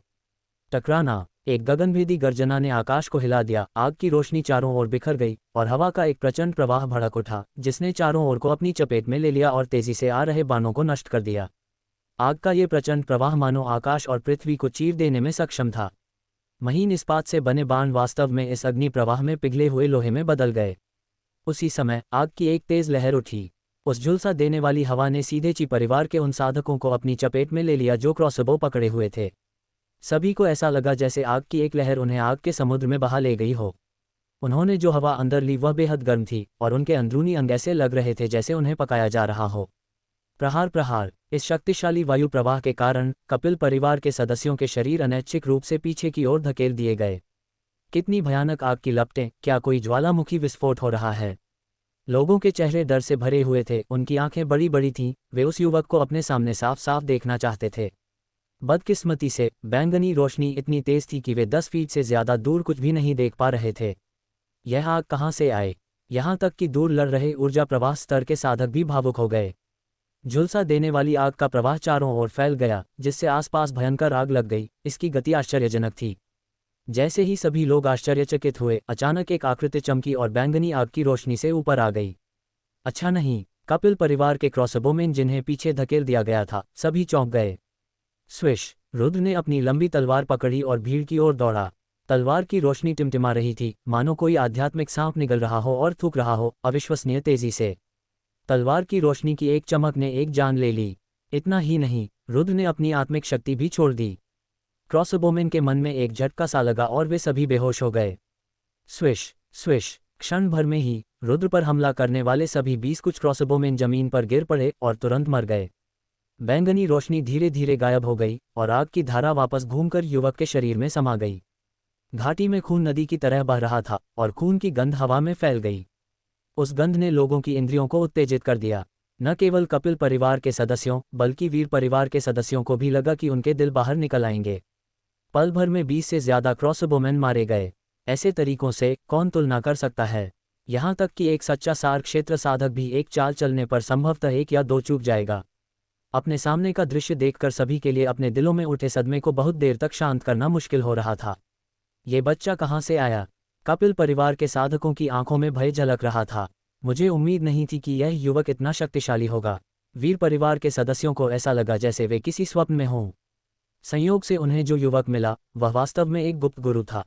टकराना! एक गगनभेदी गर्जना ने आकाश को हिला दिया। आग की रोशनी चारों ओर बिखर गई और हवा का एक प्रचंड प्रवाह भड़क उठा, जिसने चारों ओर को अपनी चपेट में ले लिया और तेजी से आ रहे बाणों को नष्ट कर दिया। आग का ये प्रचंड प्रवाह मानो आकाश और पृथ्वी को चीर देने में सक्षम था। महीन इस्पात से बने बाण वास्तव में इस अग्नि प्रवाह में पिघले हुए लोहे में बदल गए। उसी समय आग की एक तेज लहर उठी। उस झुलसा देने वाली हवा ने सीधे ची परिवार के उन साधकों को अपनी चपेट में ले लिया जो क्रॉसबो पकड़े हुए थे। सभी को ऐसा लगा जैसे आग की एक लहर उन्हें आग के समुद्र में बहा ले गई हो। उन्होंने जो हवा अंदर ली वह बेहद गर्म थी और उनके अंदरूनी अंग ऐसे लग रहे थे जैसे उन्हें पकाया जा रहा हो। प्रहार प्रहार! इस शक्तिशाली वायु प्रवाह के कारण कपिल परिवार के सदस्यों के शरीर अनैच्छिक रूप से पीछे की ओर धकेल दिए गए। कितनी भयानक आग की लपटें! क्या कोई ज्वालामुखी विस्फोट हो रहा है? लोगों के चेहरे डर से भरे हुए थे, उनकी आंखें बड़ी बड़ी थीं, वे उस युवक को अपने सामने साफ साफ देखना चाहते थे। बदकिस्मती से बैंगनी रोशनी इतनी तेज थी कि वे 10 फीट से ज्यादा दूर कुछ भी नहीं देख पा रहे थे। यह आग कहाँ से आए? यहाँ तक कि दूर लड़ रहे ऊर्जा प्रवाह स्तर के साधक भी भावुक हो गए। झुलसा देने वाली आग का प्रवाह चारों ओर फैल गया, जिससे आसपास भयंकर आग लग गई। इसकी गति आश्चर्यजनक थी। जैसे ही सभी लोग आश्चर्यचकित हुए, अचानक एक आकृति चमकी और बैंगनी आग की रोशनी से ऊपर आ गई। अच्छा नहीं, कपिल परिवार के क्रॉसबोमेन जिन्हें पीछे धकेल दिया गया था, सभी चौंक गए। स्विश! रुद्र ने अपनी लंबी तलवार पकड़ी और भीड़ की ओर दौड़ा। तलवार की रोशनी टिमटिमा रही थी, मानो कोई आध्यात्मिक सांप निगल रहा हो और थूक रहा हो, अविश्वसनीय तेजी से। तलवार की रोशनी की एक चमक ने एक जान ले ली। इतना ही नहीं, रुद्र ने अपनी आत्मिक शक्ति भी छोड़ दी। क्रॉसबोमेन के मन में एक झटका सा लगा और वे सभी बेहोश हो गए। स्विश! स्विश! क्षण भर में ही रुद्र पर हमला करने वाले सभी 20 कुछ क्रॉसबोमेन जमीन पर गिर पड़े और तुरंत मर गए। बैंगनी रोशनी धीरे धीरे गायब हो गई और आग की धारा वापस घूमकर युवक के शरीर में समा गई। घाटी में खून नदी की तरह बह रहा था और खून की गंध हवा में फैल गई। उस गंध ने लोगों की इंद्रियों को उत्तेजित कर दिया। न केवल कपिल परिवार के सदस्यों बल्कि वीर परिवार के सदस्यों को भी लगा कि उनके दिल बाहर निकल आएंगे। पल भर में 20 से ज्यादा क्रॉसबोमेन मारे गए। ऐसे तरीकों से कौन तुलना कर सकता है? यहाँ तक कि एक सच्चा सार क्षेत्र साधक भी एक चाल चलने पर संभवतः एक या दो चूक जाएगा। अपने सामने का दृश्य देखकर सभी के लिए अपने दिलों में उठे सदमे को बहुत देर तक शांत करना मुश्किल हो रहा था। ये बच्चा कहाँ से आया? कपिल परिवार के साधकों की आंखों में भय झलक रहा था। मुझे उम्मीद नहीं थी कि यह युवक इतना शक्तिशाली होगा। वीर परिवार के सदस्यों को ऐसा लगा जैसे वे किसी स्वप्न में हों। संयोग से उन्हें जो युवक मिला वह वास्तव में एक गुप्त गुरु था।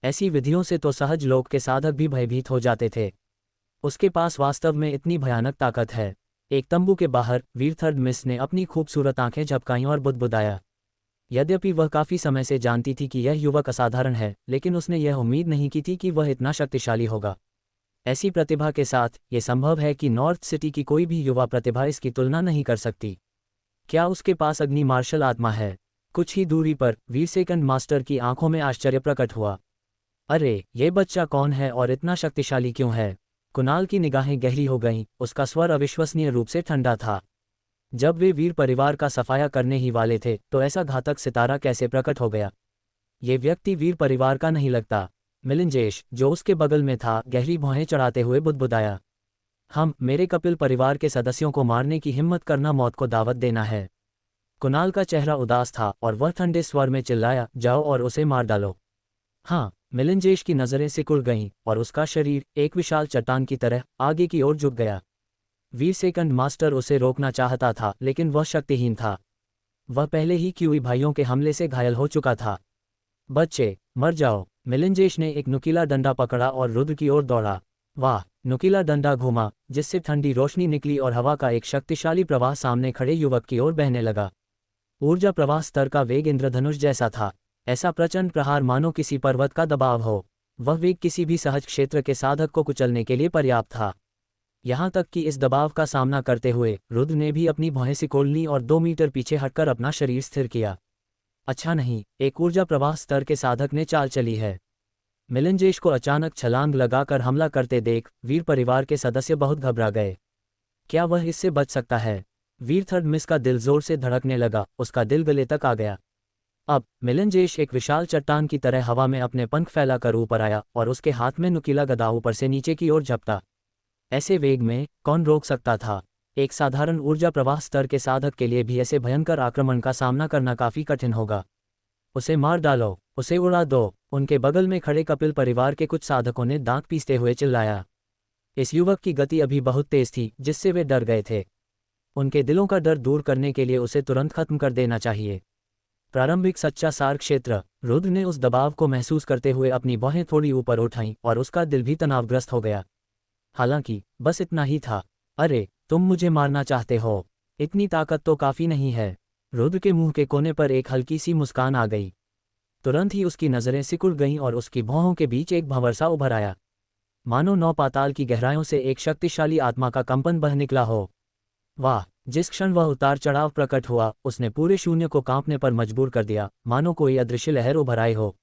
ऐसी विधियों से तो सहज लोक के साधक भी भयभीत हो जाते थे। उसके पास वास्तव में इतनी भयानक ताकत है। एक तंबू के बाहर वीर थर्ड मिस ने अपनी खूबसूरत आंखें झपकाईं और बुदबुदाया। यद्यपि वह काफी समय से जानती थी कि यह युवक असाधारण है, लेकिन उसने यह उम्मीद नहीं की थी कि वह इतना शक्तिशाली होगा। ऐसी प्रतिभा के साथ यह संभव है कि नॉर्थ सिटी की कोई भी युवा प्रतिभा इसकी तुलना नहीं कर सकती। क्या उसके पास अग्नि मार्शल आत्मा है? कुछ ही दूरी पर वीर सेकंड मास्टर की आंखों में आश्चर्य प्रकट हुआ। अरे, ये बच्चा कौन है और इतना शक्तिशाली क्यों है? कुणाल की निगाहें गहरी हो गईं, उसका स्वर अविश्वसनीय रूप से ठंडा था। जब वे वीर परिवार का सफाया करने ही वाले थे तो ऐसा घातक सितारा कैसे प्रकट हो गया? ये व्यक्ति वीर परिवार का नहीं लगता। मिलिंजेश, जो उसके बगल में था, गहरी भौहें चढ़ाते हुए बुदबुदाया। मेरे कपिल परिवार के सदस्यों को मारने की हिम्मत करना मौत को दावत देना है। कुणाल का चेहरा उदास था और वह ठंडे स्वर में चिल्लाया, जाओ और उसे मार डालो। हाँ। मिलिंजेश की नज़रें सिकुड़ गईं और उसका शरीर एक विशाल चट्टान की तरह आगे की ओर झुक गया। वीर सेकंड मास्टर उसे रोकना चाहता था, लेकिन वह शक्तिहीन था। वह पहले ही क्यूई भाइयों के हमले से घायल हो चुका था। बच्चे, मर जाओ! मिलिंजेश ने एक नुकीला डंडा पकड़ा और रुद्र की ओर दौड़ा। वाह! नुकीला डंडा घूमा, जिससे ठंडी रोशनी निकली और हवा का एक शक्तिशाली प्रवाह सामने खड़े युवक की ओर बहने लगा। ऊर्जा प्रवाह स्तर का वेग इंद्रधनुष जैसा था। ऐसा प्रचंड प्रहार मानो किसी पर्वत का दबाव हो। वह वेग किसी भी सहज क्षेत्र के साधक को कुचलने के लिए पर्याप्त था। यहाँ तक कि इस दबाव का सामना करते हुए रुद्र ने भी अपनी भौहें सिकोड़ लीं और 2 मीटर पीछे हटकर अपना शरीर स्थिर किया। अच्छा नहीं, एक ऊर्जा प्रवाह स्तर के साधक ने चाल चली है। मिलिंजेश को अचानक छलांग लगाकर हमला करते देख वीर परिवार के सदस्य बहुत घबरा गए। क्या वह इससे बच सकता है? वीर थर्ड मिस का दिल जोर से धड़कने लगा, उसका दिल गले तक आ गया। अब मिलिंजेश एक विशाल चट्टान की तरह हवा में अपने पंख फैलाकर ऊपर आया और उसके हाथ में नुकीला गदा ऊपर से नीचे की ओर झपटा। ऐसे वेग में कौन रोक सकता था? एक साधारण ऊर्जा प्रवाह स्तर के साधक के लिए भी ऐसे भयंकर आक्रमण का सामना करना काफी कठिन होगा। उसे मार डालो, उसे उड़ा दो! उनके बगल में खड़े कपिल परिवार के कुछ साधकों ने दांत पीसते हुए चिल्लाया। इस युवक की गति अभी बहुत तेज थी, जिससे वे डर गए थे। उनके दिलों का डर दूर करने के लिए उसे तुरंत खत्म कर देना चाहिए। प्रारंभिक सच्चा सार क्षेत्र। रुद्र ने उस दबाव को महसूस करते हुए अपनी बाहें थोड़ी ऊपर उठाईं और उसका दिल भी तनावग्रस्त हो गया। हालांकि बस इतना ही था। अरे, तुम मुझे मारना चाहते हो? इतनी ताकत तो काफी नहीं है। रुद्र के मुंह के कोने पर एक हल्की सी मुस्कान आ गई। तुरंत ही उसकी नजरें सिकुड़ गईं और उसकी भौहों के बीच एक भंवर सा उभर आया, मानो नौ पाताल की गहराइयों से एक शक्तिशाली आत्मा का कंपन बह निकला हो। वाह! जिस क्षण वह उतार चढ़ाव प्रकट हुआ, उसने पूरे शून्य को कांपने पर मजबूर कर दिया, मानो कोई अदृश्य लहर उभर आई हो।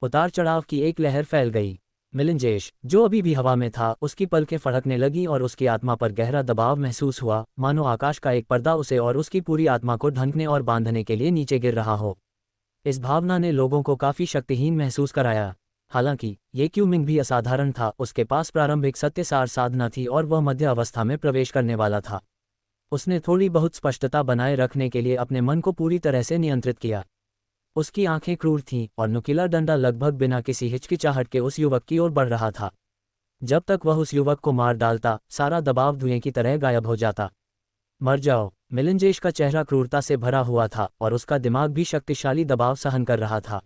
उतार चढ़ाव की एक लहर फैल गई। मिलिंजेश, जो अभी भी हवा में था, उसकी पलकें फड़कने लगीं और उसकी आत्मा पर गहरा दबाव महसूस हुआ, मानो आकाश का एक पर्दा उसे और उसकी पूरी आत्मा को ढंकने और बांधने के लिए नीचे गिर रहा हो। इस भावना ने लोगों को काफी शक्तिहीन महसूस कराया। हालांकि ये क्यूमिंग भी असाधारण था। उसके पास प्रारंभिक सत्यसार साधना थी और वह मध्य अवस्था में प्रवेश करने वाला था। उसने थोड़ी बहुत स्पष्टता बनाए रखने के लिए अपने मन को पूरी तरह से नियंत्रित किया। उसकी आंखें क्रूर थीं और नुकीला डंडा लगभग बिना किसी हिचकिचाहट के उस युवक की ओर बढ़ रहा था। जब तक वह उस युवक को मार डालता, सारा दबाव धुएं की तरह गायब हो जाता। मर जाओ! मिलिंजेश का चेहरा क्रूरता से भरा हुआ था और उसका दिमाग भी शक्तिशाली दबाव सहन कर रहा था।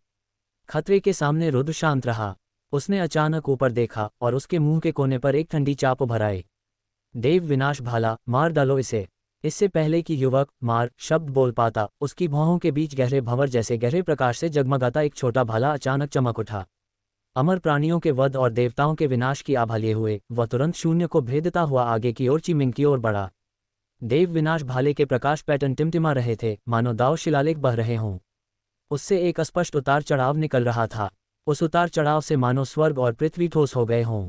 खतरे के सामने रुद्र शांत रहा। उसने अचानक ऊपर देखा और उसके मुंह के कोने पर एक ठंडी चाप उभर आई। देव विनाश भाला, मार डालो इसे। इससे पहले कि युवक मार शब्द बोल पाता, उसकी भौहों के बीच गहरे भंवर जैसे गहरे प्रकाश से जगमगाता एक छोटा भाला अचानक चमक उठा। अमर प्राणियों के वध और देवताओं के विनाश की आभा लिए हुए वह तुरंत शून्य को भेदता हुआ आगे की ओर चिमिंग की ओर बढ़ा। देव विनाश भाले के प्रकाश पैटर्न टिमटिमा रहे थे, मानो दाव शिलालेख बह रहे हों। उससे एक अस्पष्ट उतार चढ़ाव निकल रहा था। उस उतार चढ़ाव से मानो स्वर्ग और पृथ्वी ठोस हो गए हों।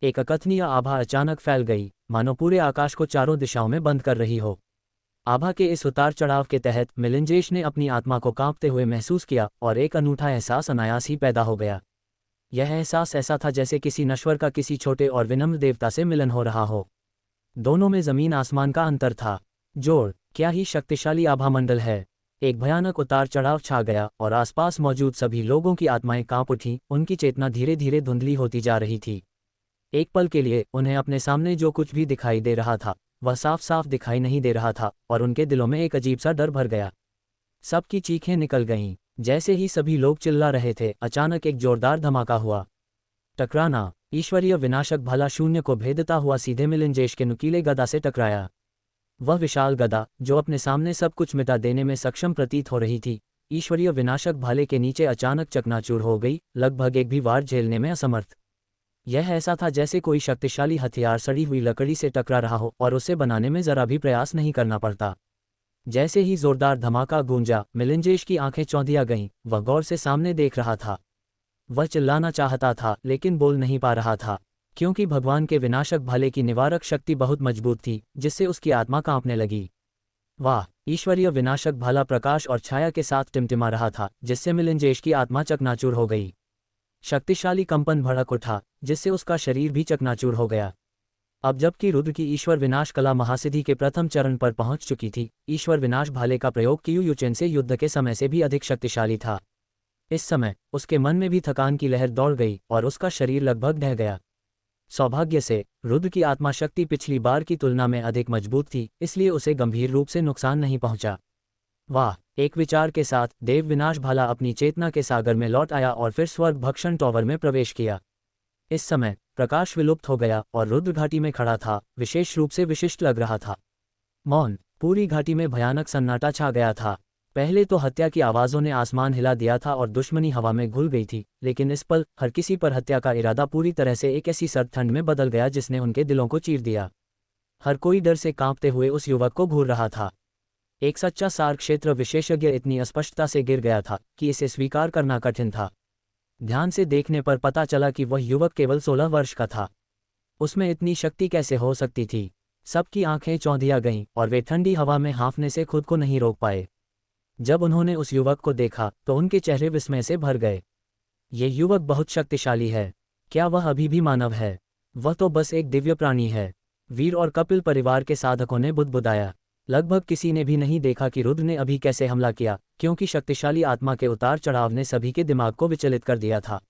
एक अकथनीय आभा अचानक फैल गई, मानो पूरे आकाश को चारों दिशाओं में बंद कर रही हो। आभा के इस उतार चढ़ाव के तहत मिलिंजेश ने अपनी आत्मा को कांपते हुए महसूस किया और एक अनूठा एहसास अनायास ही पैदा हो गया। यह एहसास ऐसा था जैसे किसी नश्वर का किसी छोटे और विनम्र देवता से मिलन हो रहा हो। दोनों में जमीन आसमान का अंतर था। जोड़, क्या ही शक्तिशाली आभामंडल है। एक भयानक उतार चढ़ाव छा गया और आसपास मौजूद सभी लोगों की आत्माएं कांप उठीं, उनकी चेतना धीरे धीरे धुंधली होती जा रही थी। एक पल के लिए उन्हें अपने सामने जो कुछ भी दिखाई दे रहा था वह साफ साफ दिखाई नहीं दे रहा था और उनके दिलों में एक अजीब सा डर भर गया। सबकी चीखें निकल गईं। जैसे ही सभी लोग चिल्ला रहे थे, अचानक एक जोरदार धमाका हुआ। टकराना। ईश्वरीय विनाशक भाला शून्य को भेदता हुआ सीधे मिलिंजेश के नुकीले गदा से टकराया। वह विशाल गदा, जो अपने सामने सब कुछ मिटा देने में सक्षम प्रतीत हो रही थी, ईश्वरीय विनाशक भाले के नीचे अचानक चकनाचूर हो गई, लगभग एक भी वार झेलने में असमर्थ। यह ऐसा था जैसे कोई शक्तिशाली हथियार सड़ी हुई लकड़ी से टकरा रहा हो और उसे बनाने में जरा भी प्रयास नहीं करना पड़ता। जैसे ही जोरदार धमाका गूंजा, मिलिंजेश की आंखें चौंधिया गईं। वह गौर से सामने देख रहा था। वह चिल्लाना चाहता था लेकिन बोल नहीं पा रहा था, क्योंकि भगवान के विनाशक भाले की निवारक शक्ति बहुत मजबूत थी, जिससे उसकी आत्मा कांपने लगी। वाह! ईश्वरीय विनाशक भाला प्रकाश और छाया के साथ टिमटिमा रहा था, जिससे मिलिंजेश की आत्मा चकनाचूर हो गई। शक्तिशाली कंपन भड़क उठा, जिससे उसका शरीर भी चकनाचूर हो गया। अब जबकि रुद्र की ईश्वर विनाश कला महासिद्धि के प्रथम चरण पर पहुंच चुकी थी, ईश्वर विनाश भाले का प्रयोग कियू युचेन से युद्ध के समय से भी अधिक शक्तिशाली था। इस समय उसके मन में भी थकान की लहर दौड़ गई और उसका शरीर लगभग ढह गया। सौभाग्य से रुद्र की आत्मा शक्ति पिछली बार की तुलना में अधिक मजबूत थी, इसलिए उसे गंभीर रूप से नुकसान नहीं पहुंचा। वाह! एक विचार के साथ देव विनाश भाला अपनी चेतना के सागर में लौट आया और फिर स्वर्ग भक्षण टॉवर में प्रवेश किया। इस समय प्रकाश विलुप्त हो गया और रुद्र घाटी में खड़ा था, विशेष रूप से विशिष्ट लग रहा था। मौन। पूरी घाटी में भयानक सन्नाटा छा गया था। पहले तो हत्या की आवाज़ों ने आसमान हिला दिया था और दुश्मनी हवा में घुल गई थी, लेकिन इस पल हर किसी पर हत्या का इरादा पूरी तरह से एक ऐसी सर्द ठंड में बदल गया जिसने उनके दिलों को चीर दिया। हर कोई डर से कांपते हुए उस युवक को घूर रहा था। एक सच्चा सार क्षेत्र विशेषज्ञ इतनी स्पष्टता से गिर गया था कि इसे स्वीकार करना कठिन था। ध्यान से देखने पर पता चला कि वह युवक केवल 16 वर्ष का था। उसमें इतनी शक्ति कैसे हो सकती थी? सबकी आंखें चौंधिया गईं और वे ठंडी हवा में हाँफने से खुद को नहीं रोक पाए। जब उन्होंने उस युवक को देखा तो उनके चेहरे विस्मय से भर गए। ये युवक बहुत शक्तिशाली है। क्या वह अभी भी मानव है? वह तो बस एक दिव्य प्राणी है। वीर और कपिल परिवार के साधकों ने बुदबुदाया। लगभग किसी ने भी नहीं देखा कि रुद्र ने अभी कैसे हमला किया, क्योंकि शक्तिशाली आत्मा के उतार चढ़ाव ने सभी के दिमाग को विचलित कर दिया था।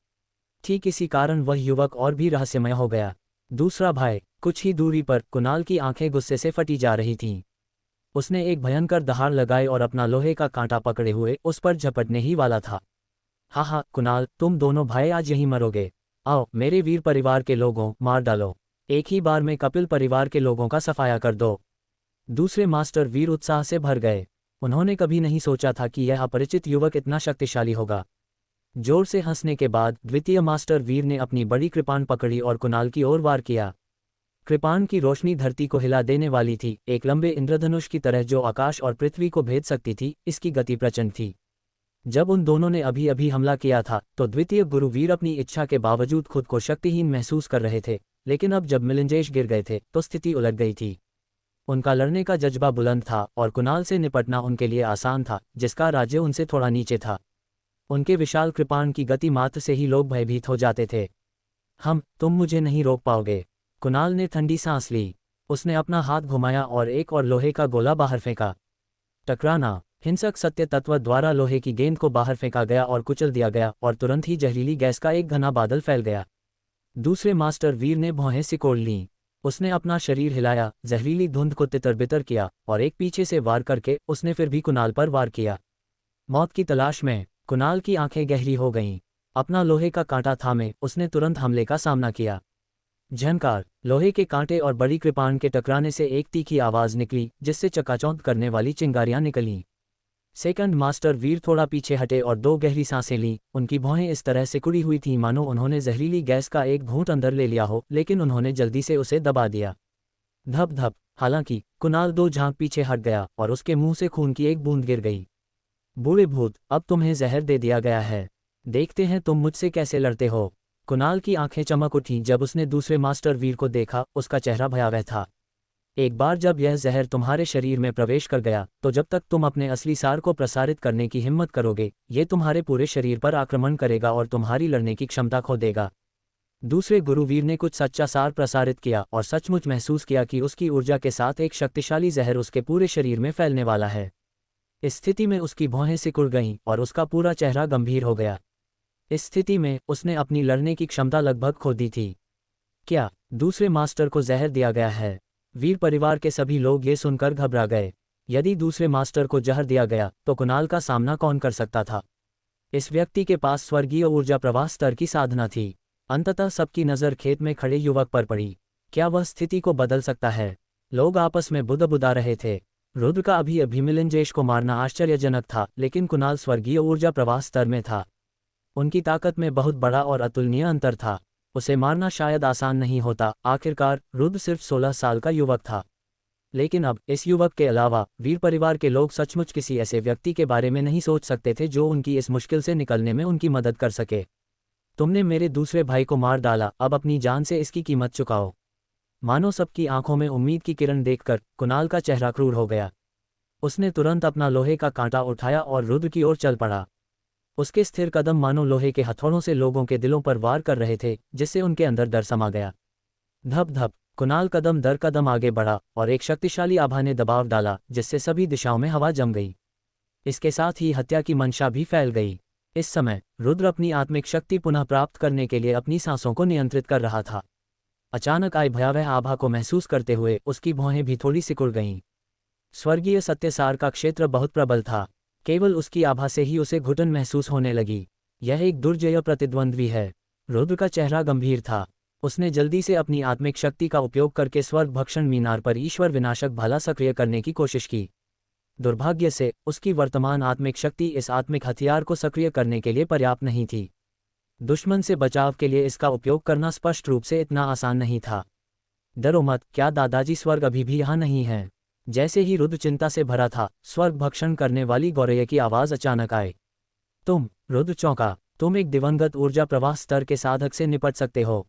ठीक इसी कारण वह युवक और भी रहस्यमय हो गया। दूसरा भाई। कुछ ही दूरी पर कुणाल की आंखें गुस्से से फटी जा रही थीं। उसने एक भयंकर दहाड़ लगाई और अपना लोहे का कांटा पकड़े हुए उस पर झपटने ही वाला था। हा कुणाल, तुम दोनों भाई आज यहीं मरोगे। आओ मेरे वीर परिवार के लोगों, मार डालो। एक ही बार में कपिल परिवार के लोगों का सफाया कर दो। दूसरे मास्टर वीर उत्साह से भर गए। उन्होंने कभी नहीं सोचा था कि यह अपरिचित युवक इतना शक्तिशाली होगा। जोर से हंसने के बाद द्वितीय मास्टर वीर ने अपनी बड़ी कृपाण पकड़ी और कुणाल की ओर वार किया। कृपाण की रोशनी धरती को हिला देने वाली थी, एक लंबे इंद्रधनुष की तरह जो आकाश और पृथ्वी को भेद सकती थी। इसकी गति प्रचंड थी। जब उन दोनों ने अभी अभी हमला किया था तो द्वितीय गुरु वीर अपनी इच्छा के बावजूद खुद को शक्तिहीन महसूस कर रहे थे, लेकिन अब जब मिलिंजेश गिर गए थे तो स्थिति उलट गई थी। उनका लड़ने का जज्बा बुलंद था और कुणाल से निपटना उनके लिए आसान था, जिसका राज्य उनसे थोड़ा नीचे था। उनके विशाल कृपाण की गति मात्र से ही लोग भयभीत हो जाते थे। तुम मुझे नहीं रोक पाओगे। कुणाल ने ठंडी सांस ली। उसने अपना हाथ घुमाया और एक और लोहे का गोला बाहर फेंका। टकराना। हिंसक सत्य तत्व द्वारा लोहे की गेंद को बाहर फेंका गया और कुचल दिया गया और तुरंत ही जहरीली गैस का एक घना बादल फैल गया। दूसरे मास्टर वीर ने भौहें सिकोड़ लीं। उसने अपना शरीर हिलाया, जहरीली धुंध को तितर-बितर किया और एक पीछे से वार करके उसने फिर भी कुणाल पर वार किया। मौत की तलाश में कुणाल की आंखें गहरी हो गईं। अपना लोहे का कांटा थामे उसने तुरंत हमले का सामना किया। झनकार, लोहे के कांटे और बड़ी कृपाण के टकराने से एक तीखी आवाज निकली जिससे चकाचौंध करने वाली चिंगारियां निकलीं। सेकंड मास्टर वीर थोड़ा पीछे हटे और 2 गहरी सांसें लीं। उनकी भौहें इस तरह सिकुड़ी हुई थीं मानो उन्होंने जहरीली गैस का एक घूंट अंदर ले लिया हो, लेकिन उन्होंने जल्दी से उसे दबा दिया। धप धप। हालांकि कुणाल 2 झांक पीछे हट गया और उसके मुंह से खून की एक बूंद गिर गई। बूढ़े भूत, अब तुम्हें जहर दे दिया गया है। देखते हैं तुम मुझसे कैसे लड़ते हो। कुणाल की आंखें चमक उठीं जब उसने दूसरे मास्टर वीर को देखा। उसका चेहरा भयावह था। एक बार जब यह जहर तुम्हारे शरीर में प्रवेश कर गया तो जब तक तुम अपने असली सार को प्रसारित करने की हिम्मत करोगे, ये तुम्हारे पूरे शरीर पर आक्रमण करेगा और तुम्हारी लड़ने की क्षमता खो देगा। दूसरे गुरुवीर ने कुछ सच्चा सार प्रसारित किया और सचमुच महसूस किया कि उसकी ऊर्जा के साथ एक शक्तिशाली जहर उसके पूरे शरीर में फैलने वाला है। इस स्थिति में उसकी भौहें सिकुड़ गईं और उसका पूरा चेहरा गंभीर हो गया। इस स्थिति में उसने अपनी लड़ने की क्षमता लगभग खो दी थी। क्या दूसरे मास्टर को जहर दिया गया है? वीर परिवार के सभी लोग ये सुनकर घबरा गए। यदि दूसरे मास्टर को जहर दिया गया तो कुणाल का सामना कौन कर सकता था? इस व्यक्ति के पास स्वर्गीय ऊर्जा प्रवाह स्तर की साधना थी। अंततः सबकी नज़र खेत में खड़े युवक पर पड़ी। क्या वह स्थिति को बदल सकता है? लोग आपस में बुदबुदा रहे थे। रुद्र का अभी मिलिंजेश को मारना आश्चर्यजनक था, लेकिन कुणाल स्वर्गीय ऊर्जा प्रवाह स्तर में था। उनकी ताकत में बहुत बड़ा और अतुलनीय अंतर था। उसे मारना शायद आसान नहीं होता। आखिरकार रुद्र सिर्फ 16 साल का युवक था। लेकिन अब इस युवक के अलावा वीर परिवार के लोग सचमुच किसी ऐसे व्यक्ति के बारे में नहीं सोच सकते थे जो उनकी इस मुश्किल से निकलने में उनकी मदद कर सके। तुमने मेरे दूसरे भाई को मार डाला, अब अपनी जान से इसकी कीमत चुकाओ। मानो सबकी आंखों में उम्मीद की किरण देखकर कुणाल का चेहरा क्रूर हो गया। उसने तुरंत अपना लोहे का कांटा उठाया और रुद्र की ओर चल पड़ा। उसके स्थिर कदम मानो लोहे के हथौड़ों से लोगों के दिलों पर वार कर रहे थे, जिससे उनके अंदर डर समा गया। धप धप। कुणाल कदम दर कदम आगे बढ़ा और एक शक्तिशाली आभा ने दबाव डाला जिससे सभी दिशाओं में हवा जम गई। इसके साथ ही हत्या की मंशा भी फैल गई। इस समय रुद्र अपनी आत्मिक शक्ति पुनः प्राप्त करने के लिए अपनी सांसों को नियंत्रित कर रहा था। अचानक आई भयावह आभा को महसूस करते हुए उसकी भौहें भी थोड़ी सिकुड़ गईं। स्वर्गीय सत्यसार का क्षेत्र बहुत प्रबल था। केवल उसकी आभा से ही उसे घुटन महसूस होने लगी। यह एक दुर्जय प्रतिद्वंद्वी है। रुद्र का चेहरा गंभीर था। उसने जल्दी से अपनी आत्मिक शक्ति का उपयोग करके स्वर्ग भक्षण मीनार पर ईश्वर विनाशक भाला सक्रिय करने की कोशिश की। दुर्भाग्य से उसकी वर्तमान आत्मिक शक्ति इस आत्मिक हथियार को सक्रिय करने के लिए पर्याप्त नहीं थी। दुश्मन से बचाव के लिए इसका उपयोग करना स्पष्ट रूप से इतना आसान नहीं था। डरो मत, क्या दादाजी स्वर्ग अभी भी यहाँ नहीं हैं? जैसे ही रुद्र चिंता से भरा था, स्वर्ग भक्षण करने वाली गौरैया की आवाज अचानक आए। रुद्र चौंका। तुम एक दिवंगत ऊर्जा प्रवाह स्तर के साधक से निपट सकते हो।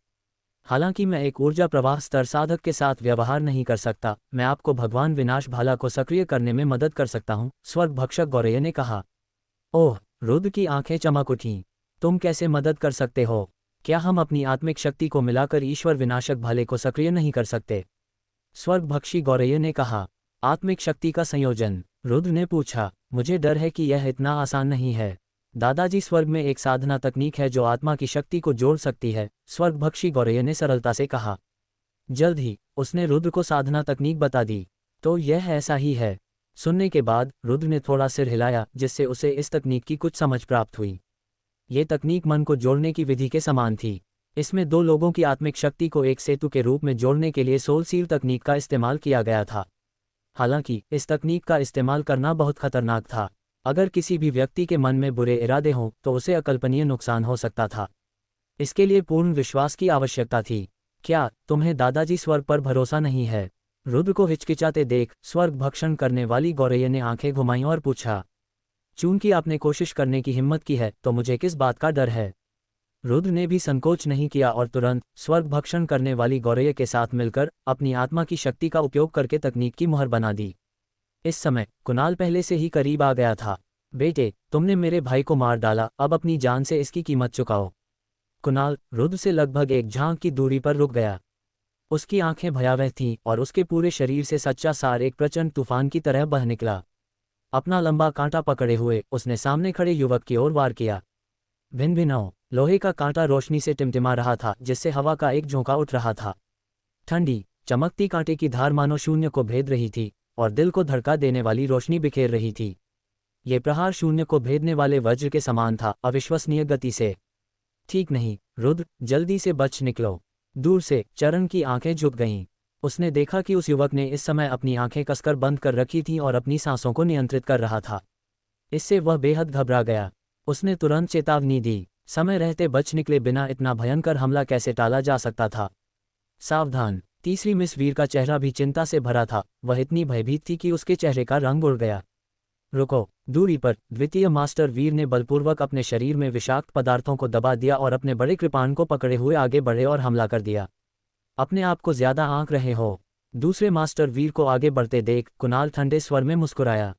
हालांकि मैं एक ऊर्जा प्रवाह स्तर साधक के साथ व्यवहार नहीं कर सकता, मैं आपको भगवान विनाश भाला को सक्रिय करने में मदद कर सकता हूँ, स्वर्ग भक्षक गौरैया ने कहा। ओह! रुद्र की आंखें चमक उठीं। तुम कैसे मदद कर सकते हो? क्या हम अपनी आत्मिक शक्ति को मिलाकर ईश्वर विनाशक भाले को सक्रिय नहीं कर सकते? स्वर्ग भक्षी गौरैया ने कहा। आत्मिक शक्ति का संयोजन? रुद्र ने पूछा। मुझे डर है कि यह इतना आसान नहीं है। दादाजी, स्वर्ग में एक साधना तकनीक है जो आत्मा की शक्ति को जोड़ सकती है, स्वर्ग भक्षी गौरैया ने सरलता से कहा। जल्द ही उसने रुद्र को साधना तकनीक बता दी। तो यह ऐसा ही है। सुनने के बाद रुद्र ने थोड़ा सिर हिलाया, जिससे उसे इस तकनीक की कुछ समझ प्राप्त हुई। ये तकनीक मन को जोड़ने की विधि के समान थी। इसमें 2 लोगों की आत्मिक शक्ति को एक सेतु के रूप में जोड़ने के लिए सोल सील तकनीक का इस्तेमाल किया गया था। हालांकि इस तकनीक का इस्तेमाल करना बहुत खतरनाक था। अगर किसी भी व्यक्ति के मन में बुरे इरादे हों तो उसे अकल्पनीय नुकसान हो सकता था। इसके लिए पूर्ण विश्वास की आवश्यकता थी। क्या तुम्हें दादाजी स्वर्ग पर भरोसा नहीं है? रुद्र को हिचकिचाते देख स्वर्ग भक्षण करने वाली गौरैया ने आंखें घुमाईं और पूछा। चूंकि आपने कोशिश करने की हिम्मत की है तो मुझे किस बात का डर है? रुद्र ने भी संकोच नहीं किया और तुरंत स्वर्ग भक्षण करने वाली गौरैया के साथ मिलकर अपनी आत्मा की शक्ति का उपयोग करके तकनीक की मुहर बना दी। इस समय कुणाल पहले से ही करीब आ गया था। बेटे, तुमने मेरे भाई को मार डाला, अब अपनी जान से इसकी कीमत चुकाओ। कुणाल रुद्र से लगभग एक झांक की दूरी पर रुक गया। उसकी आंखें भयावह थीं और उसके पूरे शरीर से सच्चा सार एक प्रचंड तूफान की तरह बह निकला। अपना लंबा कांटा पकड़े हुए उसने सामने खड़े युवक की ओर वार किया। भिन भिनाओ। लोहे का कांटा रोशनी से टिमटिमा रहा था, जिससे हवा का एक झोंका उठ रहा था। ठंडी चमकती कांटे की धार मानो शून्य को भेद रही थी और दिल को धड़का देने वाली रोशनी बिखेर रही थी। ये प्रहार शून्य को भेदने वाले वज्र के समान था, अविश्वसनीय गति से। ठीक नहीं, रुद्र, जल्दी से बच निकलो। दूर से चरण की आंखें झुक गईं। उसने देखा कि उस युवक ने इस समय अपनी आंखें कसकर बंद कर रखी थीं और अपनी सांसों को नियंत्रित कर रहा था। इससे वह बेहद घबरा गया। उसने तुरंत चेतावनी दी, समय रहते बच निकले बिना इतना भयंकर हमला कैसे टाला जा सकता था। सावधान। तीसरी मिस वीर का चेहरा भी चिंता से भरा था। वह इतनी भयभीत थी कि उसके चेहरे का रंग उड़ गया। रुको। दूरी पर द्वितीय मास्टर वीर ने बलपूर्वक अपने शरीर में विषाक्त पदार्थों को दबा दिया और अपने बड़े कृपाण को पकड़े हुए आगे बढ़े और हमला कर दिया। अपने आप को ज्यादा आंक रहे हो। दूसरे मास्टर वीर को आगे बढ़ते देख कुणाल ठंडे स्वर में मुस्कुराया।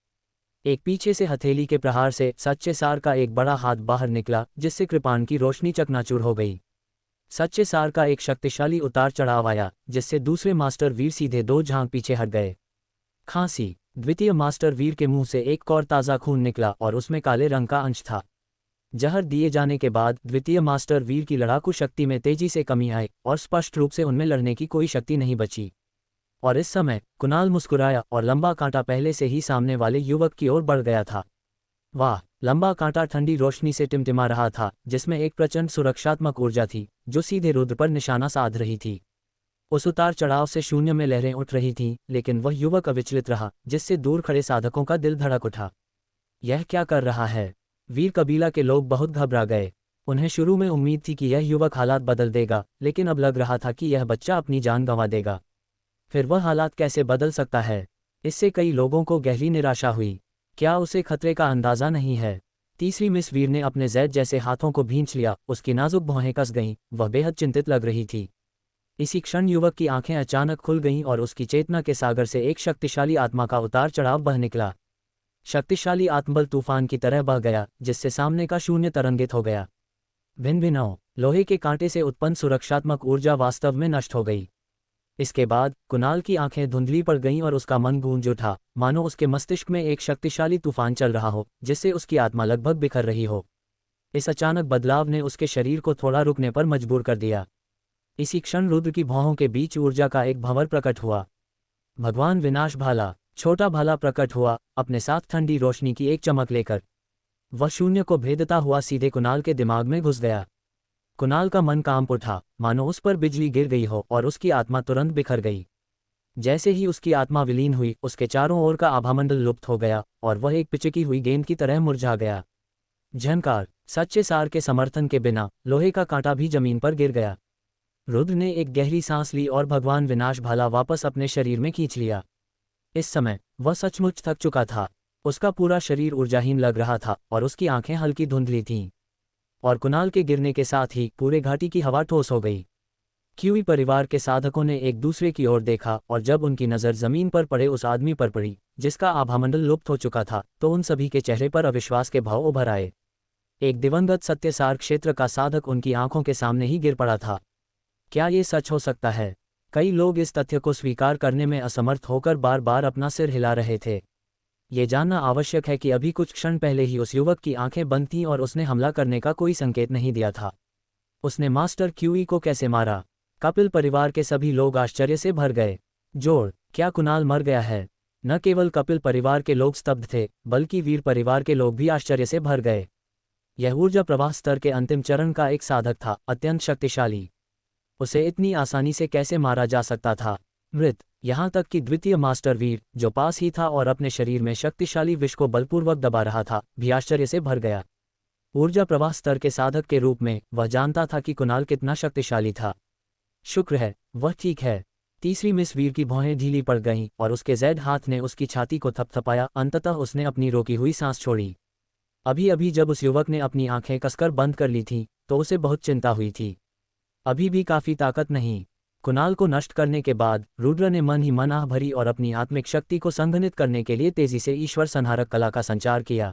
एक पीछे से हथेली के प्रहार से सच्चे सार का एक बड़ा हाथ बाहर निकला, जिससे कृपाण की रोशनी चकनाचूर हो गई। सच्चे सार का एक शक्तिशाली उतार चढ़ाव आया, जिससे दूसरे मास्टर वीर सीधे 2 झांक पीछे हट गए। खांसी। द्वितीय मास्टर वीर के मुंह से एक और ताज़ा खून निकला और उसमें काले रंग का अंश था। जहर दिए जाने के बाद द्वितीय मास्टर वीर की लड़ाकू शक्ति में तेजी से कमी आई और स्पष्ट रूप से उनमें लड़ने की कोई शक्ति नहीं बची। और इस समय कुणाल मुस्कुराया और लंबा कांटा पहले से ही सामने वाले युवक की ओर बढ़ गया था। वाह! लंबा कांटा ठंडी रोशनी से टिमटिमा रहा था, जिसमें एक प्रचंड सुरक्षात्मक ऊर्जा थी जो सीधे रुद्र पर निशाना साध रही थी। उस उतार चढ़ाव से शून्य में लहरें उठ रही थीं, लेकिन वह युवक अविचलित रहा, जिससे दूर खड़े साधकों का दिल धड़क उठा। यह क्या कर रहा है? वीर कबीला के लोग बहुत घबरा गए। उन्हें शुरू में उम्मीद थी कि यह युवक हालात बदल देगा, लेकिन अब लग रहा था कि यह बच्चा अपनी जान गंवा देगा। फिर वह हालात कैसे बदल सकता है? इससे कई लोगों को गहरी निराशा हुई। क्या उसे खतरे का अंदाजा नहीं है? तीसरी मिस वीर ने अपने जैद जैसे हाथों को भींच लिया, उसकी नाजुक भौहें कस गईं, वह बेहद चिंतित लग रही थी। इसी क्षण युवक की आंखें अचानक खुल गईं और उसकी चेतना के सागर से एक शक्तिशाली आत्मा का उतार चढ़ाव बह निकला। शक्तिशाली आत्मबल तूफान की तरह बह गया, जिससे सामने का शून्य तरंगित हो गया। भिन्न भिन्न लोहे के कांटे से उत्पन्न सुरक्षात्मक ऊर्जा वास्तव में नष्ट हो गई। इसके बाद कुणाल की आंखें धुंधली पड़ गईं और उसका मन गूंज उठा, मानो उसके मस्तिष्क में एक शक्तिशाली तूफान चल रहा हो, जिससे उसकी आत्मा लगभग बिखर रही हो। इस अचानक बदलाव ने उसके शरीर को थोड़ा रुकने पर मजबूर कर दिया। इसी क्षण रुद्र की भौहों के बीच ऊर्जा का एक भंवर प्रकट हुआ। भगवान विनाश भाला। छोटा भाला प्रकट हुआ, अपने साथ ठंडी रोशनी की एक चमक लेकर। वह शून्य को भेदता हुआ सीधे कुणाल के दिमाग में घुस गया। कुणाल का मन कांप उठा, मानो उस पर बिजली गिर गई हो और उसकी आत्मा तुरंत बिखर गई। जैसे ही उसकी आत्मा विलीन हुई, उसके चारों ओर का आभामंडल लुप्त हो गया और वह एक पिचकी हुई गेंद की तरह मुरझा गया। झंकार। सच्चे सार के समर्थन के बिना लोहे का कांटा भी जमीन पर गिर गया। रुद्र ने एक गहरी सांस ली और भगवान विनाश भाला वापस अपने शरीर में खींच लिया। इस समय वह सचमुच थक चुका था। उसका पूरा शरीर ऊर्जाहीन लग रहा था और उसकी आंखें हल्की धुंधली थीं। और कुणाल के गिरने के साथ ही पूरे घाटी की हवा ठोस हो गई। क्यूई परिवार के साधकों ने एक दूसरे की ओर देखा और जब उनकी नज़र जमीन पर पड़े उस आदमी पर पड़ी, जिसका आभामंडल लुप्त हो चुका था, तो उन सभी के चेहरे पर अविश्वास के भाव उभर आए। एक दिवंगत सत्यसार क्षेत्र का साधक उनकी आंखों के सामने ही गिर पड़ा था। क्या ये सच हो सकता है? कई लोग इस तथ्य को स्वीकार करने में असमर्थ होकर बार बार अपना सिर हिला रहे थे। ये जानना आवश्यक है कि अभी कुछ क्षण पहले ही उस युवक की आंखें बंद थीं और उसने हमला करने का कोई संकेत नहीं दिया था। उसने मास्टर क्यूई को कैसे मारा? कपिल परिवार के सभी लोग आश्चर्य से भर गए। जोड़। क्या कुणाल मर गया है? न केवल कपिल परिवार के लोग स्तब्ध थे, बल्कि वीर परिवार के लोग भी आश्चर्य से भर गए। यह ऊर्जा प्रवाह स्तर के अंतिम चरण का एक साधक था, अत्यंत शक्तिशाली। उसे इतनी आसानी से कैसे मारा जा सकता था? मृत। यहाँ तक कि द्वितीय मास्टर वीर, जो पास ही था और अपने शरीर में शक्तिशाली विष को बलपूर्वक दबा रहा था, भी आश्चर्य से भर गया। ऊर्जा प्रवाह स्तर के साधक के रूप में वह जानता था कि कुणाल कितना शक्तिशाली था। शुक्र है वह ठीक है। तीसरी मिस वीर की भौहें ढीली पड़ गईं और उसके जैद हाथ ने उसकी छाती को थपथपाया। अंततः उसने अपनी रोकी हुई सांस छोड़ी। अभी अभी जब उस युवक ने अपनी आंखें कसकर बंद कर ली थीं, तो उसे बहुत चिंता हुई थी। अभी भी काफी ताकत नहीं। कुणाल को नष्ट करने के बाद रुद्र ने मन ही मन आह भरी और अपनी आत्मिक शक्ति को संघनित करने के लिए तेजी से ईश्वर संहारक कला का संचार किया।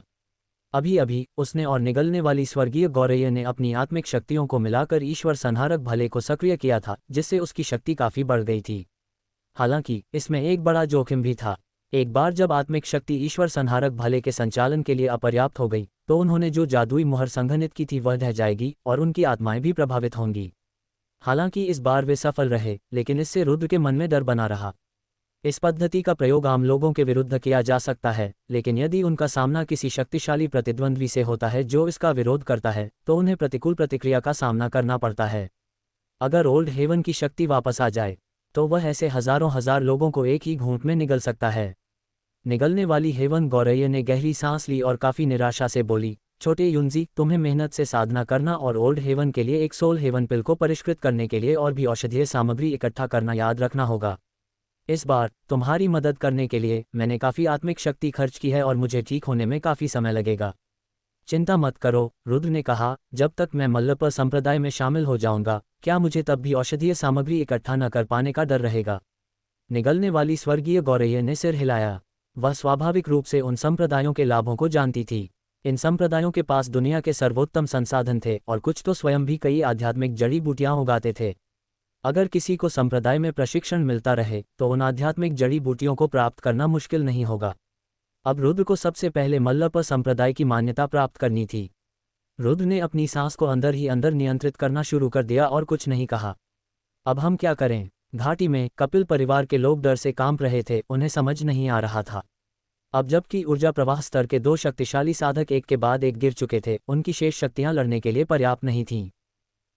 अभी अभी उसने और निगलने वाली स्वर्गीय गौरैया ने अपनी आत्मिक शक्तियों को मिलाकर ईश्वर संहारक भले को सक्रिय किया था, जिससे उसकी शक्ति काफी बढ़ गई थी। हालांकि इसमें एक बड़ा जोखिम भी था। एक बार जब आत्मिक शक्ति ईश्वर संहारक भले के संचालन के लिए अपर्याप्त हो गई, तो उन्होंने जो जादुई मुहर संघनित की थी वह ढह जाएगी और उनकी आत्माएं भी प्रभावित होंगी। हालांकि इस बार वे सफल रहे, लेकिन इससे रुद्र के मन में डर बना रहा। इस पद्धति का प्रयोग आम लोगों के विरुद्ध किया जा सकता है, लेकिन यदि उनका सामना किसी शक्तिशाली प्रतिद्वंद्वी से होता है जो इसका विरोध करता है, तो उन्हें प्रतिकूल प्रतिक्रिया का सामना करना पड़ता है। अगर ओल्ड हेवन की शक्ति वापस आ जाए, तो वह ऐसे हजारों हजार लोगों को एक ही घूंट में निगल सकता है। निगलने वाली हेवन गौरैया ने गहरी सांस ली और काफी निराशा से बोली, छोटे युंजी, तुम्हें मेहनत से साधना करना और ओल्ड हेवन के लिए एक सोल हेवन पिल को परिष्कृत करने के लिए और भी औषधीय सामग्री इकट्ठा करना याद रखना होगा। इस बार तुम्हारी मदद करने के लिए मैंने काफी आत्मिक शक्ति खर्च की है और मुझे ठीक होने में काफी समय लगेगा। चिंता मत करो, रुद्र ने कहा, जब तक मैं मल्लपर संप्रदाय में शामिल हो जाऊंगा, क्या मुझे तब भी औषधीय सामग्री इकट्ठा न कर पाने का डर रहेगा? निगलने वाली स्वर्गीय गौरैया ने सिर हिलाया। वह स्वाभाविक रूप से उन संप्रदायों के लाभों को जानती थी। इन संप्रदायों के पास दुनिया के सर्वोत्तम संसाधन थे और कुछ तो स्वयं भी कई आध्यात्मिक जड़ी बूटियां उगाते थे। अगर किसी को संप्रदाय में प्रशिक्षण मिलता रहे तो उन आध्यात्मिक जड़ी बूटियों को प्राप्त करना मुश्किल नहीं होगा। अब रुद्र को सबसे पहले मल्लपर संप्रदाय की मान्यता प्राप्त करनी थी। रुद्र ने अपनी सांस को अंदर ही अंदर नियंत्रित करना शुरू कर दिया और कुछ नहीं कहा। अब हम क्या करें? घाटी में कपिल परिवार के लोग डर से कांप रहे थे, उन्हें समझ नहीं आ रहा था। अब जबकि ऊर्जा प्रवाह स्तर के दो शक्तिशाली साधक एक के बाद एक गिर चुके थे, उनकी शेष शक्तियां लड़ने के लिए पर्याप्त नहीं थीं।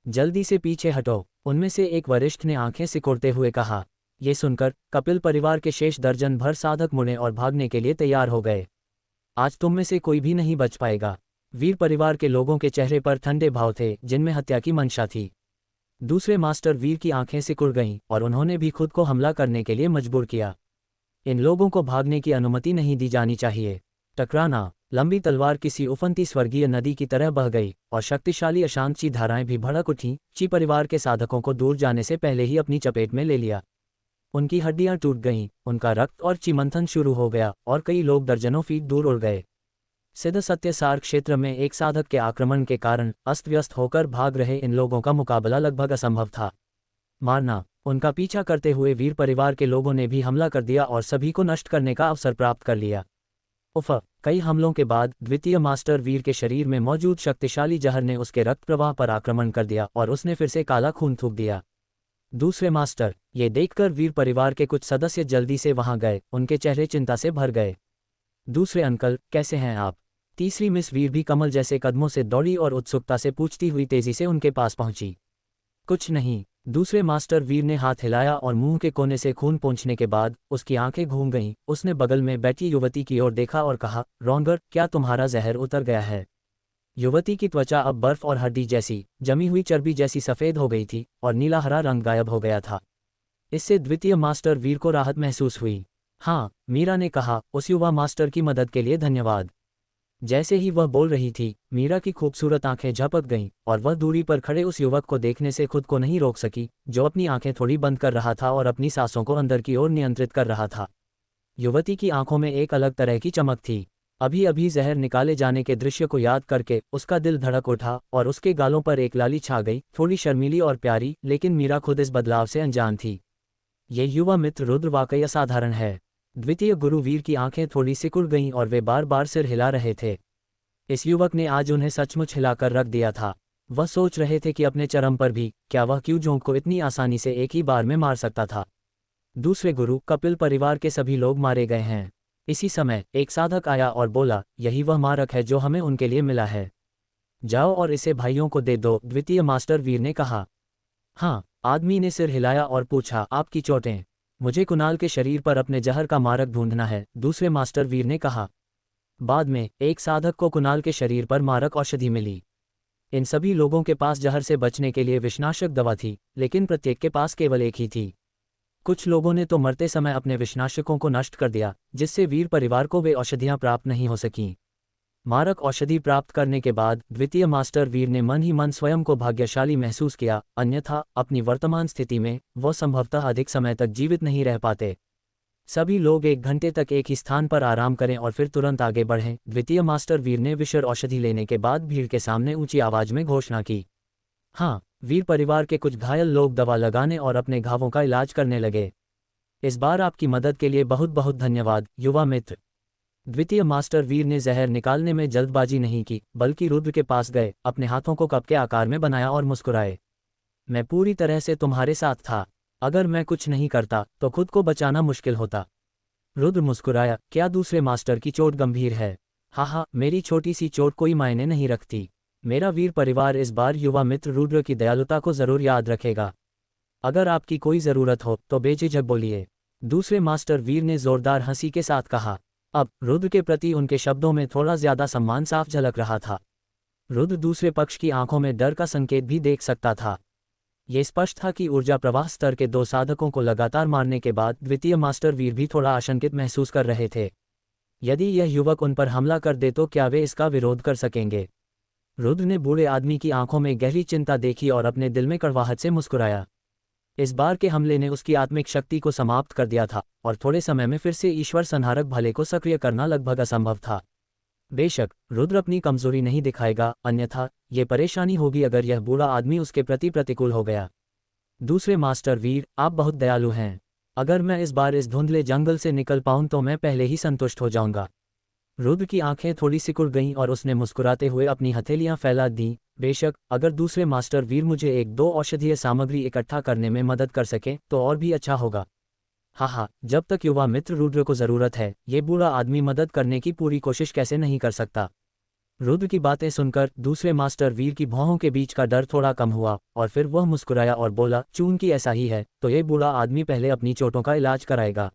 जल्दी से पीछे हटो, उनमें से एक वरिष्ठ ने आंखें सिकोड़ते हुए कहा। ये सुनकर कपिल परिवार के शेष दर्जन भर साधक मुड़े और भागने के लिए तैयार हो गए। आज तुम में से कोई भी नहीं बच पाएगा। वीर परिवार के लोगों के चेहरे पर ठंडे भाव थे, जिनमें हत्या की मंशा थी। दूसरे मास्टर वीर की आंखें सिकुड़ गईं और उन्होंने भी खुद को हमला करने के लिए मजबूर किया। इन लोगों को भागने की अनुमति नहीं दी जानी चाहिए। टकराना। लंबी तलवार किसी उफनती स्वर्गीय नदी की तरह बह गई और शक्तिशाली अशांत ची धाराएं भी भड़क उठीं। ची परिवार के साधकों को दूर जाने से पहले ही अपनी चपेट में ले लिया। उनकी हड्डियां टूट गईं, उनका रक्त और ची मंथन शुरू हो गया और कई लोग दर्जनों फीट दूर उड़ गए। सिद्ध सत्यसार क्षेत्र में एक साधक के आक्रमण के कारण अस्त व्यस्त होकर भाग रहे इन लोगों का मुकाबला लगभग असंभव था। मारना। उनका पीछा करते हुए वीर परिवार के लोगों ने भी हमला कर दिया और सभी को नष्ट करने का अवसर प्राप्त कर लिया। उफ! कई हमलों के बाद द्वितीय मास्टर वीर के शरीर में मौजूद शक्तिशाली जहर ने उसके रक्त प्रवाह पर आक्रमण कर दिया और उसने फिर से काला खून थूक दिया। दूसरे मास्टर। ये देखकर वीर परिवार के कुछ सदस्य जल्दी से वहां गए, उनके चेहरे चिंता से भर गए। दूसरे अंकल, कैसे हैं आप? तीसरी मिस वीर भी कमल जैसे कदमों से दौड़ी और उत्सुकता से पूछती हुई तेजी से उनके पास पहुंची। कुछ नहीं। दूसरे मास्टर वीर ने हाथ हिलाया और मुंह के कोने से खून पोंछने के बाद उसकी आंखें घूम गईं। उसने बगल में बैठी युवती की ओर देखा और कहा, रॉन्गर, क्या तुम्हारा जहर उतर गया है? युवती की त्वचा अब बर्फ और हड्डी जैसी जमी हुई चर्बी जैसी सफेद हो गई थी और नीला हरा रंग गायब हो गया था। इससे द्वितीय मास्टर वीर को राहत महसूस हुई। हाँ, मीरा ने कहा, उस युवा मास्टर की मदद के लिए धन्यवाद। जैसे ही वह बोल रही थी, मीरा की खूबसूरत आंखें झपक गईं और वह दूरी पर खड़े उस युवक को देखने से खुद को नहीं रोक सकी, जो अपनी आंखें थोड़ी बंद कर रहा था और अपनी सांसों को अंदर की ओर नियंत्रित कर रहा था। युवती की आंखों में एक अलग तरह की चमक थी। अभी अभी जहर निकाले जाने के दृश्य को याद करके उसका दिल धड़क उठा और उसके गालों पर एक लाली छा गई, थोड़ी शर्मीली और प्यारी, लेकिन मीरा खुद इस बदलाव से अनजान थी। ये युवा मित्र रुद्र वाकई असाधारण है। द्वितीय गुरु वीर की आंखें थोड़ी सिकुड़ गईं और वे बार बार सिर हिला रहे थे। इस युवक ने आज उन्हें सचमुच हिलाकर रख दिया था। वह सोच रहे थे कि अपने चरम पर भी क्या वह क्यूजोंग को इतनी आसानी से एक ही बार में मार सकता था। दूसरे गुरु कपिल परिवार के सभी लोग मारे गए हैं। इसी समय एक साधक आया और बोला, यही वह मारक है जो हमें उनके लिए मिला है। जाओ और इसे भाइयों को दे दो, द्वितीय मास्टर वीर ने कहा। हाँ, आदमी ने सिर हिलाया और पूछा, आपकी चोटें? मुझे कुणाल के शरीर पर अपने जहर का मारक ढूंढना है, दूसरे मास्टर वीर ने कहा। बाद में एक साधक को कुणाल के शरीर पर मारक औषधि मिली। इन सभी लोगों के पास जहर से बचने के लिए विषनाशक दवा थी, लेकिन प्रत्येक के पास केवल एक ही थी। कुछ लोगों ने तो मरते समय अपने विषनाशकों को नष्ट कर दिया, जिससे वीर परिवार को वे औषधियां प्राप्त नहीं हो सकीं। मारक औषधि प्राप्त करने के बाद द्वितीय मास्टर वीर ने मन ही मन स्वयं को भाग्यशाली महसूस किया, अन्यथा अपनी वर्तमान स्थिति में वो संभवतः अधिक समय तक जीवित नहीं रह पाते। सभी लोग 1 घंटे तक एक ही स्थान पर आराम करें और फिर तुरंत आगे बढ़ें, द्वितीय मास्टर वीर ने विषर औषधि लेने के बाद भीड़ के सामने ऊंची आवाज में घोषणा की। हाँ, वीर परिवार के कुछ घायल लोग दवा लगाने और अपने घावों का इलाज करने लगे। इस बार आपकी मदद के लिए बहुत बहुत धन्यवाद, युवा मित्र। द्वितीय मास्टर वीर ने जहर निकालने में जल्दबाजी नहीं की, बल्कि रुद्र के पास गए, अपने हाथों को कप के आकार में बनाया और मुस्कुराए। मैं पूरी तरह से तुम्हारे साथ था। अगर मैं कुछ नहीं करता तो खुद को बचाना मुश्किल होता। रुद्र मुस्कुराया, क्या दूसरे मास्टर की चोट गंभीर है? हाँ, मेरी छोटी सी चोट कोई मायने नहीं रखती। मेरा वीर परिवार इस बार युवा मित्र रुद्र की दयालुता को जरूर याद रखेगा। अगर आपकी कोई ज़रूरत हो तो बेझिझक बोलिए। दूसरे मास्टर वीर ने जोरदार हंसी के साथ कहा। अब रुद्र के प्रति उनके शब्दों में थोड़ा ज्यादा सम्मान साफ झलक रहा था। रुद्र दूसरे पक्ष की आंखों में डर का संकेत भी देख सकता था। ये स्पष्ट था कि ऊर्जा प्रवाह स्तर के दो साधकों को लगातार मारने के बाद द्वितीय मास्टर वीर भी थोड़ा आशंकित महसूस कर रहे थे। यदि यह युवक उन पर हमला कर दे तो क्या वे इसका विरोध कर सकेंगे? रुद्र ने बूढ़े आदमी की आंखों में गहरी चिंता देखी और अपने दिल में कड़वाहट से मुस्कुराया। इस बार के हमले ने उसकी आत्मिक शक्ति को समाप्त कर दिया था और थोड़े समय में फिर से ईश्वर संहारक भले को सक्रिय करना लगभग असंभव था। बेशक रुद्र अपनी कमजोरी नहीं दिखाएगा, अन्यथा ये परेशानी होगी अगर यह बूढ़ा आदमी उसके प्रति प्रतिकूल हो गया। दूसरे मास्टर वीर, आप बहुत दयालु हैं। अगर मैं इस बार इस धुंधले जंगल से निकल पाऊं तो मैं पहले ही संतुष्ट हो जाऊंगा। रुद्र की आंखें थोड़ी सिकुड़ गईं और उसने मुस्कुराते हुए अपनी हथेलियां फैला दीं। बेशक, अगर दूसरे मास्टर वीर मुझे एक दो औषधीय सामग्री इकट्ठा करने में मदद कर सकें तो और भी अच्छा होगा। हाँ, जब तक युवा मित्र रुद्र को जरूरत है, ये बूढ़ा आदमी मदद करने की पूरी कोशिश कैसे नहीं कर सकता। रुद्र की बातें सुनकर दूसरे मास्टर वीर की भौहों के बीच का डर थोड़ा कम हुआ और फिर वह मुस्कुराया और बोला, चूंकि ऐसा ही है तो ये बूढ़ा आदमी पहले अपनी चोटों का इलाज कराएगा।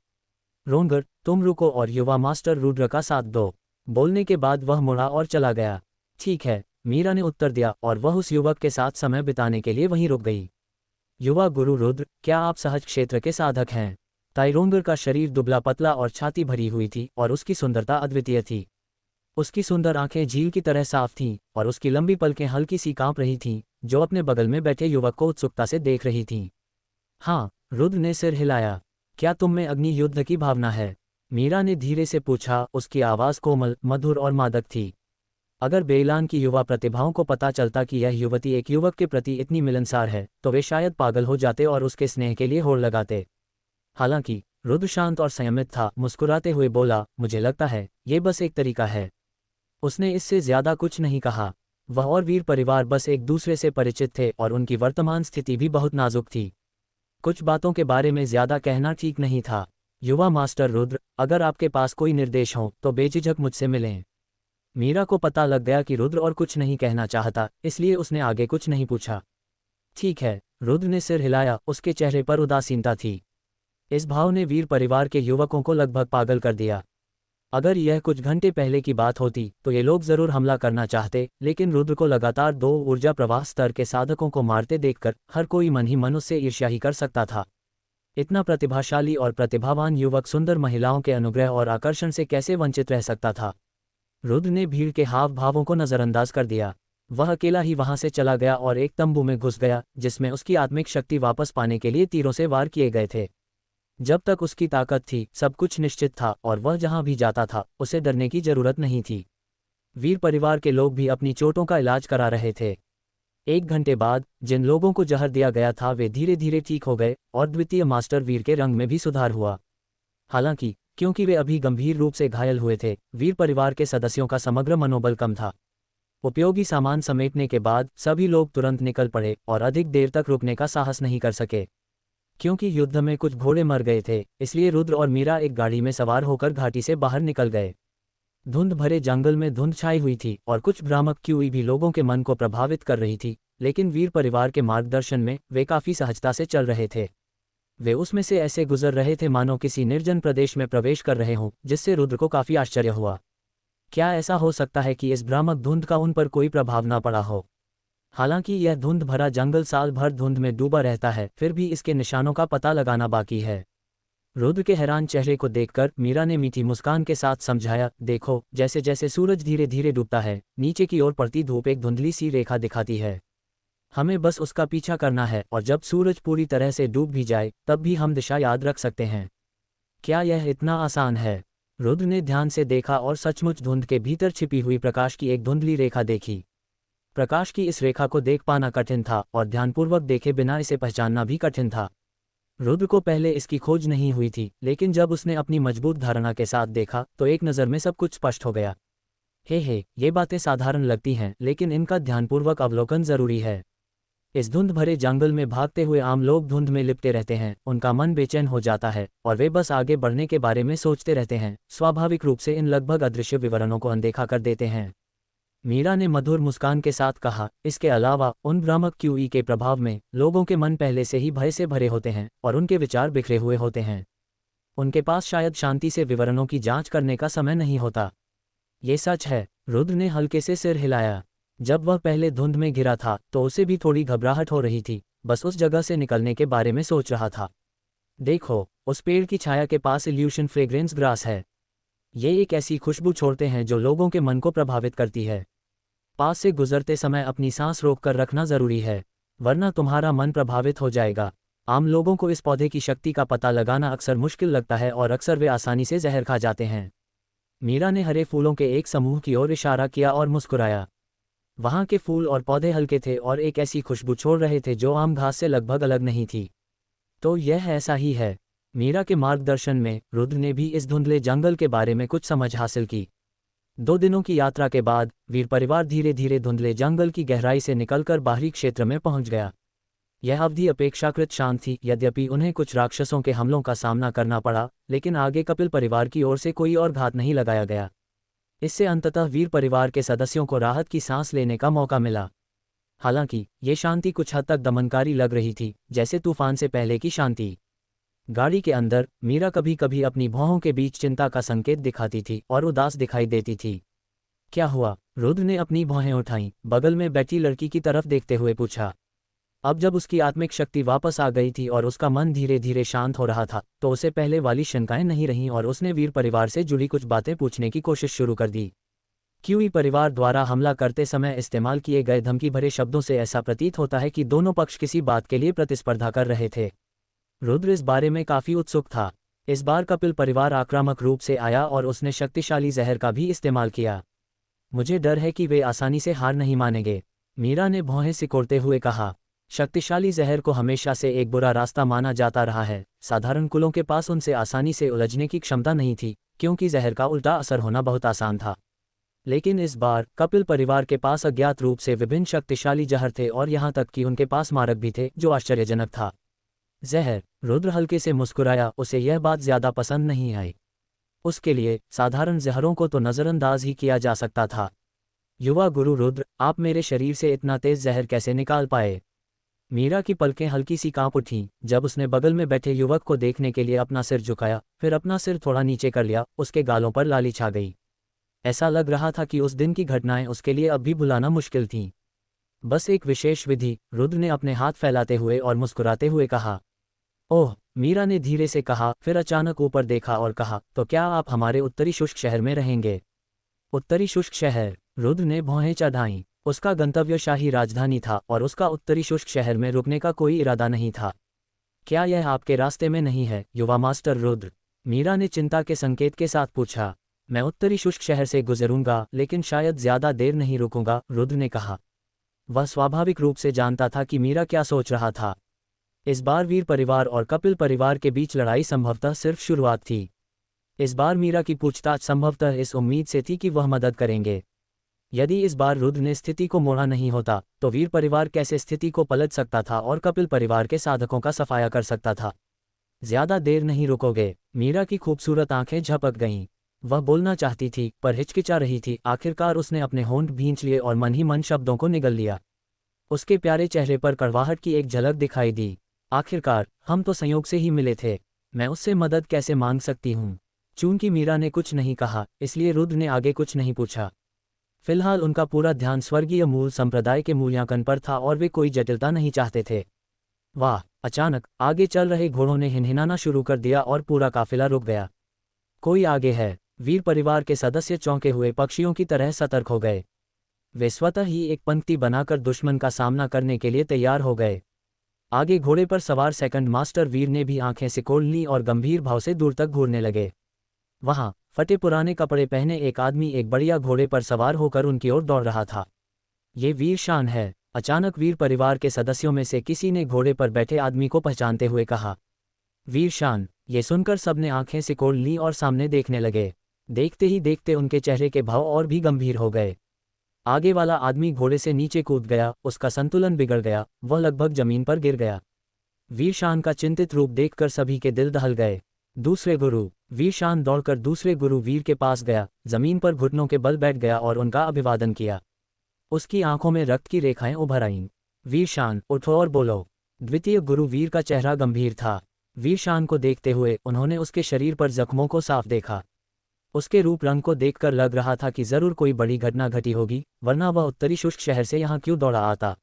रोनगर, तुम रुको और युवा मास्टर रुद्र का साथ दो। बोलने के बाद वह मुड़ा और चला गया। ठीक है, मीरा ने उत्तर दिया और वह उस युवक के साथ समय बिताने के लिए वहीं रुक गई। युवा गुरु रुद्र, क्या आप सहज क्षेत्र के साधक हैं? ताइरोंगर का शरीर दुबला पतला और छाती भरी हुई थी और उसकी सुंदरता अद्वितीय थी। उसकी सुंदर आंखें झील की तरह साफ थीं और उसकी लंबी पलकें हल्की सी कांप रही थीं, जो अपने बगल में बैठे युवक को उत्सुकता से देख रही थीं। हाँ, रुद्र ने सिर हिलाया। क्या तुम में अग्नि युद्ध की भावना है? मीरा ने धीरे से पूछा, उसकी आवाज़ कोमल, मधुर और मादक थी। अगर बेईलान की युवा प्रतिभाओं को पता चलता कि यह युवती एक युवक के प्रति इतनी मिलनसार है तो वे शायद पागल हो जाते और उसके स्नेह के लिए होड़ लगाते। हालांकि रुद्र शांत और संयमित था, मुस्कुराते हुए बोला, मुझे लगता है ये बस एक तरीका है। उसने इससे ज्यादा कुछ नहीं कहा। वह और वीर परिवार बस एक दूसरे से परिचित थे और उनकी वर्तमान स्थिति भी बहुत नाजुक थी। कुछ बातों के बारे में ज्यादा कहना ठीक नहीं था। युवा मास्टर रुद्र, अगर आपके पास कोई निर्देश हो तो बेझिझक मुझसे मिलें। मीरा को पता लग गया कि रुद्र और कुछ नहीं कहना चाहता, इसलिए उसने आगे कुछ नहीं पूछा। ठीक है, रुद्र ने सिर हिलाया, उसके चेहरे पर उदासीनता थी। इस भाव ने वीर परिवार के युवकों को लगभग पागल कर दिया। अगर यह कुछ घंटे पहले की बात होती तो ये लोग जरूर हमला करना चाहते, लेकिन रुद्र को लगातार दो ऊर्जा प्रवाह स्तर के साधकों को मारते देखकर हर कोई मन ही मन उससे ईर्ष्या ही कर सकता था। इतना प्रतिभाशाली और प्रतिभावान युवक सुंदर महिलाओं के अनुग्रह और आकर्षण से कैसे वंचित रह सकता था? रुद्र ने भीड़ के हाव भावों को नजरअंदाज कर दिया। वह अकेला ही वहां से चला गया और एक तंबू में घुस गया जिसमें उसकी आत्मिक शक्ति वापस पाने के लिए तीरों से वार किए गए थे। जब तक उसकी ताकत थी सब कुछ निश्चित था और वह जहां भी जाता था उसे डरने की जरूरत नहीं थी। वीर परिवार के लोग भी अपनी चोटों का इलाज करा रहे थे। 1 घंटे बाद जिन लोगों को जहर दिया गया था वे धीरे धीरे ठीक हो गए और द्वितीय मास्टर वीर के रंग में भी सुधार हुआ। हालांकि क्योंकि वे अभी गंभीर रूप से घायल हुए थे, वीर परिवार के सदस्यों का समग्र मनोबल कम था। उपयोगी सामान समेटने के बाद सभी लोग तुरंत निकल पड़े और अधिक देर तक रुकने का साहस नहीं कर सके। क्योंकि युद्ध में कुछ घोड़े मर गए थे, इसलिए रुद्र और मीरा एक गाड़ी में सवार होकर घाटी से बाहर निकल गए। धुंध भरे जंगल में धुंध छाई हुई थी और कुछ भ्रामक क्यूई भी लोगों के मन को प्रभावित कर रही थी, लेकिन वीर परिवार के मार्गदर्शन में वे काफी सहजता से चल रहे थे। वे उसमें से ऐसे गुजर रहे थे मानो किसी निर्जन प्रदेश में प्रवेश कर रहे हों, जिससे रुद्र को काफी आश्चर्य हुआ। क्या ऐसा हो सकता है कि इस भ्रामक धुंध का उन पर कोई प्रभाव न पड़ा हो? हालांकि यह धुंध भरा जंगल साल भर धुंध में डूबा रहता है, फिर भी इसके निशानों का पता लगाना बाकी है। रुद्र के हैरान चेहरे को देखकर मीरा ने मीठी मुस्कान के साथ समझाया, देखो, जैसे जैसे सूरज धीरे धीरे डूबता है, नीचे की ओर पड़ती धूप एक धुंधली सी रेखा दिखाती है। हमें बस उसका पीछा करना है और जब सूरज पूरी तरह से डूब भी जाए तब भी हम दिशा याद रख सकते हैं। क्या यह इतना आसान है? रुद्र ने ध्यान से देखा और सचमुच धुंध के भीतर छिपी हुई प्रकाश की एक धुंधली रेखा देखी। प्रकाश की इस रेखा को देख पाना कठिन था और ध्यानपूर्वक देखे बिना इसे पहचानना भी कठिन था। रुद्र को पहले इसकी खोज नहीं हुई थी, लेकिन जब उसने अपनी मजबूत धारणा के साथ देखा तो एक नज़र में सब कुछ स्पष्ट हो गया। हे, ये बातें साधारण लगती हैं, लेकिन इनका ध्यानपूर्वक अवलोकन जरूरी है। इस धुंध भरे जंगल में भागते हुए आम लोग धुंध में लिपटे रहते हैं, उनका मन बेचैन हो जाता है और वे बस आगे बढ़ने के बारे में सोचते रहते हैं, स्वाभाविक रूप से इन लगभग अदृश्य विवरणों को अनदेखा कर देते हैं। मीरा ने मधुर मुस्कान के साथ कहा, इसके अलावा उन भ्रामक क्यूई के प्रभाव में लोगों के मन पहले से ही भय से भरे होते हैं और उनके विचार बिखरे हुए होते हैं। उनके पास शायद शांति से विवरणों की जांच करने का समय नहीं होता। ये सच है। रुद्र ने हल्के से सिर हिलाया। जब वह पहले धुंध में घिरा था तो उसे भी थोड़ी घबराहट हो रही थी, बस उस जगह से निकलने के बारे में सोच रहा था। देखो, उस पेड़ की छाया के पास इल्यूशन फ्रेग्रेंस ग्रास है। ये एक ऐसी खुशबू छोड़ते हैं जो लोगों के मन को प्रभावित करती है। पास से गुजरते समय अपनी सांस रोककर रखना जरूरी है, वरना तुम्हारा मन प्रभावित हो जाएगा। आम लोगों को इस पौधे की शक्ति का पता लगाना अक्सर मुश्किल लगता है और अक्सर वे आसानी से जहर खा जाते हैं। मीरा ने हरे फूलों के एक समूह की ओर इशारा किया और मुस्कुराया। वहां के फूल और पौधे हल्के थे और एक ऐसी खुशबू छोड़ रहे थे जो आम घास से लगभग अलग नहीं थी। तो यह ऐसा ही है। मीरा के मार्गदर्शन में रुद्र ने भी इस धुंधले जंगल के बारे में कुछ समझ हासिल की। 2 दिनों की यात्रा के बाद वीर परिवार धीरे धीरे धुंधले जंगल की गहराई से निकलकर बाहरी क्षेत्र में पहुंच गया। यह अवधि अपेक्षाकृत शांत थी, यद्यपि उन्हें कुछ राक्षसों के हमलों का सामना करना पड़ा, लेकिन आगे कपिल परिवार की ओर से कोई और घात नहीं लगाया गया। इससे अंततः वीर परिवार के सदस्यों को राहत की सांस लेने का मौका मिला। हालांकि ये शांति कुछ हद तक दमनकारी लग रही थी, जैसे तूफान से पहले की शांति। गाड़ी के अंदर मीरा कभी कभी अपनी भौहों के बीच चिंता का संकेत दिखाती थी और उदास दिखाई देती थी। क्या हुआ? रुद्र ने अपनी भौहें उठाईं, बगल में बैठी लड़की की तरफ देखते हुए पूछा। अब जब उसकी आत्मिक शक्ति वापस आ गई थी और उसका मन धीरे धीरे शांत हो रहा था, तो उसे पहले वाली शंकाएं नहीं रहीं और उसने वीर परिवार से जुड़ी कुछ बातें पूछने की कोशिश शुरू कर दी। क्यूई परिवार द्वारा हमला करते समय इस्तेमाल किए गए धमकी भरे शब्दों से ऐसा प्रतीत होता है कि दोनों पक्ष किसी बात के लिए प्रतिस्पर्धा कर रहे थे। रुद्र इस बारे में काफी उत्सुक था। इस बार कपिल परिवार आक्रामक रूप से आया और उसने शक्तिशाली जहर का भी इस्तेमाल किया। मुझे डर है कि वे आसानी से हार नहीं मानेंगे, मीरा ने भौहें सिकोड़ते हुए कहा। शक्तिशाली जहर को हमेशा से एक बुरा रास्ता माना जाता रहा है। साधारण कुलों के पास उनसे आसानी से उलझने की क्षमता नहीं थी, क्योंकि जहर का उल्टा असर होना बहुत आसान था। लेकिन इस बार कपिल परिवार के पास अज्ञात रूप से विभिन्न शक्तिशाली जहर थे और यहाँ तक कि उनके पास मारक भी थे, जो आश्चर्यजनक था। जहर? रुद्र हल्के से मुस्कुराया, उसे यह बात ज्यादा पसंद नहीं आई। उसके लिए साधारण जहरों को तो नजरअंदाज ही किया जा सकता था। युवा गुरु रुद्र, आप मेरे शरीर से इतना तेज जहर कैसे निकाल पाए? मीरा की पलकें हल्की सी कांप उठीं जब उसने बगल में बैठे युवक को देखने के लिए अपना सिर झुकाया, फिर अपना सिर थोड़ा नीचे कर लिया। उसके गालों पर लाली छा गई। ऐसा लग रहा था कि उस दिन की घटनाएं उसके लिए अब भी भुलाना मुश्किल थीं। बस एक विशेष विधि, रुद्र ने अपने हाथ फैलाते हुए और मुस्कुराते हुए कहा। ओह, मीरा ने धीरे से कहा, फिर अचानक ऊपर देखा और कहा, तो क्या आप हमारे उत्तरी शुष्क शहर में रहेंगे? उत्तरी शुष्क शहर? रुद्र ने भौहें चढ़ाईं। उसका गंतव्य शाही राजधानी था और उसका उत्तरी शुष्क शहर में रुकने का कोई इरादा नहीं था। क्या यह आपके रास्ते में नहीं है, युवा मास्टर रुद्र? मीरा ने चिंता के संकेत के साथ पूछा। मैं उत्तरी शुष्क शहर से गुजरूंगा, लेकिन शायद ज्यादा देर नहीं रुकूंगा, रुद्र ने कहा। वह स्वाभाविक रूप से जानता था कि मीरा क्या सोच रहा था। इस बार वीर परिवार और कपिल परिवार के बीच लड़ाई संभवतः सिर्फ शुरुआत थी। इस बार मीरा की पूछताछ संभवतः इस उम्मीद से थी कि वह मदद करेंगे। यदि इस बार रुद्र ने स्थिति को मोड़ा नहीं होता, तो वीर परिवार कैसे स्थिति को पलट सकता था और कपिल परिवार के साधकों का सफाया कर सकता था। ज्यादा देर नहीं रुकोगे? मीरा की खूबसूरत आंखें झपक गईं। वह बोलना चाहती थी पर हिचकिचा रही थी। आखिरकार उसने अपने होंठ भींच लिए और मन ही मन शब्दों को निगल लिया। उसके प्यारे चेहरे पर कड़वाहट की एक झलक दिखाई दी। आखिरकार हम तो संयोग से ही मिले थे, मैं उससे मदद कैसे मांग सकती हूँ? चूंकि मीरा ने कुछ नहीं कहा, इसलिए रुद्र ने आगे कुछ नहीं पूछा। फिलहाल उनका पूरा ध्यान स्वर्गीय मूल संप्रदाय के मूल्यांकन पर था और वे कोई जटिलता नहीं चाहते थे। वाह! अचानक आगे चल रहे घोड़ों ने हिनहिनाना शुरू कर दिया और पूरा काफिला रुक गया। कोई आगे है? वीर परिवार के सदस्य चौंके हुए पक्षियों की तरह सतर्क हो गए। वे स्वतः ही एक पंक्ति बनाकर दुश्मन का सामना करने के लिए तैयार हो गए। आगे घोड़े पर सवार सेकंड मास्टर वीर ने भी आंखें सिकोड़ लीं और गंभीर भाव से दूर तक घूरने लगे। वहां फटे पुराने कपड़े पहने एक आदमी एक बढ़िया घोड़े पर सवार होकर उनकी ओर दौड़ रहा था। ये वीर शान है, अचानक वीर परिवार के सदस्यों में से किसी ने घोड़े पर बैठे आदमी को पहचानते हुए कहा। वीर शान? ये सुनकर सबने आंखें सिकोड़ लीं और सामने देखने लगे। देखते ही देखते उनके चेहरे के भाव और भी गंभीर हो गए। आगे वाला आदमी घोड़े से नीचे कूद गया, उसका संतुलन बिगड़ गया, वह लगभग जमीन पर गिर गया। वीरशान का चिंतित रूप देखकर सभी के दिल दहल गए। दूसरे गुरु। वीरशान दौड़कर दूसरे गुरु वीर के पास गया, जमीन पर घुटनों के बल बैठ गया और उनका अभिवादन किया। उसकी आंखों में रक्त की रेखाएं उभर आईं। वीरशान, उठो और बोलो। द्वितीय गुरु वीर का चेहरा गंभीर था। वीरशान को देखते हुए उन्होंने उसके शरीर पर जख्मों को साफ देखा। उसके रूप रंग को देखकर लग रहा था कि जरूर कोई बड़ी घटना घटी होगी, वरना वह उत्तरी शुष्क शहर से यहाँ क्यों दौड़ा आता।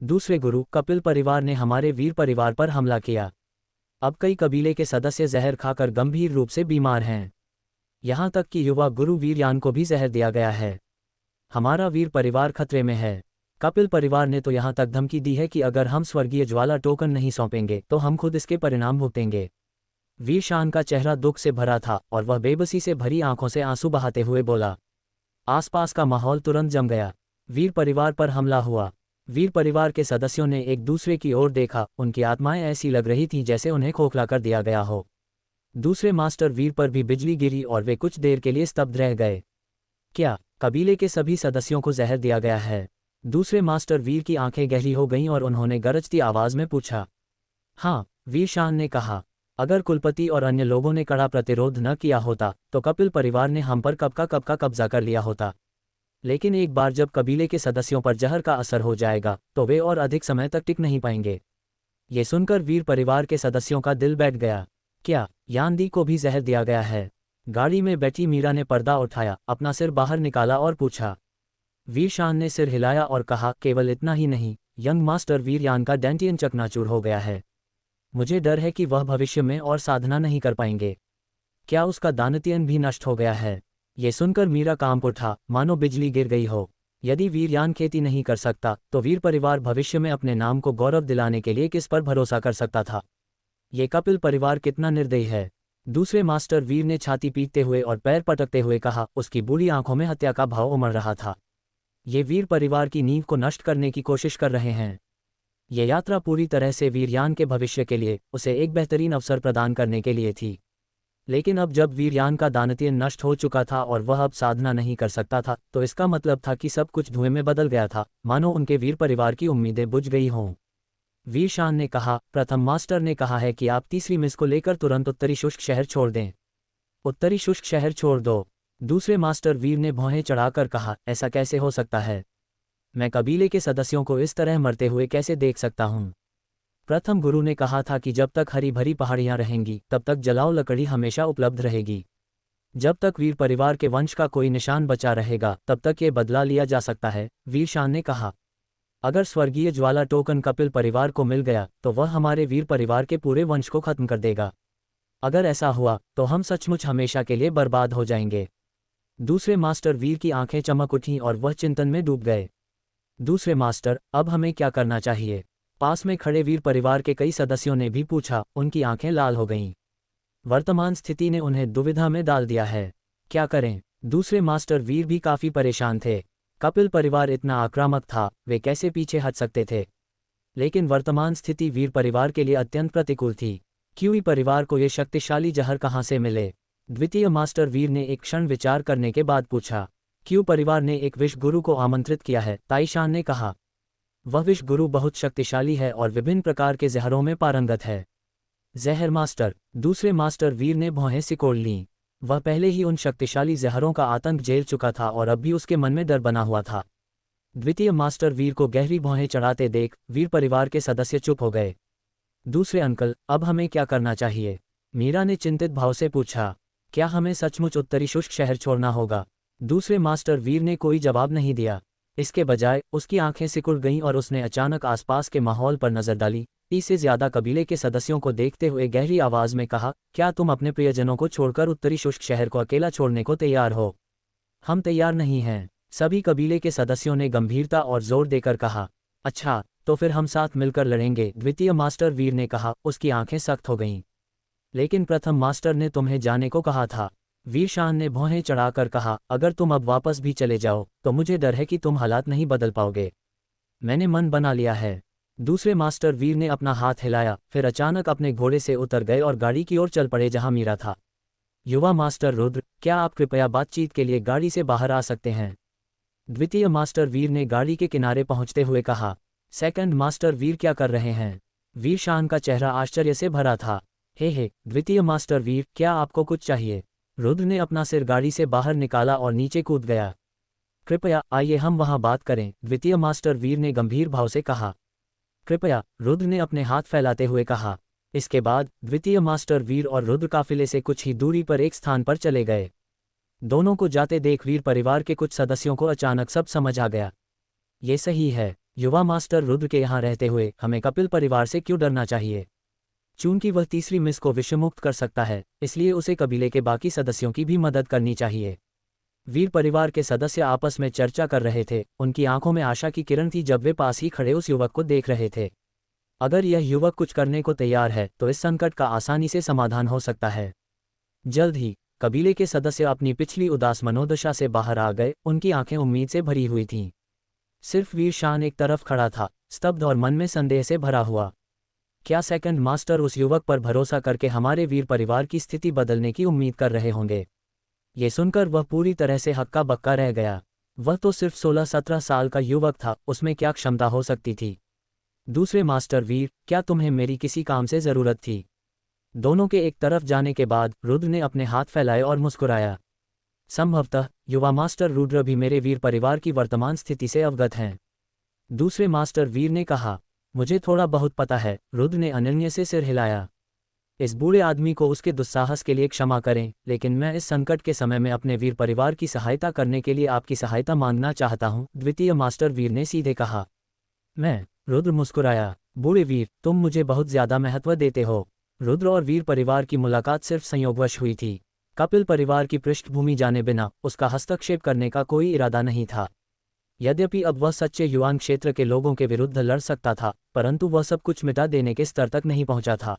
दूसरे गुरु, कपिल परिवार ने हमारे वीर परिवार पर हमला किया। अब कई कबीले के सदस्य जहर खाकर गंभीर रूप से बीमार हैं। यहाँ तक कि युवा गुरु वीरयान को भी जहर दिया गया है। हमारा वीर परिवार खतरे में है। कपिल परिवार ने तो यहाँ तक धमकी दी है कि अगर हम स्वर्गीय ज्वाला टोकन नहीं सौंपेंगे तो हम खुद इसके परिणाम भुगतेंगे। वीरशान का चेहरा दुख से भरा था और वह बेबसी से भरी आंखों से आंसू बहाते हुए बोला। आसपास का माहौल तुरंत जम गया। वीर परिवार पर हमला हुआ। वीर परिवार के सदस्यों ने एक दूसरे की ओर देखा, उनकी आत्माएं ऐसी लग रही थीं जैसे उन्हें खोखला कर दिया गया हो। दूसरे मास्टर वीर पर भी बिजली गिरी और वे कुछ देर के लिए स्तब्ध रह गए। क्या कबीले के सभी सदस्यों को जहर दिया गया है? दूसरे मास्टर वीर की आंखें गहरी हो गईं और उन्होंने गरजती आवाज में पूछा। हाँ, वीरशान ने कहा। अगर कुलपति और अन्य लोगों ने कड़ा प्रतिरोध न किया होता तो कपिल परिवार ने हम पर कब का कब्जा कर लिया होता। लेकिन एक बार जब कबीले के सदस्यों पर जहर का असर हो जाएगा तो वे और अधिक समय तक टिक नहीं पाएंगे। ये सुनकर वीर परिवार के सदस्यों का दिल बैठ गया। क्या यानदी को भी जहर दिया गया है? गाड़ी में बैठी मीरा ने पर्दा उठाया, अपना सिर बाहर निकाला और पूछा। वीरशान ने सिर हिलाया और कहा, केवल इतना ही नहीं, यंग मास्टर वीरयान का डेंटियन चकनाचूर हो गया है। मुझे डर है कि वह भविष्य में और साधना नहीं कर पाएंगे। क्या उसका दानतियन भी नष्ट हो गया है? ये सुनकर मीरा कांप उठा, मानो बिजली गिर गई हो। यदि वीरयान खेती नहीं कर सकता तो वीर परिवार भविष्य में अपने नाम को गौरव दिलाने के लिए किस पर भरोसा कर सकता था? ये कपिल परिवार कितना निर्दयी है। दूसरे मास्टर वीर ने छाती पीटते हुए और पैर पटकते हुए कहा, उसकी बूढ़ी आंखों में हत्या का भाव उमड़ रहा था। ये वीर परिवार की नींव को नष्ट करने की कोशिश कर रहे हैं। ये यात्रा पूरी तरह से वीरयान के भविष्य के लिए, उसे एक बेहतरीन अवसर प्रदान करने के लिए थी। लेकिन अब जब वीरयान का दानतियन नष्ट हो चुका था और वह अब साधना नहीं कर सकता था तो इसका मतलब था कि सब कुछ धुएं में बदल गया था, मानो उनके वीर परिवार की उम्मीदें बुझ गई हों। वीरशान ने कहा, प्रथम मास्टर ने कहा है कि आप तीसरी मिस को लेकर तुरंत उत्तरी शुष्क शहर छोड़ दें। उत्तरी शुष्क शहर छोड़ दो? दूसरे मास्टर वीर ने भौहें चढ़ाकर कहा, ऐसा कैसे हो सकता है? मैं कबीले के सदस्यों को इस तरह मरते हुए कैसे देख सकता हूँ? प्रथम गुरु ने कहा था कि जब तक हरी भरी पहाड़ियाँ रहेंगी तब तक जलाओ लकड़ी हमेशा उपलब्ध रहेगी। जब तक वीर परिवार के वंश का कोई निशान बचा रहेगा तब तक ये बदला लिया जा सकता है, वीरशान ने कहा। अगर स्वर्गीय ज्वाला टोकन कपिल परिवार को मिल गया तो वह हमारे वीर परिवार के पूरे वंश को खत्म कर देगा। अगर ऐसा हुआ तो हम सचमुच हमेशा के लिए बर्बाद हो जाएंगे। दूसरे मास्टर वीर की आंखें चमक उठीं और वह चिंतन में डूब गए। दूसरे मास्टर, अब हमें क्या करना चाहिए? पास में खड़े वीर परिवार के कई सदस्यों ने भी पूछा। उनकी आंखें लाल हो गईं। वर्तमान स्थिति ने उन्हें दुविधा में डाल दिया है। क्या करें? दूसरे मास्टर वीर भी काफी परेशान थे। कपिल परिवार इतना आक्रामक था, वे कैसे पीछे हट सकते थे? लेकिन वर्तमान स्थिति वीर परिवार के लिए अत्यंत प्रतिकूल थी। क्यूई परिवार को ये शक्तिशाली जहर कहाँ से मिले? द्वितीय मास्टर वीर ने एक क्षण विचार करने के बाद पूछा। क्यू परिवार ने एक विष गुरु को आमंत्रित किया है, ताइशान ने कहा। वह विष गुरु बहुत शक्तिशाली है और विभिन्न प्रकार के जहरों में पारंगत है। जहर मास्टर? दूसरे मास्टर वीर ने भौहें सिकोड़ लीं। वह पहले ही उन शक्तिशाली जहरों का आतंक झेल चुका था और अब भी उसके मन में डर बना हुआ था। द्वितीय मास्टर वीर को गहरी भौहें चढ़ाते देख वीर परिवार के सदस्य चुप हो गए। दूसरे अंकल, अब हमें क्या करना चाहिए? मीरा ने चिंतित भाव से पूछा। क्या हमें सचमुच उत्तरी शुष्क शहर छोड़ना होगा? दूसरे मास्टर वीर ने कोई जवाब नहीं दिया। इसके बजाय उसकी आंखें सिकुड़ गईं और उसने अचानक आसपास के माहौल पर नजर डाली। 30 से ज्यादा कबीले के सदस्यों को देखते हुए गहरी आवाज में कहा, क्या तुम अपने प्रियजनों को छोड़कर उत्तरी शुष्क शहर को अकेला छोड़ने को तैयार हो? हम तैयार नहीं हैं। सभी कबीले के सदस्यों ने गंभीरता और जोर देकर कहा। अच्छा, तो फिर हम साथ मिलकर लड़ेंगे, द्वितीय मास्टर वीर ने कहा। उसकी आंखें सख्त हो गईं। लेकिन प्रथम मास्टर ने तुम्हें जाने को कहा था। वीरशान ने भौहें चढ़ाकर कहा, अगर तुम अब वापस भी चले जाओ तो मुझे डर है कि तुम हालात नहीं बदल पाओगे। मैंने मन बना लिया है। दूसरे मास्टर वीर ने अपना हाथ हिलाया, फिर अचानक अपने घोड़े से उतर गए और गाड़ी की ओर चल पड़े जहां मीरा था। युवा मास्टर रुद्र, क्या आप कृपया बातचीत के लिए गाड़ी से बाहर आ सकते हैं? द्वितीय मास्टर वीर ने गाड़ी के किनारे पहुंचते हुए कहा। सेकंड मास्टर वीर क्या कर रहे हैं? वीर शान का चेहरा आश्चर्य से भरा था। हे द्वितीय मास्टर वीर, क्या आपको कुछ चाहिए? रुद्र ने अपना सिर गाड़ी से बाहर निकाला और नीचे कूद गया। कृपया आइए हम वहां बात करें, द्वितीय मास्टर वीर ने गंभीर भाव से कहा। कृपया, रुद्र ने अपने हाथ फैलाते हुए कहा। इसके बाद द्वितीय मास्टर वीर और रुद्र काफिले से कुछ ही दूरी पर एक स्थान पर चले गए। दोनों को जाते देख वीर परिवार के कुछ सदस्यों को अचानक सब समझ आ गया। ये सही है, युवा मास्टर रुद्र के यहाँ रहते हुए हमें कपिल परिवार से क्यों डरना चाहिए? चूंकि वह तीसरी मिस को विषमुक्त कर सकता है, इसलिए उसे कबीले के बाकी सदस्यों की भी मदद करनी चाहिए। वीर परिवार के सदस्य आपस में चर्चा कर रहे थे। उनकी आंखों में आशा की किरण थी जब वे पास ही खड़े उस युवक को देख रहे थे। अगर यह युवक कुछ करने को तैयार है तो इस संकट का आसानी से समाधान हो सकता है। जल्द ही कबीले के सदस्य अपनी पिछली उदास मनोदशा से बाहर आ गए। उनकी आंखें उम्मीद से भरी हुई थीं। सिर्फ वीर शान एक तरफ खड़ा था, स्तब्ध और मन में संदेह से भरा हुआ। क्या सेकंड मास्टर उस युवक पर भरोसा करके हमारे वीर परिवार की स्थिति बदलने की उम्मीद कर रहे होंगे? ये सुनकर वह पूरी तरह से हक्का बक्का रह गया। वह तो सिर्फ 16-17 साल का युवक था, उसमें क्या क्षमता हो सकती थी? दूसरे मास्टर वीर, क्या तुम्हें मेरी किसी काम से जरूरत थी? दोनों के एक तरफ जाने के बाद रुद्र ने अपने हाथ फैलाए और मुस्कुराया। संभवतः युवा मास्टर रुद्र भी मेरे वीर परिवार की वर्तमान स्थिति से अवगत हैं। दूसरे मास्टर वीर ने कहा। मुझे थोड़ा बहुत पता है, रुद्र ने अनन्य से सिर हिलाया। इस बूढ़े आदमी को उसके दुस्साहस के लिए क्षमा करें, लेकिन मैं इस संकट के समय में अपने वीर परिवार की सहायता करने के लिए आपकी सहायता मांगना चाहता हूं, द्वितीय मास्टर वीर ने सीधे कहा। मैं? रुद्र मुस्कुराया। बूढ़े वीर, तुम मुझे बहुत ज्यादा महत्व देते हो। रुद्र और वीर परिवार की मुलाकात सिर्फ संयोगवश हुई थी। कपिल परिवार की पृष्ठभूमि जाने बिना उसका हस्तक्षेप करने का कोई इरादा नहीं था। यद्यपि अब वह सच्चे युवान क्षेत्र के लोगों के विरुद्ध लड़ सकता था, परंतु वह सब कुछ मिटा देने के स्तर तक नहीं पहुंचा था।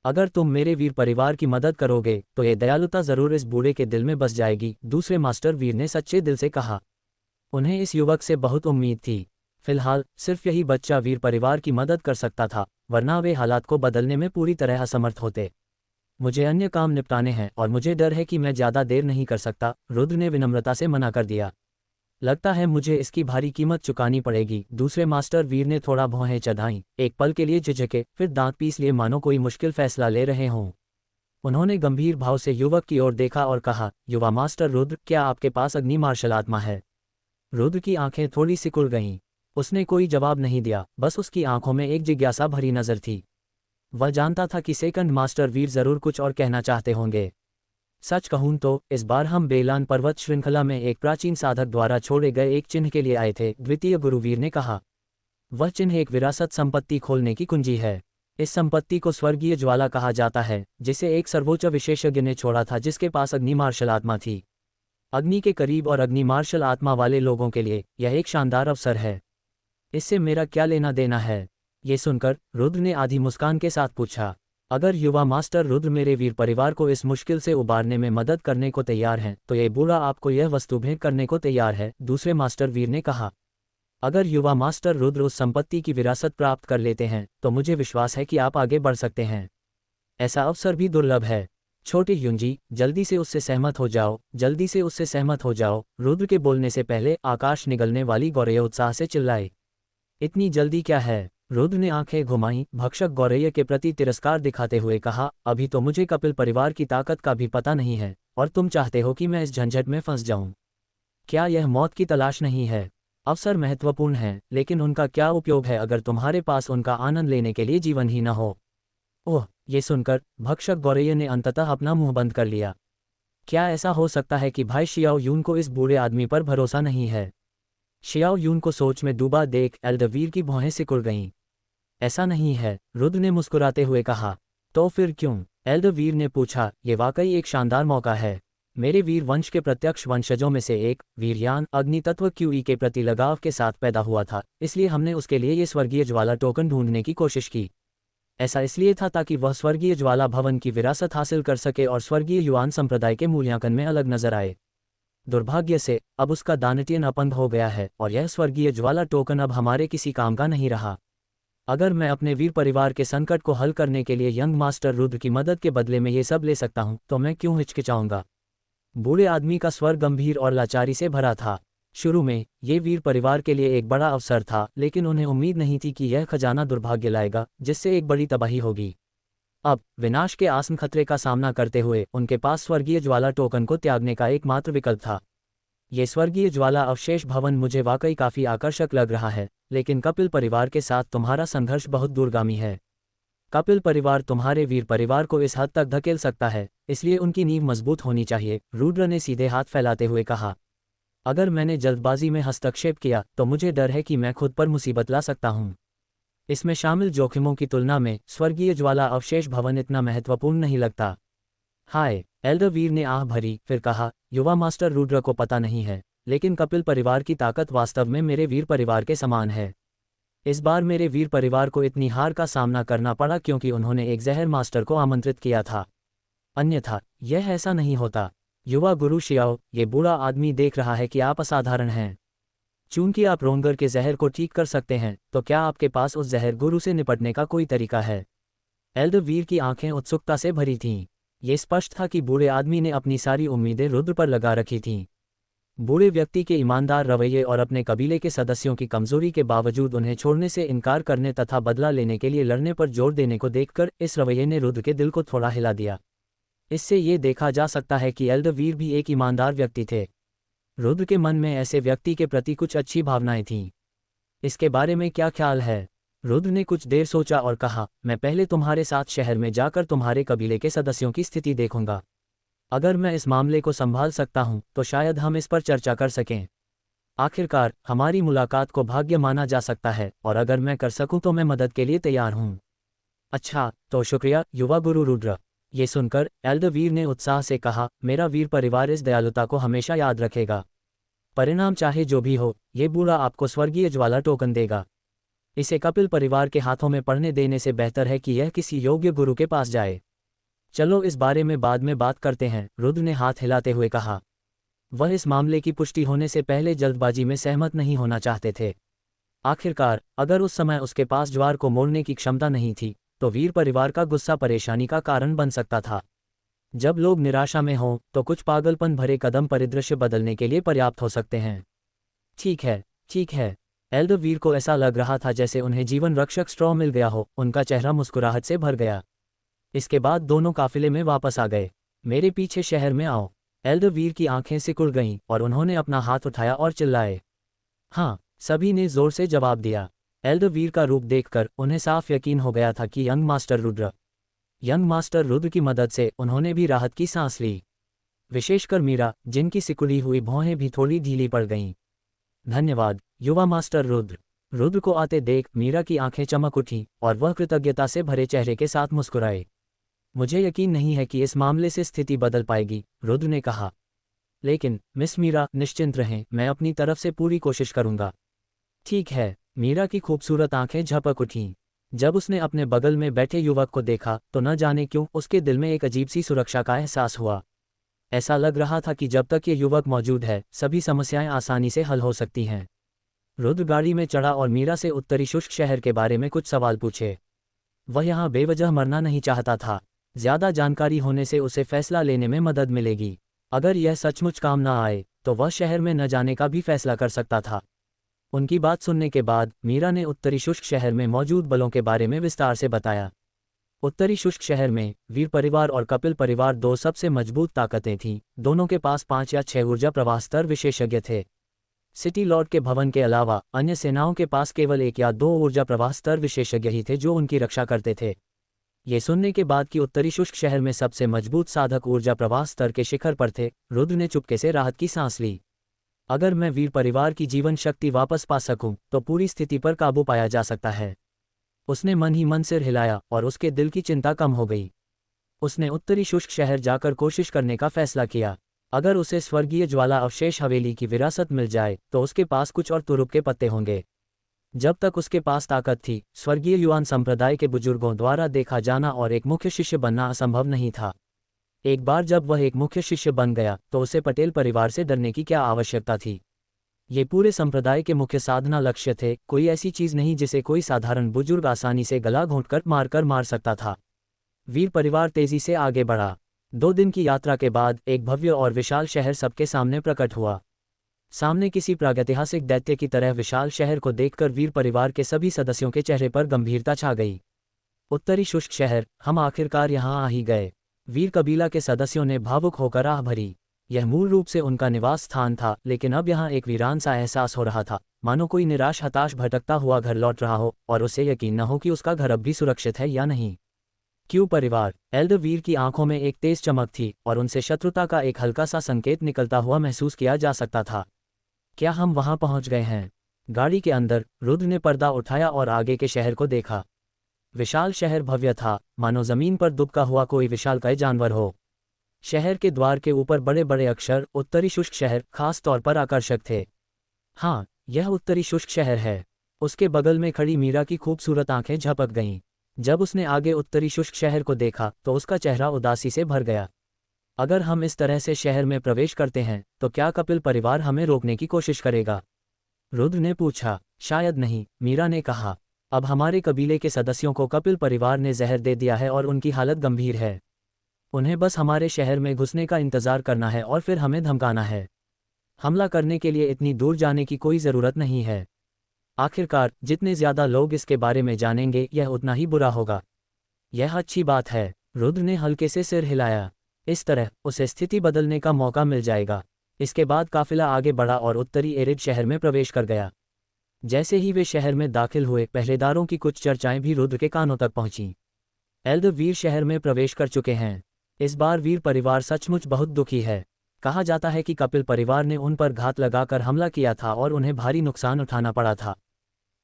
अगर तुम मेरे वीर परिवार की मदद करोगे तो ये दयालुता जरूर इस बूढ़े के दिल में बस जाएगी, दूसरे मास्टर वीर ने सच्चे दिल से कहा। उन्हें इस युवक से बहुत उम्मीद थी। फिलहाल सिर्फ यही बच्चा वीर परिवार की मदद कर सकता था, वरना वे हालात को बदलने में पूरी तरह असमर्थ होते। मुझे अन्य काम निपटाने हैं और मुझे डर है कि मैं ज्यादा देर नहीं कर सकता, रुद्र ने विनम्रता से मना कर दिया। लगता है मुझे इसकी भारी कीमत चुकानी पड़ेगी, दूसरे मास्टर वीर ने थोड़ा भौहें चढ़ाईं। एक पल के लिए झिझके, फिर दांत पीस लिए मानो कोई मुश्किल फैसला ले रहे हों। उन्होंने गंभीर भाव से युवक की ओर देखा और कहा, युवा मास्टर रुद्र, क्या आपके पास अग्नि मार्शल आत्मा है? रुद्र की आंखें थोड़ी सिकुड़ गईं। उसने कोई जवाब नहीं दिया, बस उसकी आंखों में एक जिज्ञासा भरी नजर थी। वह जानता था कि सेकंड मास्टर वीर जरूर कुछ और कहना चाहते होंगे। सच कहूं तो इस बार हम बेलान पर्वत श्रृंखला में एक प्राचीन साधक द्वारा छोड़े गए एक चिन्ह के लिए आए थे, द्वितीय गुरुवीर ने कहा। वह चिन्ह एक विरासत संपत्ति खोलने की कुंजी है। इस संपत्ति को स्वर्गीय ज्वाला कहा जाता है, जिसे एक सर्वोच्च विशेषज्ञ ने छोड़ा था जिसके पास अग्नि मार्शल आत्मा थी। अग्नि के करीब और अग्नि मार्शल आत्मा वाले लोगों के लिए यह एक शानदार अवसर है। इससे मेरा क्या लेना देना है? ये सुनकर रुद्र ने आधी मुस्कान के साथ पूछा। अगर युवा मास्टर रुद्र मेरे वीर परिवार को इस मुश्किल से उबारने में मदद करने को तैयार हैं, तो ये बूढ़ा आपको यह वस्तु भेंट करने को तैयार है, दूसरे मास्टर वीर ने कहा। अगर युवा मास्टर रुद्र उस संपत्ति की विरासत प्राप्त कर लेते हैं तो मुझे विश्वास है कि आप आगे बढ़ सकते हैं। ऐसा अवसर भी दुर्लभ है। छोटे युंजी, जल्दी से उससे सहमत हो जाओ, जल्दी से उससे सहमत हो जाओ। रुद्र के बोलने से पहले आकाश निगलने वाली गौरैया उत्साह से चिल्लाई। इतनी जल्दी क्या है? रुद्र ने आंखें घुमाईं, भक्षक गौरैया के प्रति तिरस्कार दिखाते हुए कहा। अभी तो मुझे कपिल परिवार की ताकत का भी पता नहीं है, और तुम चाहते हो कि मैं इस झंझट में फंस जाऊं। क्या यह मौत की तलाश नहीं है? अवसर महत्वपूर्ण है, लेकिन उनका क्या उपयोग है अगर तुम्हारे पास उनका आनंद लेने के लिए जीवन ही न हो? ओह, ये सुनकर भक्षक गौरैया ने अंततः अपना मुंह बंद कर लिया। क्या ऐसा हो सकता है कि भाई शियाओ यून को इस बूढ़े आदमी पर भरोसा नहीं है? शियाओ यून को सोच में डूबा देख एल्डरवीर की भौहें सिकुड़ गईं। ऐसा नहीं है, रुद्र ने मुस्कुराते हुए कहा। तो फिर क्यों? एल्डरवीर ने पूछा। ये वाकई एक शानदार मौका है। मेरे वीर वंश के प्रत्यक्ष वंशजों में से एक वीरयान अग्नि तत्व क्यूई के प्रति लगाव के साथ पैदा हुआ था, इसलिए हमने उसके लिए ये स्वर्गीय ज्वाला टोकन ढूंढने की कोशिश की। ऐसा इसलिए था ताकि वह स्वर्गीय ज्वाला भवन की विरासत हासिल कर सके और स्वर्गीय युवान संप्रदाय के मूल्यांकन में अलग नजर आए। दुर्भाग्य से अब उसका दानटीयन अपंग हो गया है और यह स्वर्गीय ज्वाला टोकन अब हमारे किसी काम का नहीं रहा। अगर मैं अपने वीर परिवार के संकट को हल करने के लिए यंग मास्टर रुद्र की मदद के बदले में ये सब ले सकता हूं, तो मैं क्यों हिचकिचाऊंगा? बूढ़े आदमी का स्वर गंभीर और लाचारी से भरा था। शुरू में ये वीर परिवार के लिए एक बड़ा अवसर था, लेकिन उन्हें उम्मीद नहीं थी कि यह खजाना दुर्भाग्य लाएगा, जिससे एक बड़ी तबाही होगी। अब विनाश के आसन खतरे का सामना करते हुए उनके पास स्वर्गीय ज्वाला टोकन को त्यागने का एकमात्र विकल्प था। ये स्वर्गीय ज्वाला अवशेष भवन मुझे वाकई काफी आकर्षक लग रहा है, लेकिन कपिल परिवार के साथ तुम्हारा संघर्ष बहुत दूरगामी है। कपिल परिवार तुम्हारे वीर परिवार को इस हद तक धकेल सकता है, इसलिए उनकी नींव मजबूत होनी चाहिए, रुद्र ने सीधे हाथ फैलाते हुए कहा। अगर मैंने जल्दबाजी में हस्तक्षेप किया तो मुझे डर है कि मैं खुद पर मुसीबत ला सकता हूँ। इसमें शामिल जोखिमों की तुलना में स्वर्गीय ज्वाला अवशेष भवन इतना महत्वपूर्ण नहीं लगता। हाय, एल्डर वीर ने आह भरी, फिर कहा, युवा मास्टर रुद्र को पता नहीं है, लेकिन कपिल परिवार की ताकत वास्तव में मेरे वीर परिवार के समान है। इस बार मेरे वीर परिवार को इतनी हार का सामना करना पड़ा क्योंकि उन्होंने एक जहर मास्टर को आमंत्रित किया था, अन्यथा यह ऐसा नहीं होता। युवा गुरु शियाओ, ये बूढ़ा आदमी देख रहा है कि आप असाधारण हैं। चूंकि आप रोंगर के जहर को ठीक कर सकते हैं, तो क्या आपके पास उस जहर गुरु से निपटने का कोई तरीका है? एल्डर वीर की आंखें उत्सुकता से भरी थीं। ये स्पष्ट था कि बूढ़े आदमी ने अपनी सारी उम्मीदें रुद्र पर लगा रखी थीं। बूढ़े व्यक्ति के ईमानदार रवैये और अपने कबीले के सदस्यों की कमजोरी के बावजूद उन्हें छोड़ने से इनकार करने तथा बदला लेने के लिए लड़ने पर जोर देने को देखकर इस रवैये ने रुद्र के दिल को थोड़ा हिला दिया। इससे ये देखा जा सकता है कि एल्डर वीर भी एक ईमानदार व्यक्ति थे। रुद्र के मन में ऐसे व्यक्ति के प्रति कुछ अच्छी भावनाएं थीं। इसके बारे में क्या ख्याल है? रुद्र ने कुछ देर सोचा और कहा, मैं पहले तुम्हारे साथ शहर में जाकर तुम्हारे कबीले के सदस्यों की स्थिति देखूंगा। अगर मैं इस मामले को संभाल सकता हूं तो शायद हम इस पर चर्चा कर सकें। आखिरकार हमारी मुलाकात को भाग्य माना जा सकता है, और अगर मैं कर सकूं तो मैं मदद के लिए तैयार हूं। अच्छा, तो शुक्रिया युवा गुरु रुद्र। ये सुनकर एल्डर वीर ने उत्साह से कहा, मेरा वीर परिवार इस दयालुता को हमेशा याद रखेगा। परिणाम चाहे जो भी हो, ये बूढ़ा आपको स्वर्गीय ज्वाला टोकन देगा। इसे कपिल परिवार के हाथों में पड़ने देने से बेहतर है कि यह किसी योग्य गुरु के पास जाए। चलो इस बारे में बाद में बात करते हैं, रुद्र ने हाथ हिलाते हुए कहा। वह इस मामले की पुष्टि होने से पहले जल्दबाजी में सहमत नहीं होना चाहते थे। आखिरकार अगर उस समय उसके पास ज्वार को मोड़ने की क्षमता नहीं थी, तो वीर परिवार का गुस्सा परेशानी का कारण बन सकता था। जब लोग निराशा में हों तो कुछ पागलपन भरे कदम परिदृश्य बदलने के लिए पर्याप्त हो सकते हैं। ठीक है, ठीक है। एल्डर वीर को ऐसा लग रहा था जैसे उन्हें जीवन रक्षक स्ट्रॉ मिल गया हो। उनका चेहरा मुस्कुराहट से भर गया। इसके बाद दोनों काफिले में वापस आ गए। मेरे पीछे शहर में आओ। एल्डर वीर की आंखें सिकुड़ गईं और उन्होंने अपना हाथ उठाया और चिल्लाए। हाँ, सभी ने जोर से जवाब दिया। एल्डर वीर का रूप देखकर उन्हें साफ यकीन हो गया था कि यंग मास्टर रुद्र की मदद से उन्होंने भी राहत की सांस ली। विशेषकर मीरा, जिनकी सिकुड़ी हुई भौहें भी थोड़ी ढीली पड़ गईं। धन्यवाद युवा मास्टर रुद्र। रुद्र को आते देख मीरा की आंखें चमक उठीं और वह कृतज्ञता से भरे चेहरे के साथ मुस्कुराए। मुझे यकीन नहीं है कि इस मामले से स्थिति बदल पाएगी, रुद्र ने कहा। लेकिन मिस मीरा, निश्चिंत रहें, मैं अपनी तरफ से पूरी कोशिश करूंगा। ठीक है। मीरा की खूबसूरत आंखें झपक उठीं। जब उसने अपने बगल में बैठे युवक को देखा तो न जाने क्यों उसके दिल में एक अजीब सी सुरक्षा का एहसास हुआ। ऐसा लग रहा था कि जब तक ये युवक मौजूद है, सभी समस्याएं आसानी से हल हो सकती हैं। रुद्र गाड़ी में चढ़ा और मीरा से उत्तरी शुष्क शहर के बारे में कुछ सवाल पूछे। वह यहाँ बेवजह मरना नहीं चाहता था। ज्यादा जानकारी होने से उसे फैसला लेने में मदद मिलेगी। अगर यह सचमुच काम न आए तो वह शहर में न जाने का भी फैसला कर सकता था। उनकी बात सुनने के बाद मीरा ने उत्तरी शुष्क शहर में मौजूद बलों के बारे में विस्तार से बताया। उत्तरी शुष्क शहर में वीर परिवार और कपिल परिवार दो सबसे मजबूत ताकतें थीं। दोनों के पास 5 या 6 ऊर्जा प्रवाह स्तर विशेषज्ञ थे। सिटी लॉर्ड के भवन के अलावा अन्य सेनाओं के पास केवल 1 या 2 ऊर्जा प्रवाह स्तर विशेषज्ञ ही थे जो उनकी रक्षा करते थे। ये सुनने के बाद कि उत्तरी शुष्क शहर में सबसे मजबूत साधक ऊर्जा प्रवाह स्तर के शिखर पर थे, रुद्र ने चुपके से राहत की सांस ली। अगर मैं वीर परिवार की जीवन शक्ति वापस पा सकूं तो पूरी स्थिति पर काबू पाया जा सकता है। उसने मन ही मन सिर हिलाया और उसके दिल की चिंता कम हो गई। उसने उत्तरी शुष्क शहर जाकर कोशिश करने का फैसला किया। अगर उसे स्वर्गीय ज्वाला अवशेष हवेली की विरासत मिल जाए तो उसके पास कुछ और तुरुप के पत्ते होंगे। जब तक उसके पास ताकत थी, स्वर्गीय युआन संप्रदाय के बुजुर्गों द्वारा देखा जाना और एक मुख्य शिष्य बनना असंभव नहीं था। एक बार जब वह एक मुख्य शिष्य बन गया तो उसे पटेल परिवार से डरने की क्या आवश्यकता थी। ये पूरे संप्रदाय के मुख्य साधना लक्ष्य थे, कोई ऐसी चीज नहीं जिसे कोई साधारण बुजुर्ग आसानी से गला घोंटकर मार सकता था। वीर परिवार तेजी से आगे बढ़ा। 2 दिन की यात्रा के बाद एक भव्य और विशाल शहर सबके सामने प्रकट हुआ। सामने किसी प्रागैतिहासिक दैत्य की तरह विशाल शहर को देखकर वीर परिवार के सभी सदस्यों के चेहरे पर गंभीरता छा गई। उत्तरी शुष्क शहर, हम आखिरकार यहाँ आ ही गए। वीर कबीला के सदस्यों ने भावुक होकर आह भरी। यह मूल रूप से उनका निवास स्थान था, लेकिन अब यहाँ एक वीरान सा एहसास हो रहा था, मानो कोई निराश हताश भटकता हुआ घर लौट रहा हो और उसे यकीन न हो कि उसका घर अब भी सुरक्षित है या नहीं। क्यों परिवार? एल्डर वीर की आंखों में एक तेज चमक थी और उनसे शत्रुता का एक हल्का सा संकेत निकलता हुआ महसूस किया जा सकता था। क्या हम वहां पहुंच गए हैं? गाड़ी के अंदर रुद्र ने पर्दा उठाया और आगे के शहर को देखा। विशाल शहर भव्य था, मानो जमीन पर दुबका हुआ कोई विशालकाय जानवर हो। शहर के द्वार के ऊपर बड़े बड़े अक्षर उत्तरी शुष्क शहर खास तौर पर आकर्षक थे। हाँ, यह उत्तरी शुष्क शहर है। उसके बगल में खड़ी मीरा की खूबसूरत आंखें झपक गईं। जब उसने आगे उत्तरी शुष्क शहर को देखा तो उसका चेहरा उदासी से भर गया। अगर हम इस तरह से शहर में प्रवेश करते हैं तो क्या कपिल परिवार हमें रोकने की कोशिश करेगा? रुद्र ने पूछा। शायद नहीं, मीरा ने कहा। अब हमारे कबीले के सदस्यों को कपिल परिवार ने जहर दे दिया है और उनकी हालत गंभीर है। उन्हें बस हमारे शहर में घुसने का इंतजार करना है और फिर हमें धमकाना है। हमला करने के लिए इतनी दूर जाने की कोई ज़रूरत नहीं है। आखिरकार जितने ज़्यादा लोग इसके बारे में जानेंगे यह उतना ही बुरा होगा। यह अच्छी बात है। रुद्र ने हल्के से सिर हिलाया। इस तरह उसे स्थिति बदलने का मौका मिल जाएगा। इसके बाद काफिला आगे बढ़ा और उत्तरी एरिड शहर में प्रवेश कर गया। जैसे ही वे शहर में दाखिल हुए, पहरेदारों की कुछ चर्चाएं भी रुद्र के कानों तक पहुंचीं। एल्डर वीर शहर में प्रवेश कर चुके हैं। इस बार वीर परिवार सचमुच बहुत दुखी है। कहा जाता है कि कपिल परिवार ने उन पर घात लगाकर हमला किया था और उन्हें भारी नुकसान उठाना पड़ा था।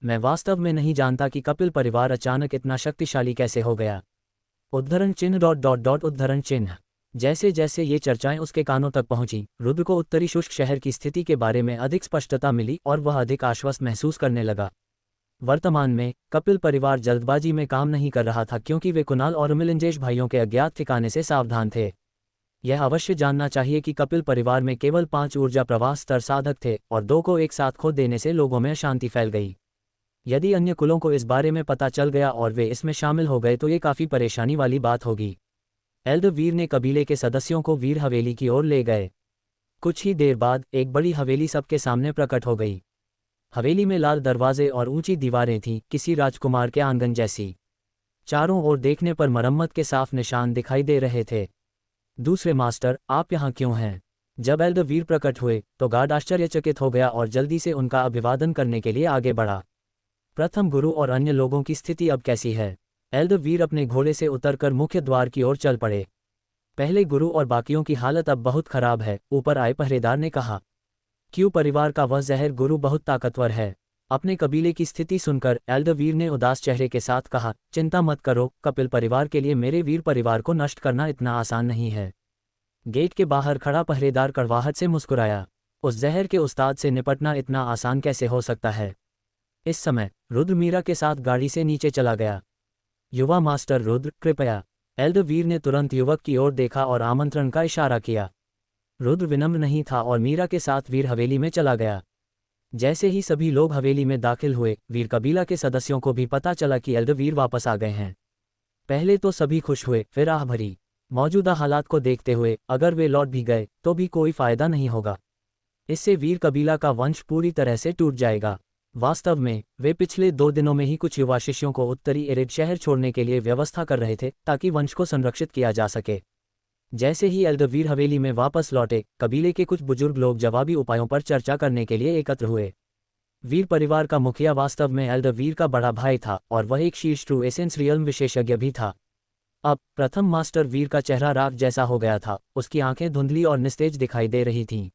मैं वास्तव में नहीं जानता कि कपिल परिवार अचानक इतना शक्तिशाली कैसे हो गया। उद्धरण चिन्ह उद्धरण चिन्ह। जैसे जैसे ये चर्चाएं उसके कानों तक पहुंची, रुद्र को उत्तरी शुष्क शहर की स्थिति के बारे में अधिक स्पष्टता मिली और वह अधिक आश्वस्त महसूस करने लगा। वर्तमान में कपिल परिवार जल्दबाजी में काम नहीं कर रहा था, क्योंकि वे कुणाल और मिलिंजेश भाइयों के अज्ञात ठिकाने से सावधान थे। यह अवश्य जानना चाहिए कि कपिल परिवार में केवल 5 ऊर्जा प्रवाह स्तर साधक थे और 2 को एक साथ खो देने से लोगों में अशांति फैल गई। यदि अन्य कुलों को इस बारे में पता चल गया और वे इसमें शामिल हो गए तो ये काफ़ी परेशानी वाली बात होगी। एल्डर वीर ने कबीले के सदस्यों को वीर हवेली की ओर ले गए। कुछ ही देर बाद एक बड़ी हवेली सबके सामने प्रकट हो गई। हवेली में लाल दरवाजे और ऊंची दीवारें थीं, किसी राजकुमार के आंगन जैसी। चारों ओर देखने पर मरम्मत के साफ निशान दिखाई दे रहे थे। दूसरे मास्टर, आप यहाँ क्यों हैं? जब एल्डर वीर प्रकट हुए तो गार्ड आश्चर्यचकित हो गया और जल्दी से उनका अभिवादन करने के लिए आगे बढ़ा। प्रथम गुरु और अन्य लोगों की स्थिति अब कैसी है? एल्डर वीर अपने घोड़े से उतरकर मुख्य द्वार की ओर चल पड़े। पहले गुरु और बाकियों की हालत अब बहुत खराब है, ऊपर आए पहरेदार ने कहा। क्यों परिवार का वह जहर गुरु बहुत ताकतवर है। अपने कबीले की स्थिति सुनकर एल्डर वीर ने उदास चेहरे के साथ कहा, चिंता मत करो, कपिल परिवार के लिए मेरे वीर परिवार को नष्ट करना इतना आसान नहीं है। गेट के बाहर खड़ा पहरेदार कड़वाहट से मुस्कुराया। उस जहर के उस्ताद से निपटना इतना आसान कैसे हो सकता है? इस समय रुद्र मीरा के साथ गाड़ी से नीचे चला गया। युवा मास्टर रुद्र, कृपया। एल्डर वीर ने तुरंत युवक की ओर देखा और आमंत्रण का इशारा किया। रुद्र विनम्र नहीं था और मीरा के साथ वीर हवेली में चला गया। जैसे ही सभी लोग हवेली में दाखिल हुए, वीर कबीला के सदस्यों को भी पता चला कि एल्डर वीर वापस आ गए हैं। पहले तो सभी खुश हुए, फिर आह भरी। मौजूदा हालात को देखते हुए अगर वे लौट भी गए तो भी कोई फायदा नहीं होगा। इससे वीर कबीला का वंश पूरी तरह से टूट जाएगा। वास्तव में वे पिछले 2 दिनों में ही कुछ युवा शिष्यों को उत्तरी एरिड शहर छोड़ने के लिए व्यवस्था कर रहे थे ताकि वंश को संरक्षित किया जा सके। जैसे ही एल्डर वीर हवेली में वापस लौटे, कबीले के कुछ बुजुर्ग लोग जवाबी उपायों पर चर्चा करने के लिए एकत्र हुए। वीर परिवार का मुखिया वास्तव में एल्डर वीर का बड़ा भाई था और वह एक शीर्ष ट्रू एसेंस रियल्म विशेषज्ञ भी था। अब प्रथम मास्टर वीर का चेहरा राख जैसा हो गया था, उसकी आंखें धुंधली और निस्तेज दिखाई दे रही थीं।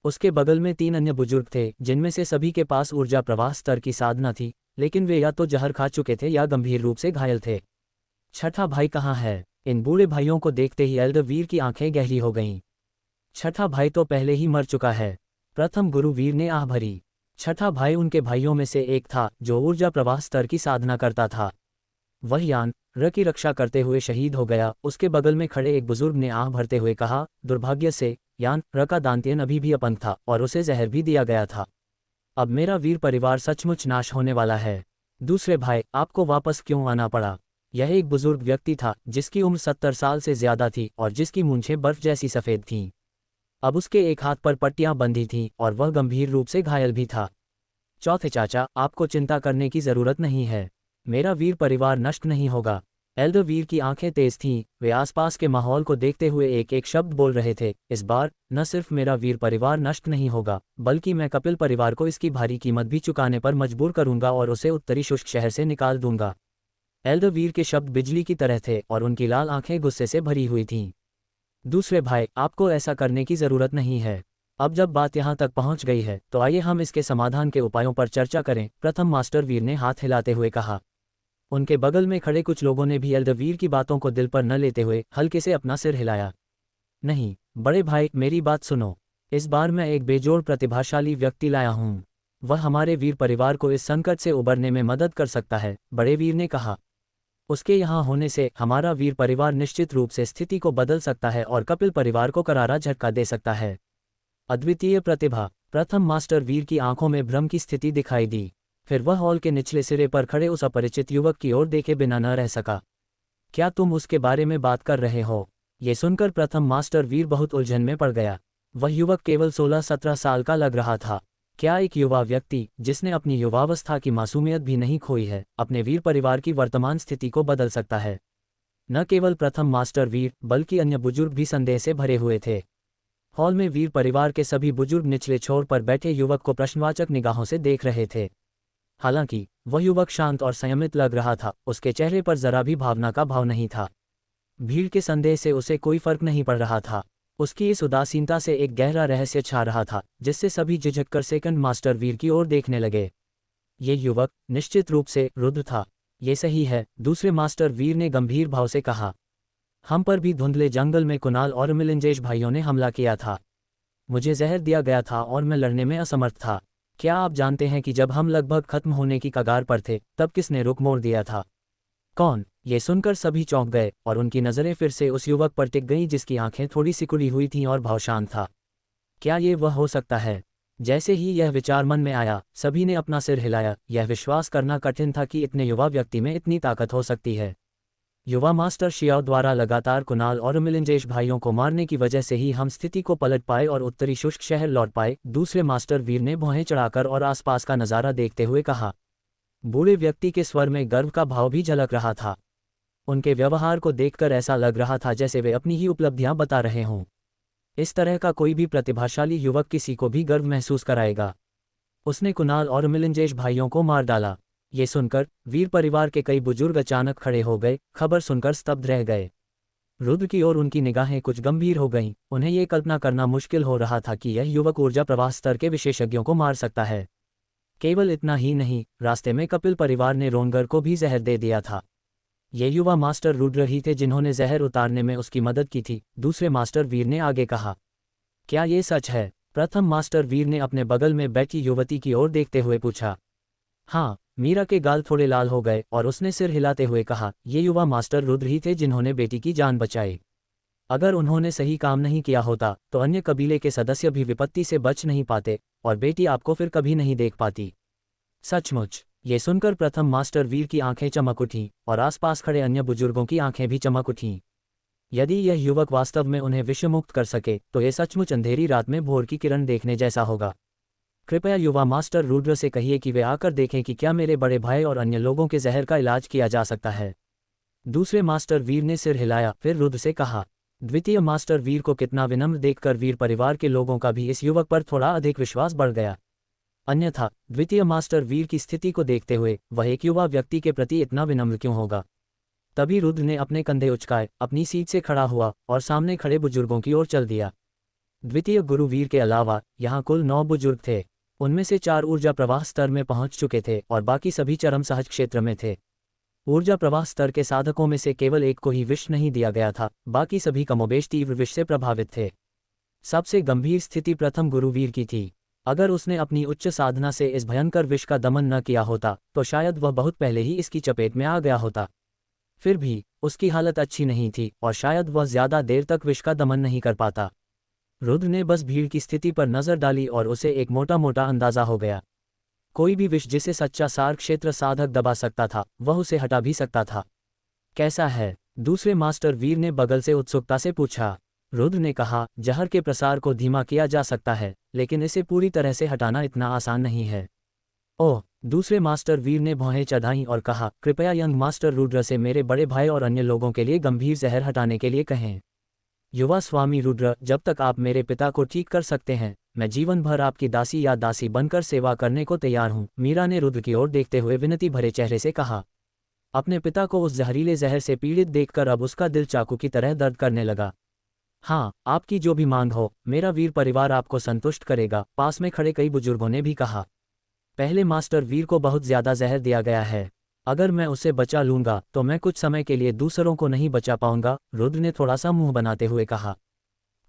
उसके बगल में 3 अन्य बुजुर्ग थे, जिनमें से सभी के पास ऊर्जा प्रवाह स्तर की साधना थी, लेकिन वे या तो जहर खा चुके थे या गंभीर रूप से घायल थे। छठा भाई कहाँ है? इन बूढ़े भाइयों को देखते ही एल्डर वीर की आंखें गहरी हो गईं। छठा भाई तो पहले ही मर चुका है। प्रथम गुरु वीर ने आह भरी। छठा भाई उनके भाइयों में से एक था जो ऊर्जा प्रवाह स्तर की साधना करता था। वह यान र की रक्षा करते हुए शहीद हो गया। उसके बगल में खड़े एक बुजुर्ग ने आह भरते हुए कहा, दुर्भाग्य से यान र का दांत्यन अभी भी अपंग था और उसे जहर भी दिया गया था। अब मेरा वीर परिवार सचमुच नाश होने वाला है। दूसरे भाई, आपको वापस क्यों आना पड़ा? यह एक बुजुर्ग व्यक्ति था जिसकी उम्र 70 साल से ज्यादा थी और जिसकी मूंछें बर्फ जैसी सफ़ेद थीं। अब उसके एक हाथ पर पट्टियां बंधी थीं और वह गंभीर रूप से घायल भी था। चौथे चाचा, आपको चिंता करने की जरूरत नहीं है। मेरा वीर परिवार नष्ट नहीं होगा। एल्डर वीर की आंखें तेज थीं, वे आसपास के माहौल को देखते हुए एक एक शब्द बोल रहे थे। इस बार न सिर्फ मेरा वीर परिवार नष्ट नहीं होगा, बल्कि मैं कपिल परिवार को इसकी भारी कीमत भी चुकाने पर मजबूर करूंगा और उसे उत्तरी शुष्क शहर से निकाल दूंगा। एल्डर वीर के शब्द बिजली की तरह थे और उनकी लाल आंखें गुस्से से भरी हुई थीं। दूसरे भाई, आपको ऐसा करने की जरूरत नहीं है। अब जब बात यहाँ तक पहुँच गई है तो आइए हम इसके समाधान के उपायों पर चर्चा करें, प्रथम मास्टर वीर ने हाथ हिलाते हुए कहा। उनके बगल में खड़े कुछ लोगों ने भी एल्डर वीर की बातों को दिल पर न लेते हुए हल्के से अपना सिर हिलाया। नहीं बड़े भाई, मेरी बात सुनो। इस बार मैं एक बेजोड़ प्रतिभाशाली व्यक्ति लाया हूँ। वह हमारे वीर परिवार को इस संकट से उबरने में मदद कर सकता है, बड़े वीर ने कहा। उसके यहाँ होने से हमारा वीर परिवार निश्चित रूप से स्थिति को बदल सकता है और कपिल परिवार को करारा झटका दे सकता है। अद्वितीय प्रतिभा। प्रथम मास्टर वीर की आंखों में भ्रम की स्थिति दिखाई दी। फिर वह हॉल के निचले सिरे पर खड़े उस अपरिचित युवक की ओर देखे बिना न रह सका। क्या तुम उसके बारे में बात कर रहे हो? ये सुनकर प्रथम मास्टर वीर बहुत उलझन में पड़ गया। वह युवक केवल 16-17 साल का लग रहा था। क्या एक युवा व्यक्ति, जिसने अपनी युवावस्था की मासूमियत भी नहीं खोई है, अपने वीर परिवार की वर्तमान स्थिति को बदल सकता है? न केवल प्रथम मास्टर वीर, बल्कि अन्य बुजुर्ग भी संदेह से भरे हुए थे। हॉल में वीर परिवार के सभी बुजुर्ग निचले छोर पर बैठे युवक को प्रश्नवाचक निगाहों से देख रहे थे। हालांकि वह युवक शांत और संयमित लग रहा था, उसके चेहरे पर जरा भी भावना का भाव नहीं था। भीड़ के संदेह से उसे कोई फर्क नहीं पड़ रहा था। उसकी इस उदासीनता से एक गहरा रहस्य छा रहा था, जिससे सभी झिझककर सेकंड मास्टर वीर की ओर देखने लगे। ये युवक निश्चित रूप से रुद्र था। ये सही है, दूसरे मास्टर वीर ने गंभीर भाव से कहा। हम पर भी धुंधले जंगल में कुणाल और मिलिंजेश भाइयों ने हमला किया था। मुझे जहर दिया गया था और मैं लड़ने में असमर्थ था। क्या आप जानते हैं कि जब हम लगभग खत्म होने की कगार पर थे, तब किसने रुख मोड़ दिया था? कौन? ये सुनकर सभी चौंक गए और उनकी नज़रें फिर से उस युवक पर टिक गईं जिसकी आंखें थोड़ी सिकुड़ी हुई थीं और भाव शांत था। क्या ये वह हो सकता है? जैसे ही यह विचार मन में आया, सभी ने अपना सिर हिलाया। यह विश्वास करना कठिन था कि इतने युवा व्यक्ति में इतनी ताकत हो सकती है। युवा मास्टर शियाओ द्वारा लगातार कुणाल और मिलिंजेश भाइयों को मारने की वजह से ही हम स्थिति को पलट पाए और उत्तरी शुष्क शहर लौट पाए, दूसरे मास्टर वीर ने भौहें चढ़ाकर और आसपास का नज़ारा देखते हुए कहा। बूढ़े व्यक्ति के स्वर में गर्व का भाव भी झलक रहा था। उनके व्यवहार को देखकर ऐसा लग रहा था जैसे वे अपनी ही उपलब्धियां बता रहे हों। इस तरह का कोई भी प्रतिभाशाली युवक किसी को भी गर्व महसूस कराएगा। उसने कुणाल और मिलिंजेश भाइयों को मार डाला। ये सुनकर वीर परिवार के कई बुजुर्ग अचानक खड़े हो गए, खबर सुनकर स्तब्ध रह गए। रुद्र की ओर उनकी निगाहें कुछ गंभीर हो गईं। उन्हें ये कल्पना करना मुश्किल हो रहा था कि यह युवक ऊर्जा प्रवाह स्तर के विशेषज्ञों को मार सकता है। केवल इतना ही नहीं, रास्ते में कपिल परिवार ने रोनगर को भी जहर दे दिया था। ये युवा मास्टर रुद्र ही थे जिन्होंने जहर उतारने में उसकी मदद की थी, दूसरे मास्टर वीर ने आगे कहा। क्या ये सच है? प्रथम मास्टर वीर ने अपने बगल में बैठी युवती की ओर देखते हुए पूछा। हाँ, मीरा के गाल थोड़े लाल हो गए और उसने सिर हिलाते हुए कहा, ये युवा मास्टर रुद्र ही थे जिन्होंने बेटी की जान बचाई। अगर उन्होंने सही काम नहीं किया होता तो अन्य कबीले के सदस्य भी विपत्ति से बच नहीं पाते और बेटी आपको फिर कभी नहीं देख पाती। सचमुच? ये सुनकर प्रथम मास्टर वीर की आंखें चमक उठीं और आसपास खड़े अन्य बुजुर्गों की आंखें भी चमक उठीं। यदि यह युवक वास्तव में उन्हें विषमुक्त कर सके तो ये सचमुच अंधेरी रात में भोर की किरण देखने जैसा होगा। कृपया युवा मास्टर रुद्र से कहिए कि वे आकर देखें कि क्या मेरे बड़े भाई और अन्य लोगों के जहर का इलाज किया जा सकता है। दूसरे मास्टर वीर ने सिर हिलाया, फिर रुद्र से कहा। द्वितीय मास्टर वीर को कितना विनम्र देखकर वीर परिवार के लोगों का भी इस युवक पर थोड़ा अधिक विश्वास बढ़ गया। अन्यथा द्वितीय मास्टर वीर की स्थिति को देखते हुए वह एक युवा व्यक्ति के प्रति इतना विनम्र क्यों होगा? तभी रुद्र ने अपने कंधे उचकाए, अपनी सीट से खड़ा हुआ और सामने खड़े बुजुर्गों की ओर चल दिया। द्वितीय गुरु वीर के अलावा यहाँ कुल 9 बुजुर्ग थे। उनमें से 4 ऊर्जा प्रवाह स्तर में पहुंच चुके थे और बाकी सभी चरम सहज क्षेत्र में थे। ऊर्जा प्रवाह स्तर के साधकों में से केवल एक को ही विष नहीं दिया गया था, बाकी सभी कमोबेश तीव्र विष से प्रभावित थे। सबसे गंभीर स्थिति प्रथम गुरुवीर की थी। अगर उसने अपनी उच्च साधना से इस भयंकर विष का दमन न किया होता तो शायद वह बहुत पहले ही इसकी चपेट में आ गया होता। फिर भी उसकी हालत अच्छी नहीं थी और शायद वह ज्यादा देर तक विष का दमन नहीं कर पाता। रुद्र ने बस भीड़ की स्थिति पर नजर डाली और उसे एक मोटा मोटा अंदाजा हो गया। कोई भी विष जिसे सच्चा सार क्षेत्र साधक दबा सकता था वह उसे हटा भी सकता था। कैसा है? दूसरे मास्टर वीर ने बगल से उत्सुकता से पूछा। रुद्र ने कहा, जहर के प्रसार को धीमा किया जा सकता है, लेकिन इसे पूरी तरह से हटाना इतना आसान नहीं है। ओह, दूसरे मास्टर वीर ने भौहें चढ़ाईं और कहा, कृपया यंग मास्टर रुद्र से मेरे बड़े भाई और अन्य लोगों के लिए गंभीर जहर हटाने के लिए कहें। युवा स्वामी रुद्र, जब तक आप मेरे पिता को ठीक कर सकते हैं, मैं जीवन भर आपकी दासी या दासी बनकर सेवा करने को तैयार हूँ। मीरा ने रुद्र की ओर देखते हुए विनती भरे चेहरे से कहा। अपने पिता को उस जहरीले जहर से पीड़ित देखकर अब उसका दिल चाकू की तरह दर्द करने लगा। हाँ, आपकी जो भी मांग हो, मेरा वीर परिवार आपको संतुष्ट करेगा, पास में खड़े कई बुजुर्गों ने भी कहा। पहले मास्टर वीर को बहुत ज्यादा जहर दिया गया है। अगर मैं उसे बचा लूंगा तो मैं कुछ समय के लिए दूसरों को नहीं बचा पाऊंगा, रुद्र ने थोड़ा सा मुंह बनाते हुए कहा।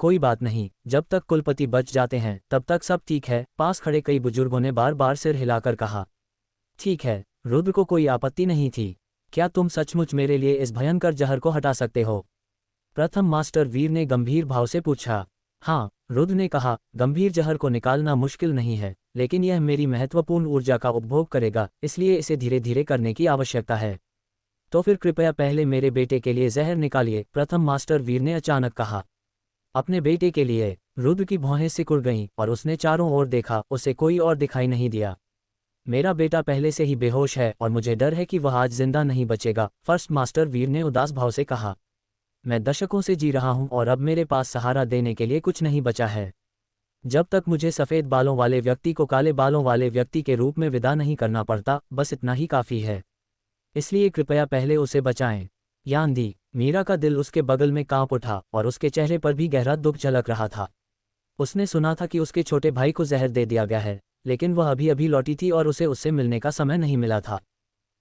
कोई बात नहीं, जब तक कुलपति बच जाते हैं तब तक सब ठीक है, पास खड़े कई बुजुर्गों ने बार बार सिर हिलाकर कहा। ठीक है, रुद्र को कोई आपत्ति नहीं थी। क्या तुम सचमुच मेरे लिए इस भयंकर जहर को हटा सकते हो? प्रथम मास्टर वीर ने गंभीर भाव से पूछा। हाँ, रुद्र ने कहा, गंभीर जहर को निकालना मुश्किल नहीं है, लेकिन यह मेरी महत्वपूर्ण ऊर्जा का उपभोग करेगा, इसलिए इसे धीरे धीरे करने की आवश्यकता है। तो फिर कृपया पहले मेरे बेटे के लिए जहर निकालिए, प्रथम मास्टर वीर ने अचानक कहा। अपने बेटे के लिए? रुद्र की भौहें सिकुड़ गईं और उसने चारों ओर देखा, उसे कोई और दिखाई नहीं दिया। मेरा बेटा पहले से ही बेहोश है और मुझे डर है कि वह आज जिंदा नहीं बचेगा, फर्स्ट मास्टर वीर ने उदास भाव से कहा। मैं दशकों से जी रहा हूं और अब मेरे पास सहारा देने के लिए कुछ नहीं बचा है। जब तक मुझे सफ़ेद बालों वाले व्यक्ति को काले बालों वाले व्यक्ति के रूप में विदा नहीं करना पड़ता, बस इतना ही काफ़ी है। इसलिए कृपया पहले उसे बचाएं। यान्दी, मीरा का दिल उसके बगल में कांप उठा और उसके चेहरे पर भी गहरा दुख झलक रहा था। उसने सुना था कि उसके छोटे भाई को जहर दे दिया गया है, लेकिन वह अभी अभी लौटी थी और उसे उससे मिलने का समय नहीं मिला था।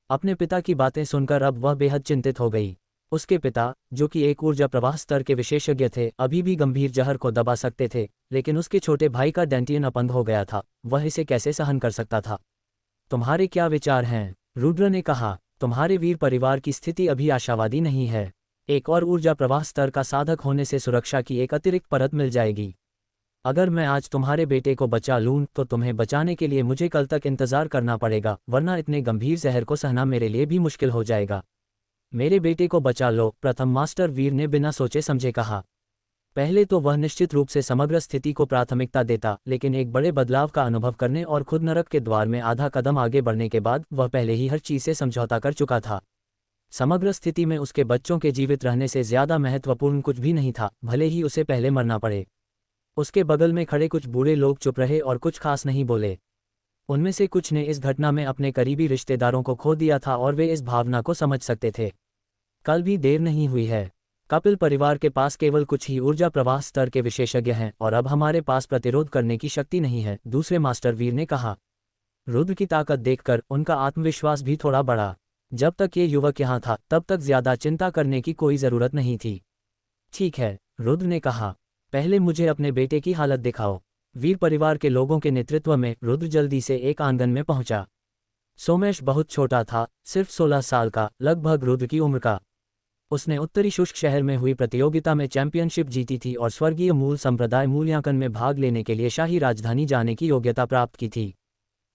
अपने पिता की बातें सुनकर अब वह बेहद चिंतित हो गई। उसके पिता, जो कि एक ऊर्जा प्रवाह स्तर के विशेषज्ञ थे, अभी भी गंभीर जहर को दबा सकते थे, लेकिन उसके छोटे भाई का डेंटियन अपंग हो गया था, वह इसे कैसे सहन कर सकता था? तुम्हारे क्या विचार हैं? रुद्र ने कहा। तुम्हारे वीर परिवार की स्थिति अभी आशावादी नहीं है। एक और ऊर्जा प्रवाह स्तर का साधक होने से सुरक्षा की एक अतिरिक्त परत मिल जाएगी। अगर मैं आज तुम्हारे बेटे को बचा लूं तो तुम्हें बचाने के लिए मुझे कल तक इंतजार करना पड़ेगा, वरना इतने गंभीर जहर को सहना मेरे लिए भी मुश्किल हो जाएगा। मेरे बेटे को बचा लो, प्रथम मास्टर वीर ने बिना सोचे समझे कहा। पहले तो वह निश्चित रूप से समग्र स्थिति को प्राथमिकता देता, लेकिन एक बड़े बदलाव का अनुभव करने और खुद नरक के द्वार में आधा कदम आगे बढ़ने के बाद वह पहले ही हर चीज से समझौता कर चुका था। समग्र स्थिति में उसके बच्चों के जीवित रहने से ज्यादा महत्वपूर्ण कुछ भी नहीं था, भले ही उसे पहले मरना पड़े। उसके बगल में खड़े कुछ बूढ़े लोग चुप रहे और कुछ खास नहीं बोले। उनमें से कुछ ने इस घटना में अपने करीबी रिश्तेदारों को खो दिया था और वे इस भावना को समझ सकते थे। कल भी देर नहीं हुई है। कपिल परिवार के पास केवल कुछ ही ऊर्जा प्रवाह स्तर के विशेषज्ञ हैं और अब हमारे पास प्रतिरोध करने की शक्ति नहीं है, दूसरे मास्टर वीर ने कहा। रुद्र की ताकत देखकर उनका आत्मविश्वास भी थोड़ा बढ़ा। जब तक ये युवक यहाँ था तब तक ज्यादा चिंता करने की कोई जरूरत नहीं थी। ठीक है, रुद्र ने कहा, पहले मुझे अपने बेटे की हालत दिखाओ। वीर परिवार के लोगों के नेतृत्व में रुद्र जल्दी से एक आंगन में पहुंचा। सोमेश बहुत छोटा था, सिर्फ 16 साल का, लगभग रुद्र की उम्र का। उसने उत्तरी शुष्क शहर में हुई प्रतियोगिता में चैंपियनशिप जीती थी और स्वर्गीय मूल संप्रदाय मूल्यांकन में भाग लेने के लिए शाही राजधानी जाने की योग्यता प्राप्त की थी।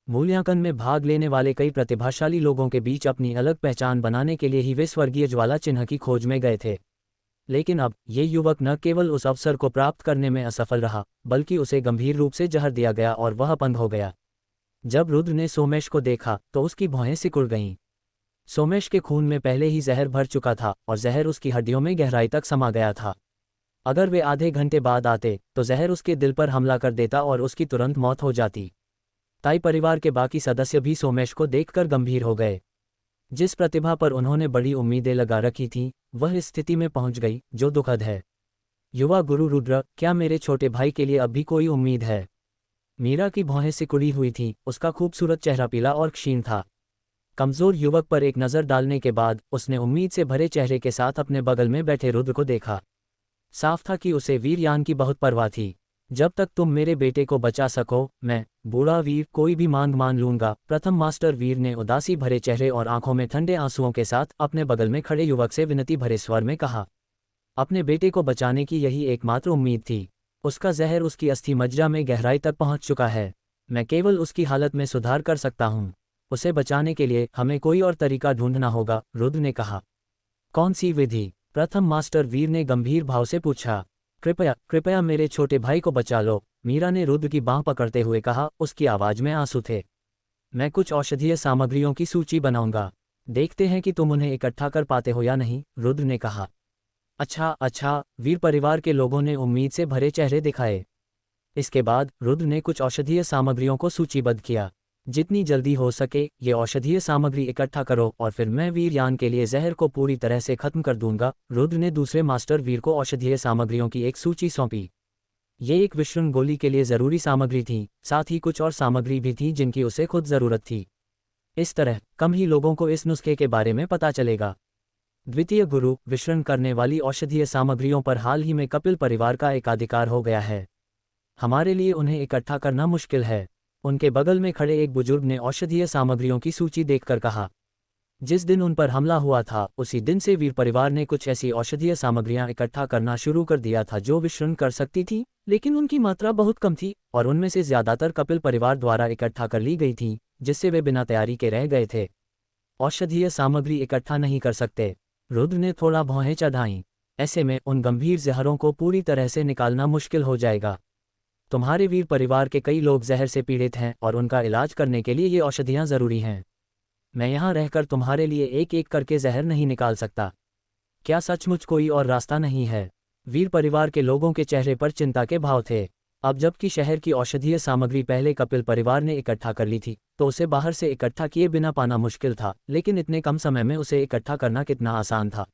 मूल्यांकन में भाग लेने वाले कई प्रतिभाशाली लोगों के बीच अपनी अलग पहचान बनाने के लिए ही वे स्वर्गीय ज्वाला चिन्ह की खोज में गए थे। लेकिन अब ये युवक न केवल उस अवसर को प्राप्त करने में असफल रहा, बल्कि उसे गंभीर रूप से जहर दिया गया और वह अपंग हो गया। जब रुद्र ने सोमेश को देखा तो उसकी भौहें सिकुड़ गईं। सोमेश के खून में पहले ही जहर भर चुका था और जहर उसकी हड्डियों में गहराई तक समा गया था। अगर वे आधे घंटे बाद आते तो जहर उसके दिल पर हमला कर देता और उसकी तुरंत मौत हो जाती। ताई परिवार के बाकी सदस्य भी सोमेश को देखकर गंभीर हो गए। जिस प्रतिभा पर उन्होंने बड़ी उम्मीदें लगा रखी थीं, वह इस स्थिति में पहुंच गई, जो दुखद है। युवा गुरु रुद्र, क्या मेरे छोटे भाई के लिए अब भी कोई उम्मीद है? मीरा की भौहें सिकुड़ी हुई थीं, उसका खूबसूरत चेहरा पीला और क्षीण था। कमजोर युवक पर एक नज़र डालने के बाद उसने उम्मीद से भरे चेहरे के साथ अपने बगल में बैठे रुद्र को देखा। साफ था कि उसे वीरयान की बहुत परवाह थी। जब तक तुम मेरे बेटे को बचा सको, मैं, बूढ़ा वीर, कोई भी मांग मान लूंगा, प्रथम मास्टर वीर ने उदासी भरे चेहरे और आंखों में ठंडे आंसुओं के साथ अपने बगल में खड़े युवक से विनती भरे स्वर में कहा। अपने बेटे को बचाने की यही एकमात्र उम्मीद थी। उसका जहर उसकी अस्थि मज्जा में गहराई तक पहुंच चुका है। मैं केवल उसकी हालत में सुधार कर सकता हूं। उसे बचाने के लिए हमें कोई और तरीका ढूंढना होगा, रुद्र ने कहा। कौन सी विधि? प्रथम मास्टर वीर ने गंभीर भाव से पूछा। कृपया कृपया मेरे छोटे भाई को बचा लो, मीरा ने रुद्र की बांह पकड़ते हुए कहा, उसकी आवाज में आंसू थे। मैं कुछ औषधीय सामग्रियों की सूची बनाऊंगा, देखते हैं कि तुम उन्हें इकट्ठा कर पाते हो या नहीं, रुद्र ने कहा। अच्छा अच्छा, वीर परिवार के लोगों ने उम्मीद से भरे चेहरे दिखाए। इसके बाद रुद्र ने कुछ औषधीय सामग्रियों को सूचीबद्ध किया। जितनी जल्दी हो सके ये औषधीय सामग्री इकट्ठा करो और फिर मैं वीरयान के लिए जहर को पूरी तरह से खत्म कर दूंगा। रुद्र ने दूसरे मास्टर वीर को औषधीय सामग्रियों की एक सूची सौंपी। ये एक विषण गोली के लिए जरूरी सामग्री थी, साथ ही कुछ और सामग्री भी थी जिनकी उसे खुद जरूरत थी। इस तरह कम ही लोगों को इस नुस्खे के बारे में पता चलेगा। द्वितीय गुरु, विषण करने वाली औषधीय सामग्रियों पर हाल ही में कपिल परिवार का एकाधिकार हो गया है। हमारे लिए उन्हें इकट्ठा करना मुश्किल है। उनके बगल में खड़े एक बुजुर्ग ने औषधीय सामग्रियों की सूची देखकर कहा। जिस दिन उन पर हमला हुआ था उसी दिन से वीर परिवार ने कुछ ऐसी औषधीय सामग्रियां इकट्ठा करना शुरू कर दिया था जो विषण कर सकती थी, लेकिन उनकी मात्रा बहुत कम थी और उनमें से ज्यादातर कपिल परिवार द्वारा इकट्ठा कर ली गई थी, जिससे वे बिना तैयारी के रह गए थे। औषधीय सामग्री इकट्ठा नहीं कर सकते। रुद्र ने थोड़ा भौहें चढ़ाईं। ऐसे में उन गंभीर जहरों को पूरी तरह से निकालना मुश्किल हो जाएगा। तुम्हारे वीर परिवार के कई लोग जहर से पीड़ित हैं और उनका इलाज करने के लिए ये औषधियां जरूरी हैं। मैं यहाँ रहकर तुम्हारे लिए एक एक करके जहर नहीं निकाल सकता। क्या सचमुच कोई और रास्ता नहीं है? वीर परिवार के लोगों के चेहरे पर चिंता के भाव थे। अब जबकि शहर की औषधीय सामग्री पहले कपिल परिवार ने इकट्ठा कर ली थी, तो उसे बाहर से इकट्ठा किए बिना पाना मुश्किल था, लेकिन इतने कम समय में उसे इकट्ठा करना कितना आसान था।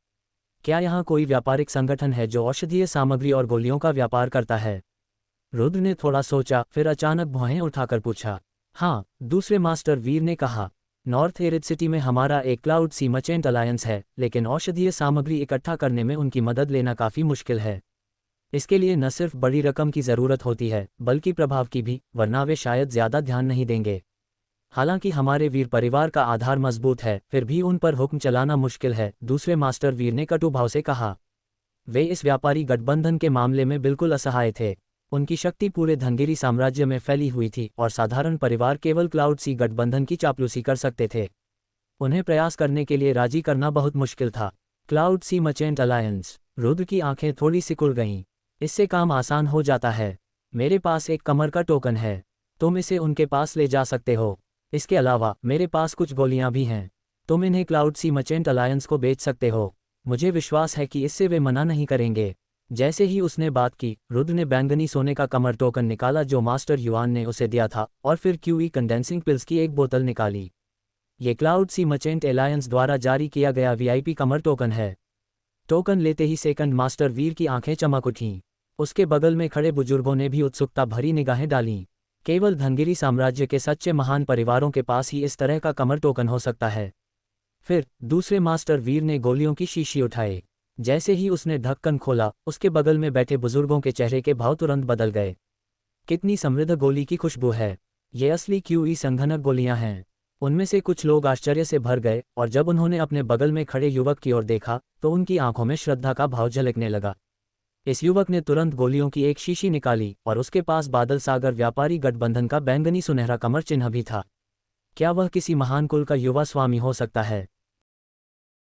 क्या यहाँ कोई व्यापारिक संगठन है जो औषधीय सामग्री और गोलियों का व्यापार करता है? रुद्र ने थोड़ा सोचा, फिर अचानक भौहें उठाकर पूछा। हाँ, दूसरे मास्टर वीर ने कहा। नॉर्थ एरिड सिटी में हमारा एक क्लाउड सी मर्चेंट अलायंस है, लेकिन औषधीय सामग्री इकट्ठा करने में उनकी मदद लेना काफ़ी मुश्किल है। इसके लिए न सिर्फ बड़ी रकम की ज़रूरत होती है, बल्कि प्रभाव की भी, वरना वे शायद ज़्यादा ध्यान नहीं देंगे। हालांकि हमारे वीर परिवार का आधार मजबूत है, फिर भी उन पर हुक्म चलाना मुश्किल है, दूसरे मास्टर वीर ने कटु भाव से कहा। वे इस व्यापारी गठबंधन के मामले में बिल्कुल असहाय थे। उनकी शक्ति पूरे धनगिरी साम्राज्य में फैली हुई थी और साधारण परिवार केवल क्लाउड सी गठबंधन की चापलूसी कर सकते थे। उन्हें प्रयास करने के लिए राजी करना बहुत मुश्किल था। क्लाउड सी मर्चेंट अलायंस। रुद्र की आंखें थोड़ी सिकुड़ गईं। इससे काम आसान हो जाता है। मेरे पास एक कमर का टोकन है, तुम इसे उनके पास ले जा सकते हो। इसके अलावा मेरे पास कुछ गोलियां भी हैं, तुम इन्हें क्लाउड सी मर्चेंट अलायंस को बेच सकते हो। मुझे विश्वास है कि इससे वे मना नहीं करेंगे। जैसे ही उसने बात की, रुद्र ने बैंगनी सोने का कमर टोकन निकाला जो मास्टर युआन ने उसे दिया था, और फिर क्यूई कंडेंसिंग पिल्स की एक बोतल निकाली। ये क्लाउड सी मर्चेंट अलायंस द्वारा जारी किया गया वीआईपी कमर टोकन है। टोकन लेते ही सेकंड मास्टर वीर की आंखें चमक उठीं। उसके बगल में खड़े बुजुर्गों ने भी उत्सुकता भरी निगाहें डालीं। केवल धनगिरी साम्राज्य के सच्चे महान परिवारों के पास ही इस तरह का कमर टोकन हो सकता है। फिर दूसरे मास्टर वीर ने गोलियों की शीशी उठाई। जैसे ही उसने ढक्कन खोला, उसके बगल में बैठे बुजुर्गों के चेहरे के भाव तुरंत बदल गए। कितनी समृद्ध गोली की खुशबू है! ये असली क्यूई संघनक गोलियां हैं। उनमें से कुछ लोग आश्चर्य से भर गए, और जब उन्होंने अपने बगल में खड़े युवक की ओर देखा तो उनकी आंखों में श्रद्धा का भाव झलकने लगा। इस युवक ने तुरंत गोलियों की एक शीशी निकाली और उसके पास बादल सागर व्यापारी गठबंधन का बैंगनी सुनहरा कमर चिन्ह भी था। क्या वह किसी महान कुल का युवा स्वामी हो सकता है?